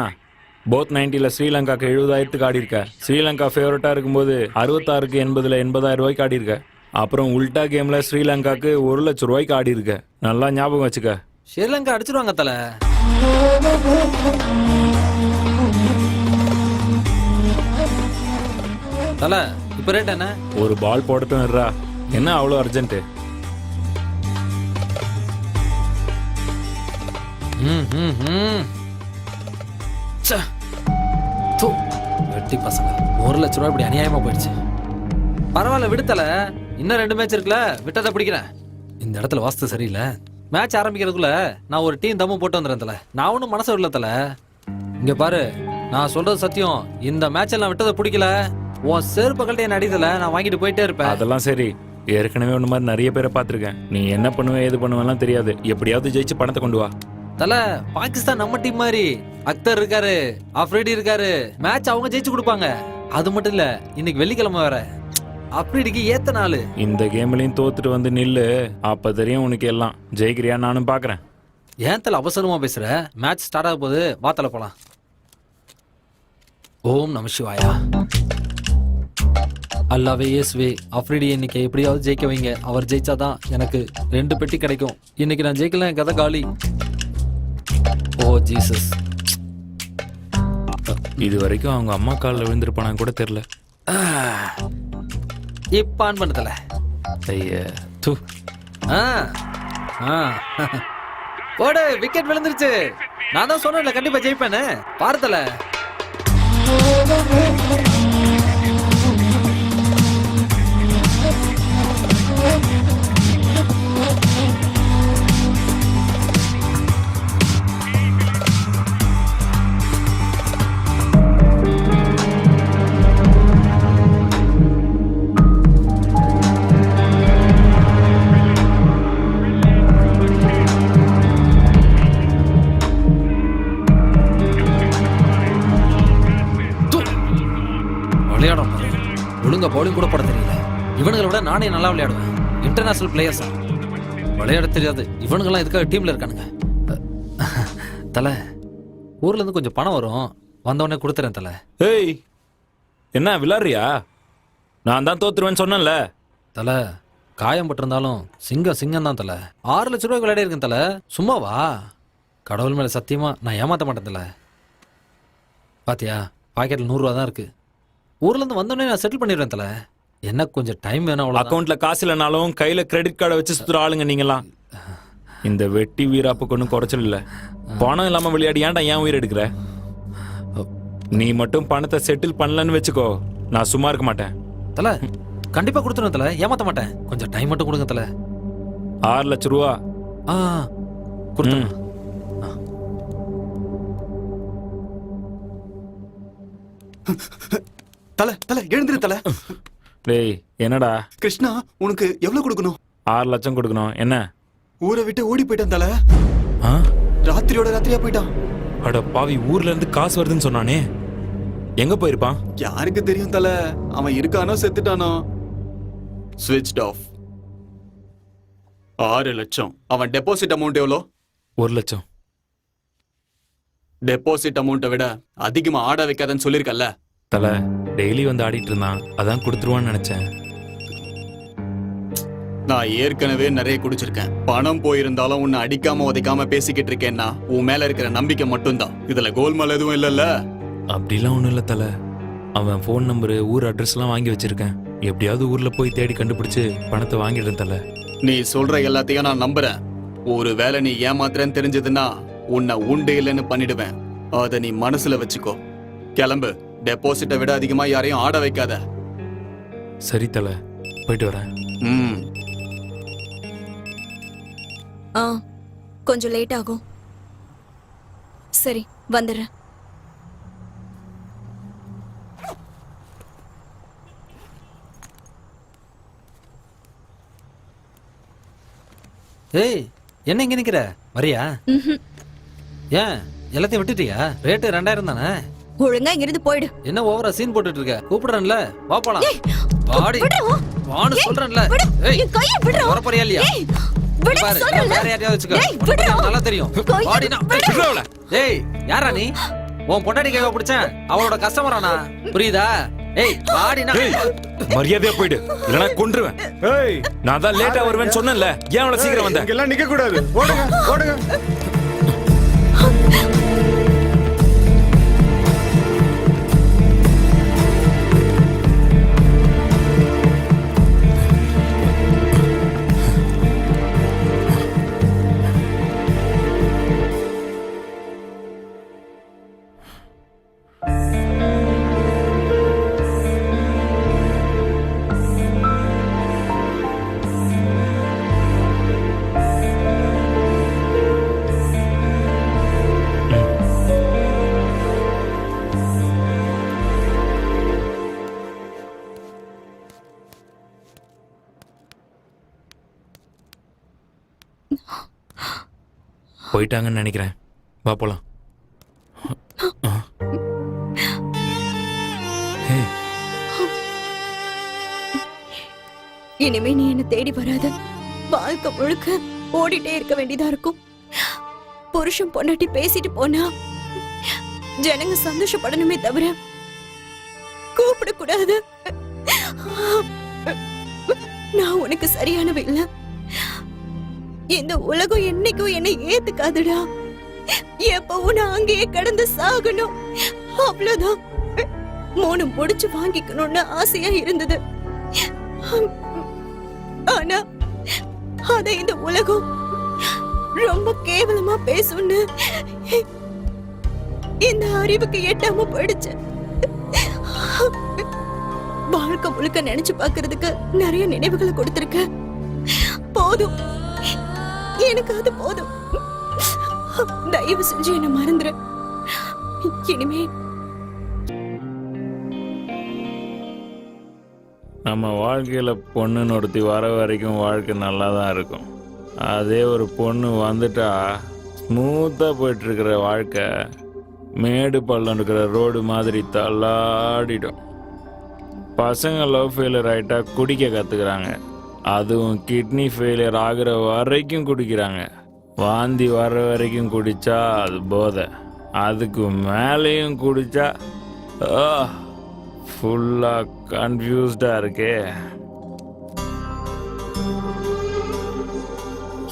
S11: போத் 90ல ஸ்ரீலங்காக்கு 70,000க்கு ஆடி இருக்க. ஸ்ரீலங்கா ஃபேவரட்டா இருக்கும்போது 66க்கு 80ல 80,000 ரூபாய்க்கு ஆடி இருக்க. அப்புறம் உல்டா கேம்ல ஸ்ரீலங்காக்கு 1 லட்சம் ரூபாய்க்கு ஆடி இருக்க. நல்லா ஞாபகம் வச்சுக்க.
S6: ஸ்ரீலங்கா அடிச்சிருவாங்க தல. தல, இப்ப ரேட் என்ன?
S11: ஒரு பால் போடட்டும் இருடா. என்ன அவ்வளோ அர்ஜென்ட்?
S6: வெட்டி பசங்க, 1 லட்சம் ரூபாய் இப்படி அநியாயமா போயிடுச்சு. பரவாயில்ல விடுத்தல, இன்னும் 2 மேட்ச் இருக்குல்ல, விட்டதை பிடிக்கிறேன். இந்த இடத்துல வாஸ்து சரியில்லை. மேட்ச் ஆரம்பிக்கிறதுக்குள்ள நான் ஒரு டீம் தம்மு போட்டு வந்துடுறேன் தல. நான் ஒன்றும் மனசு விடல தல. இங்க பாரு, நான் சொல்றது சத்தியம். இந்த மேட்ச் நான் விட்டதை பிடிக்கல, உன் செருப்பு கழட்டி என்ன அடிதல, நான் வாங்கிட்டு போயிட்டே இருப்பேன்.
S11: அதெல்லாம் சரி. ஏற்கனவே ஒன்று மாதிரி நிறைய பேரை பார்த்துருக்கேன். நீ என்ன பண்ணுவே ஏது பண்ணுவேலாம் தெரியாது. எப்படியாவது ஜெயிச்சு பணத்தை கொண்டு வா.
S6: தல, பாகிஸ்தான் நம்ம டீம் மாதிரி. அக்தர் இருக்காரு, அஃப்ரிடி இருக்காரு. மேட்ச் அவங்க ஜெயிச்சு கொடுப்பாங்க. அது மட்டும் இல்ல, இன்னைக்கு வெள்ளிக்கிழமை வேற. அப்ரிடிக்கு ஏத்த நாள்.
S11: இந்த கேம்லயும் தோத்துட்டு வந்து நில்லு, அப்ப தெரியும் உனக்கு எல்லாம். ஜெயிக்கிறியா நானும் பாக்குறேன்.
S6: ஏன் தல அவசரமா பேசுற? மேட்ச் ஸ்டார்ட் ஆக போகுது, வாத்தல போலாம். ஓம் நம சிவாயா. அல்லாவே இயேசுவே, அஃப்ரிடி இன்னைக்கு எப்படியாவது ஜெயிக்க வைங்க. அவர் ஜெயிச்சாதான் எனக்கு 2 பெட்டி கிடைக்கும். இன்னைக்கு நான் ஜெயிக்கல, என் கதை காலி. ஓ ஜீசஸ்.
S11: இது வரைக்கும் அவங்க அம்மா காலில் விழுந்திருப்பானான்னு கூட தெரியல.
S6: இப்ப ஆன் பண்ணல.
S11: ஐயா,
S6: போடு, விக்கெட் விழுந்துருச்சு. நான் தான் சொன்னேன்ல கண்டிப்பா ஜெயிப்பேன்னு. பார்த்தல. விளையாடும் ஒழுங்கா பவுலிங் கூட போட தெரியல. இவனுங்களை விட நானே நல்லா விளையாடுவேன். இன்டர்நேஷனல் பிளேயர்ஸ் விளையாட தெரியாது. இவனுங்கெல்லாம் இதுக்காக டீம்ல இருக்கானுங்க. தல, ஊர்ல இருந்து கொஞ்சம் பணம் வரும், வந்தவொடனே கொடுத்துறேன் தல.
S11: ஏய், என்ன விளையாடுறியா? நான் தான் தோத்துருவேன்னு சொன்னேன்ல.
S6: தல, காயம் பட்டிருந்தாலும் சிங்கம் தான் தல. 6 லட்சம் ரூபாய்க்கு விளையாடி இருக்கேன் தல. சும்மாவா? கடவுள் மேல சத்தியமா நான் ஏமாத்த மாட்டேன் தல. பாத்தியா, பாக்கெட்ல 100 ரூபா தான் இருக்கு. ஊர்ல இருந்து வந்தோடனே நான் செட்டில் பண்ணிடுறேன் தல. எனக்கு கொஞ்சம் டைம் வேணும்.
S11: அக்கௌண்ட்ல காசு இல்லைனாலும் கையில கிரெடிட் கார்டை வச்சு சுத்துற ஆளுங்க நீங்களாம். இந்த வெட்டி வீராப்புக்கு ஒன்றும் குறைச்சல் இல்லை. பணம் இல்லாம விளையாடி ஏன்டா ஏன் உயிர் எடுக்கிற? நீ மட்டும் பணத்தை செட்டில் பண்ணலன்னு வச்சுக்கோ, நான் சும்மா இருக்க மாட்டேன்
S6: தல. கண்டிப்பா கொடுத்துருவேன் தல, ஏமாத்த மாட்டேன். கொஞ்சம் டைம் மட்டும் கொடுங்க தல.
S11: 6 லட்சம் ரூபா
S6: கொடுத்துருவேன்.
S10: தல தல எழுந்திரு தல.
S11: டேய், என்னடா?
S10: கிருஷ்ணா, உனக்கு எவ்வளவு கொடுக்கணும்?
S11: 6 லட்சம் கொடுக்கணும். என்ன?
S10: ஊரை விட்டு ஓடி போயிட்டான் தல. ராத்திரியோட ராத்திரியா போயிட்டான்.
S11: அட பாவி, ஊர்ல இருந்து காசு வருதுன்னு சொன்னானே, எங்க போயிருப்பான்?
S10: யாருக்கு தெரியும் தல, அவன் இருக்கானோ செத்துட்டானோ. ஸ்விட்ச் ஆஃப். 6 லட்சம். அவன் டெபாசிட் அமௌண்ட் எவ்வளோ?
S11: 1 லட்சம்.
S10: டெபாசிட் அமௌண்ட்டை விட அதிகமா ஆட வைக்காதன்னு சொல்லிருக்கல.
S11: தல, டெய்லி வந்து ஆடிட்டு இருந்தான், அதான் கொடுத்துருவான்னு நினைச்சேன்.
S10: நான் ஏற்கனவே நிறைய குடிச்சிருக்கேன். பணம் போயிருந்தாலும் உன்னை அடிக்காம உதைக்காம பேசிக்கிட்டு இருக்கேன்னா உன் மேல இருக்கிற நம்பிக்கை மட்டும்தான். இதுல கோல்மால் எதுவும் இல்லல்ல.
S11: அப்படிலாம் ஒண்ணும் இல்ல தல. அவன் ஃபோன் நம்பரு, ஊர் அட்ரஸ்லாம் வாங்கி வச்சிருக்கேன். எப்படியாவது ஊர்ல போய் தேடி கண்டுபிடிச்சு பணத்தை வாங்கிடுறேன் தல.
S10: நீ சொல்ற எல்லாத்தையும் நான் நம்புறேன். ஒரு வேளை நீ ஏமாத்துறேன்னு தெரிஞ்சதுன்னா உன்னை உண்டு இல்லைன்னு பண்ணிடுவேன். அதை நீ மனசுல வச்சுக்கோ. கிளம்பு. டெபாசிட்டை விட அதிகமா யாரையும் ஆட வைக்காத.
S11: சரி தல, போயிட்டு வரேன்.
S12: கொஞ்சம் லேட் ஆகும். சரி, வந்துடுறேன்.
S6: ஏய், என்ன இங்க நிக்கிற? வரியா? ஏன் எல்லாத்தையும் விட்டுட்டியா? ரேட்டு 2000 தானே?
S12: ஒழுங்கா இங்கிருந்து போயிடு.
S6: என்ன ஓவரா சீன் போட்டுட்டு இருக்க? கூப்பிடுறேன்ல, வா போலாம். வாடி வான்னு சொல்றேன்ல. ஏய்,
S12: கைய விடுறா.
S6: வர போறியா இல்லையா?
S12: விடு
S6: பாரு,
S12: சொல்றேன்ல.
S6: வேற யாரையாவது வச்சுக்க.
S12: ஏய்,
S6: உனக்கு
S12: விடுறா.
S6: நல்லா தெரியும். வாடினா விடுறவள. ஏய், யாரா நீ? உன் பொண்டாட்டி கேக்க பிடிச்சேன், அவளோட கஸ்டமரானா? புரியுதா? ஏய், வாடினா.
S11: மரியாதையா போயிடு, இல்லனா கொன்றுவேன்.
S3: ஏய்,
S11: நான் தான் லேட்டா வருவேன்னு சொன்னேன்ல, ஏன் அவ்வளவு சீக்கிரம் வந்த?
S3: இங்கெல்லாம் நிக்க கூடாது. ஓடுங்க, ஓடுங்க.
S11: போயிட்டாங்கன்னு நினைக்கிறேன். வா போலாம்.
S12: இனிமே நீ என்ன தேடி வராத. வாழ்க்கை முழுக்க ஓடிட்டே இருக்க வேண்டியதா இருக்கும். புருஷன் பொண்டாட்டி பேசிட்டு போனா ஜனங்க சந்தோஷப்படணுமே தவிர கூப்பிடக்கூடாது. நான் உனக்கு சரியானவ இல்ல. இந்த உலகம் என்னைக்கும் என்னை ஏத்துக்காதுடா. எப்பவும் நான் அங்கேயே கடந்து சாகணும், அவ்வளவுதான். 3 முடிச்சு வாங்கிக்கணும்னு ஆசையா இருந்தது. ஆனா அத இந்த உலகம் ரொம்ப கேவலமா பேசுன்னு இந்த அறிவுக்கு எட்டாம போயிடுச்சு. வாழ்க்கை முழுக்க நினைச்சு பாக்குறதுக்கு நிறைய நினைவுகளை கொடுத்திருக்க. போதும், எனக்கு அது போதும். தயவு செஞ்சு என்ன மறந்துரு. இனிமே
S2: நம்ம வாழ்க்கையில் பொண்ணுன்னு ஒருத்தி வர வரைக்கும் வாழ்க்கை நல்லா தான் இருக்கும். அதே ஒரு பொண்ணு வந்துட்டா ஸ்மூத்தாக போயிட்டுருக்கிற வாழ்க்கை மேடு பள்ளம் இருக்கிற ரோடு மாதிரி தள்ளாடிடும். பசங்க லவ் ஃபெயிலியர் ஆகிட்டா குடிக்க கற்றுக்குறாங்க. அதுவும் கிட்னி ஃபெயிலியர் ஆகிற வரைக்கும் குடிக்கிறாங்க. வாந்தி வர வரைக்கும் குடித்தா அது போதை. அதுக்கு மேலேயும் குடித்தா ஃபுல்லாக கன்ஃபியூஸ்டாக இருக்கே.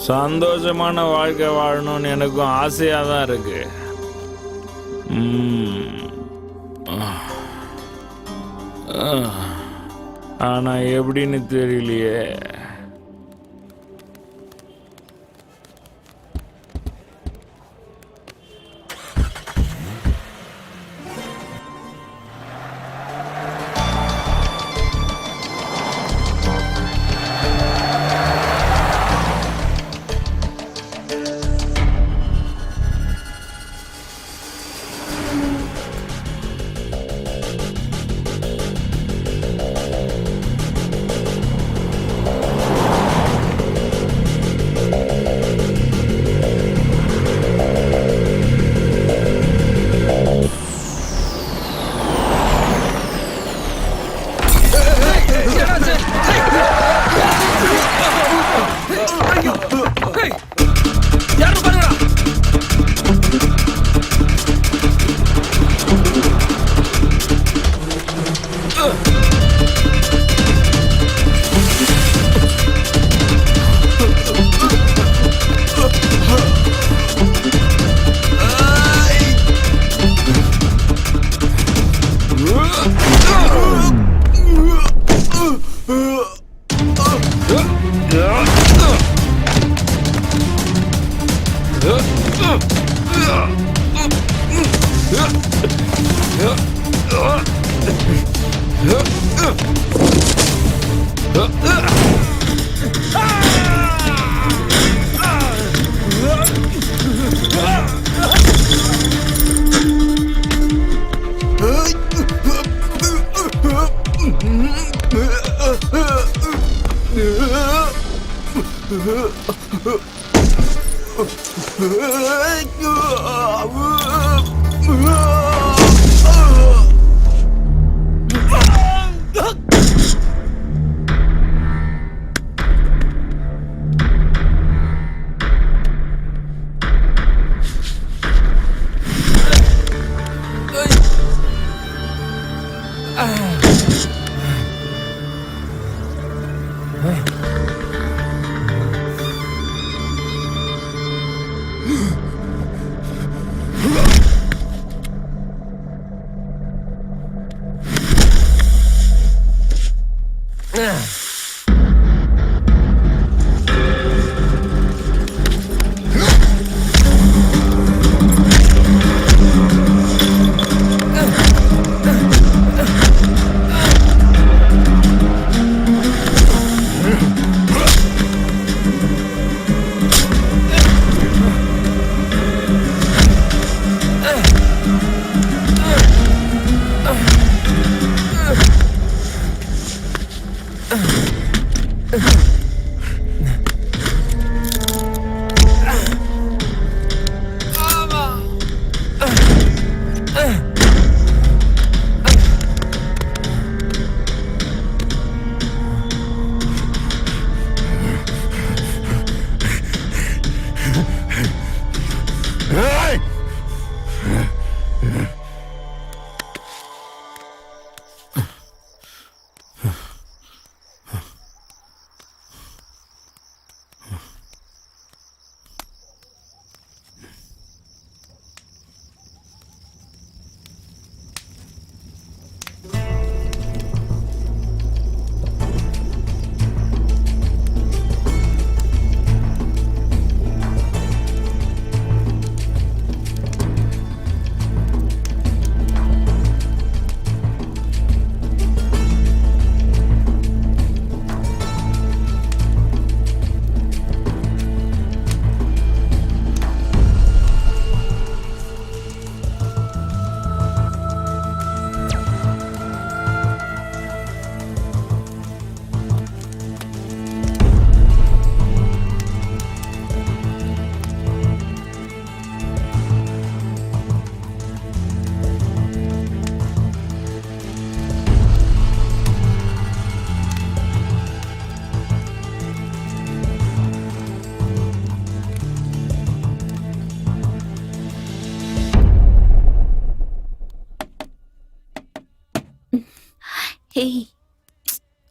S2: சந்தோஷமான வாழ்க்கை வாழணும்னு எனக்கும் ஆசையாக தான் இருக்கு. ஆனால் எப்படின்னு தெரியலையே.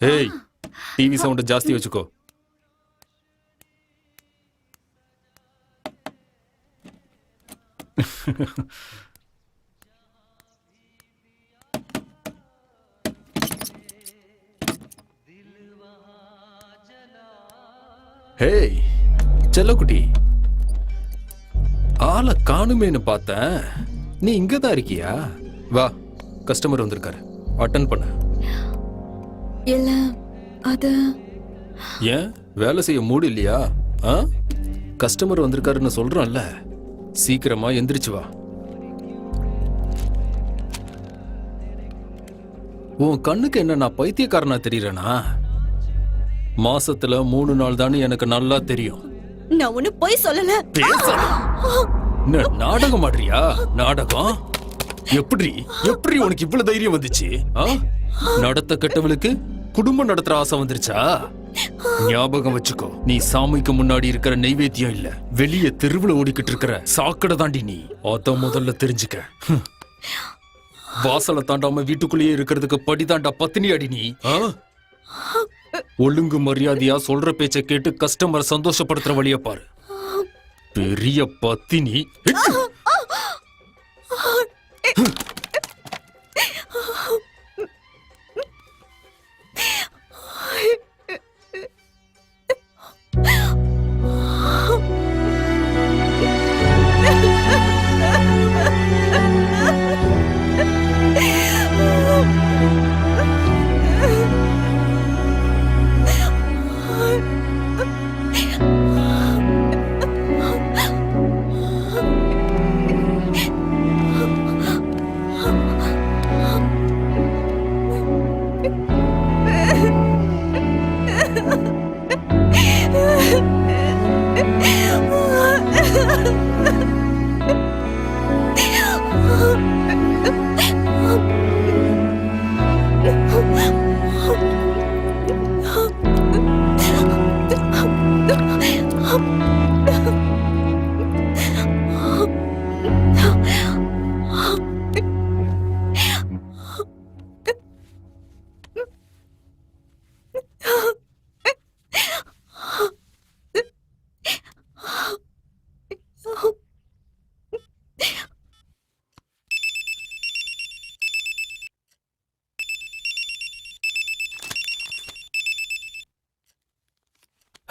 S1: ஏய் டிவி சவுண்ட் ஜாஸ்தி வச்சுக்கோ. ஹேய் செல்லக்குட்டி, ஆளை காணுமேன்னு பார்த்தேன். நீ இங்கதான் இருக்கியா? வா, கஸ்டமர் வந்திருக்காரு, அட்டன் பண்ண.
S12: இல்ல அது
S1: ஏன் வேலை செய்ய மூடு இல்லையா? கஸ்டமர் வந்திருக்காருன்னு சொல்றோம்ல, சீக்கிரமா எந்திரிச்சு வா. உன் கண்ணுக்கு என்ன நான் பைத்தியக்காரனா தெரியறேனா? மாசத்துல 3 நாள் தானே எனக்கு நல்லா தெரியும்.
S12: நான் ஒண்ணு போய் சொல்லல.
S1: நாடகம் ஆடுறியா? நாடகம் எப்படி எப்படி உனக்கு இவ்வளவு தைரியம் வந்துச்சு? நடத்த கெட்டவளுக்கு குடும்பம் நடத்துற ஆசை வந்துருச்சா? ஞாபகம் வச்சுக்கோ, நீ சாமிக்கு முன்னாடி இருக்கிற நைவேத்தியம் இல்ல, வெளியே தெருவுல ஓடிக்கிட்டு இருக்கிற சாக்கடை தாண்டி நீ. அத முதல்ல தெரிஞ்சுக்க. வாசலை தாண்டாம வீட்டுக்குள்ளேயே இருக்கிறதுக்கு படிதாண்டா பத்தினி அடி நீ. ஒழுங்கு மரியாதையா சொல்ற பேச்ச கேட்டு கஸ்டமர் சந்தோஷப்படுத்துற வழிய பாரு. பெரிய பத்தினி.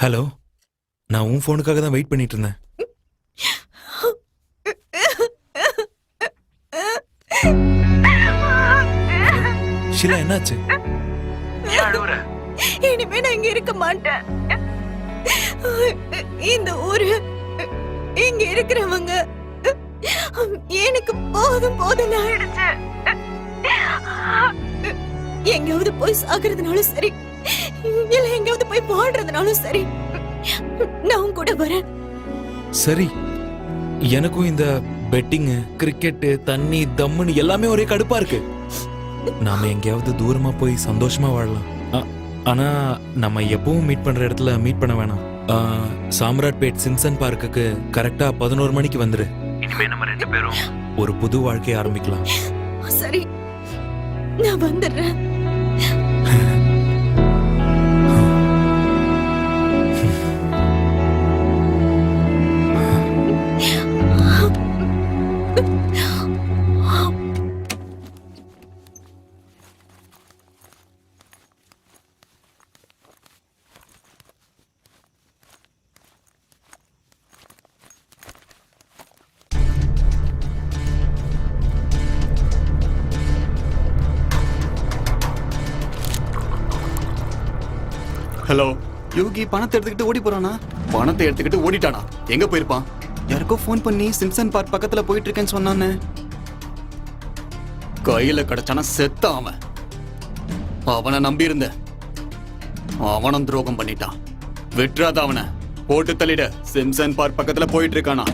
S11: ஹலோ, நான் உன் ஃபோனுக்காக தான் வெயிட் பண்ணிட்டு இருந்தேன். ஷிலா, என்னாச்சு?
S12: இனிமே நான் இங்க இருக்க மாட்டேன். இந்த ஊரு, இங்க இருக்கிறவங்க எனக்கு போதும் போதும் ஆயிடுச்சு. எங்கயாவது போய் சாகுறதுனாலும் சரி, இல்ல எங்கயாவது போய் வாழ்றதுனாலும் சரி, நான் உன் கூட வரேன்.
S11: சரி, எனக்கும் இந்த பெட்டிங், கிரிக்கெட், தண்ணி, தம்முன்னு எல்லாமே ஒரே கடுப்பா இருக்கு. நாம எங்கேயாவது தூரமா போய் சந்தோஷமா வாழலாம். ஆனா நம்ம எப்பவும் மீட் பண்ற இடத்துல மீட் பண்ண வேணாம். சாம்ராட்பேட் சிம்சன் பார்க்குக்கு கரெக்டா 11 மணிக்கு வந்துரு. இனிமே நம்ம 2 பேரும் ஒரு புது வாழ்க்கையை ஆரம்பிக்கலாம்.
S12: சரி, நான் வந்துடுறேன்.
S10: ஹலோ, யோகி பணத்தை எடுத்துக்கிட்டு ஓடி போறானா? பணத்தை எடுத்துக்கிட்டு ஓடிட்டானா? எங்க போயிருப்பான்? யாருக்கோ ஃபோன் பண்ணி சிம்சன் பார்க் பக்கத்துல போயிட்டு இருக்கேன்னு சொன்னானே. கையில கிடைச்சானா செத்த அவன். அவனை நம்பி இருந்த, அவனும் துரோகம் பண்ணிட்டான். விட்டுறாத அவனை, போட்டு தள்ளிட. சிம்சன் பார்க் பக்கத்துல போயிட்டு இருக்கானா?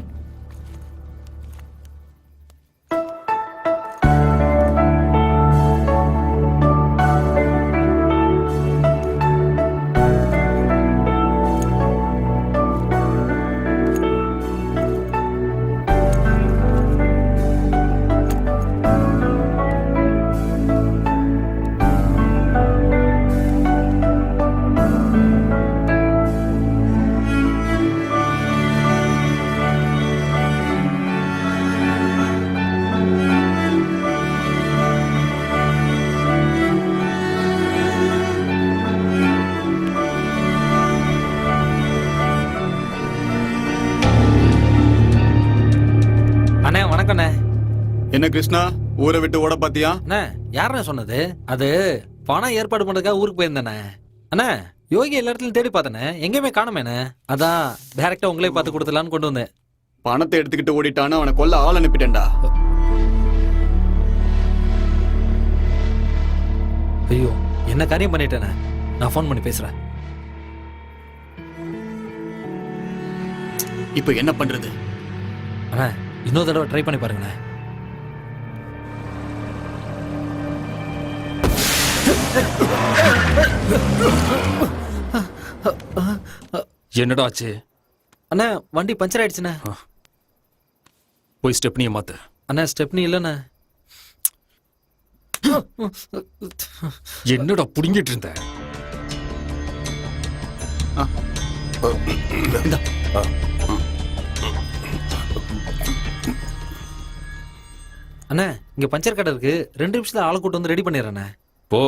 S6: அண்ணே வணக்கண்ணே.
S10: என்ன கிருஷ்ணா, ஊரை விட்டு ஓட பாத்தியா?
S6: அண்ணே, யாருண்ணே சொன்னது? அது பணம் ஏற்பாடு பண்றதுக்காக ஊருக்கு போயிருந்தேண்ணே. அண்ணே, யோகி எல்லா இடத்துலயும் தேடி பார்த்தனே, எங்கேயுமே காணுமேண்ணே. அதான் டைரக்டா உங்களே பார்த்து கொடுத்துடலான்னு கொண்டு வந்தேன்.
S10: பணத்தை எடுத்துக்கிட்டு ஓடிட்டான்னு அவனை கொல்ல ஆள் அனுப்பிட்டேன்டா.
S6: ஐயோ, என்ன காரியம் பண்ணிட்டேண்ணே. நான் ஃபோன் பண்ணி பேசுறேன்.
S10: இப்ப என்ன பண்றது?
S6: அண்ணே, இன்னொரு தடவை ட்ரை பண்ணி பாருங்கண்ணே.
S1: என்னடா ஆச்சு?
S6: அண்ணா, வண்டி பஞ்சர் ஆயிடுச்சுண்ணே.
S1: போய் ஸ்டெப்னியை மாத்து.
S6: அண்ணா, ஸ்டெப்னி இல்லைண்ணே.
S1: என்னடா புடுங்கிட்டு இருந்த?
S6: அண்ணா, இங்க பஞ்சர் கடை இருக்கு. 2 நிமிஷத்துல ஆளை கூட்டு வந்து ரெடி பண்ணிடுறேண்ணே.
S1: போ.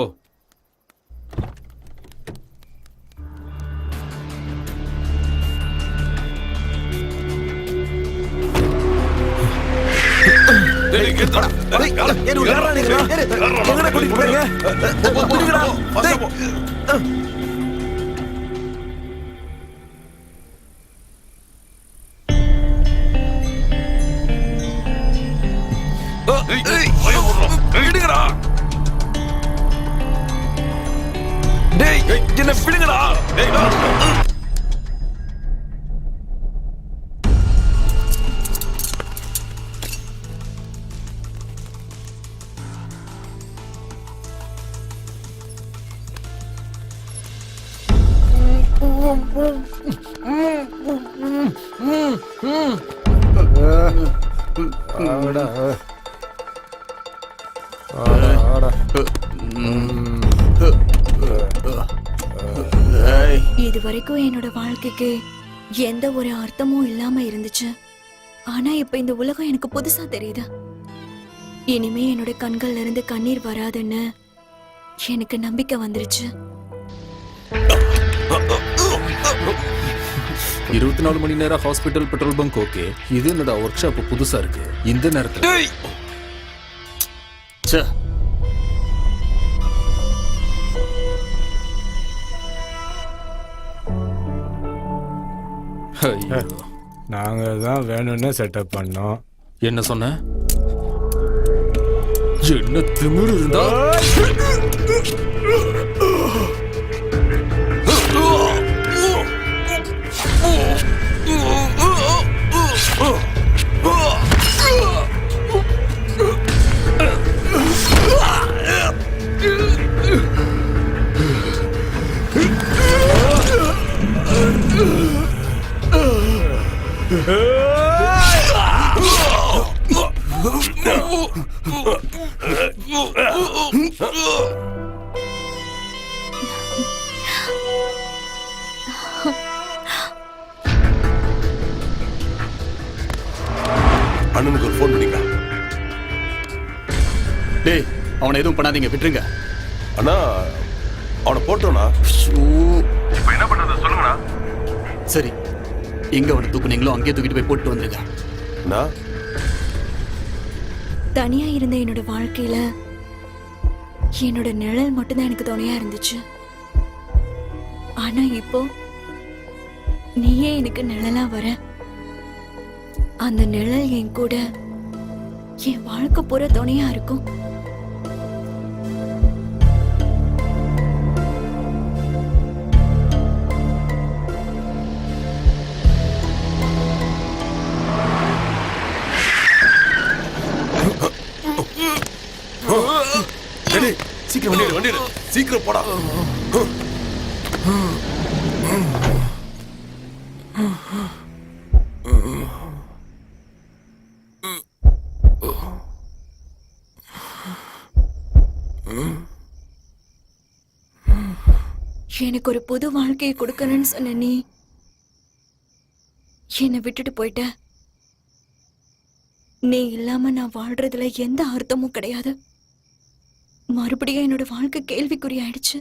S1: என்ன பிடிங்கடா.
S12: இது வரைக்கும் என்னோட வாழ்க்கைக்கு எந்த ஒரு அர்த்தமும் இல்லாம இருந்துச்சு. ஆனா இப்ப இந்த உலகம் எனக்கு புதுசா தெரியுது. இனிமே என்னோட கண்கள்ல இருந்து கண்ணீர் வராதுன்னு எனக்கு நம்பிக்கை வந்துருச்சு.
S1: 24 மணி நேரம் ஹாஸ்பிட்டல் பெட்ரோல் பங்க் ஓகே. இது என்னடா ஒர்க் ஷாப் புதுசா இருக்கு இந்த நேரத்துல. ஐயோ.
S3: நாங்க தான் வேணும்னு செட்டப் பண்ணோம்.
S1: என்ன சொன்ன? என்ன திமிரு இருந்தா
S5: அண்ணனுக்கு ஒரு ஃபோன் பண்ணிக்கலாம்.
S10: டேய் அவனை எதுவும் பண்ணாதீங்க, விட்டுருங்க.
S5: அண்ணா அவனை போட்டோண்ணா. இப்போ என்ன பண்றது சொல்லுங்கண்ணா.
S10: சரி, எங்க அவனை தூக்குனீங்களோ அங்கேயே தூக்கிட்டு போய் போட்டு வந்துருங்க.
S5: அண்ணா
S12: தனியா இருந்த என்னோட வாழ்க்கையில என்னோட நிழல் மட்டும்தான் எனக்கு துணையா இருந்துச்சு. ஆனா இப்போ நீயே எனக்கு நிழலா வர. அந்த நிழல் என் கூட என் வாழ்க்கை பூரா துணையா இருக்கும்.
S5: சீக்கிரம் வண்டி சீக்கிரம் போடா.
S12: எனக்கு ஒரு புது வாழ்க்கையை கொடுக்கணும்னு சொன்ன நீ என்னை விட்டுட்டு போயிட்ட. நீ இல்லாம நான் வாழ்றதுல எந்த அர்த்தமும் கிடையாது. மறுபடியும் என்னோட வாழ்க்கை கேள்விக்குறி ஆயிடுச்சு.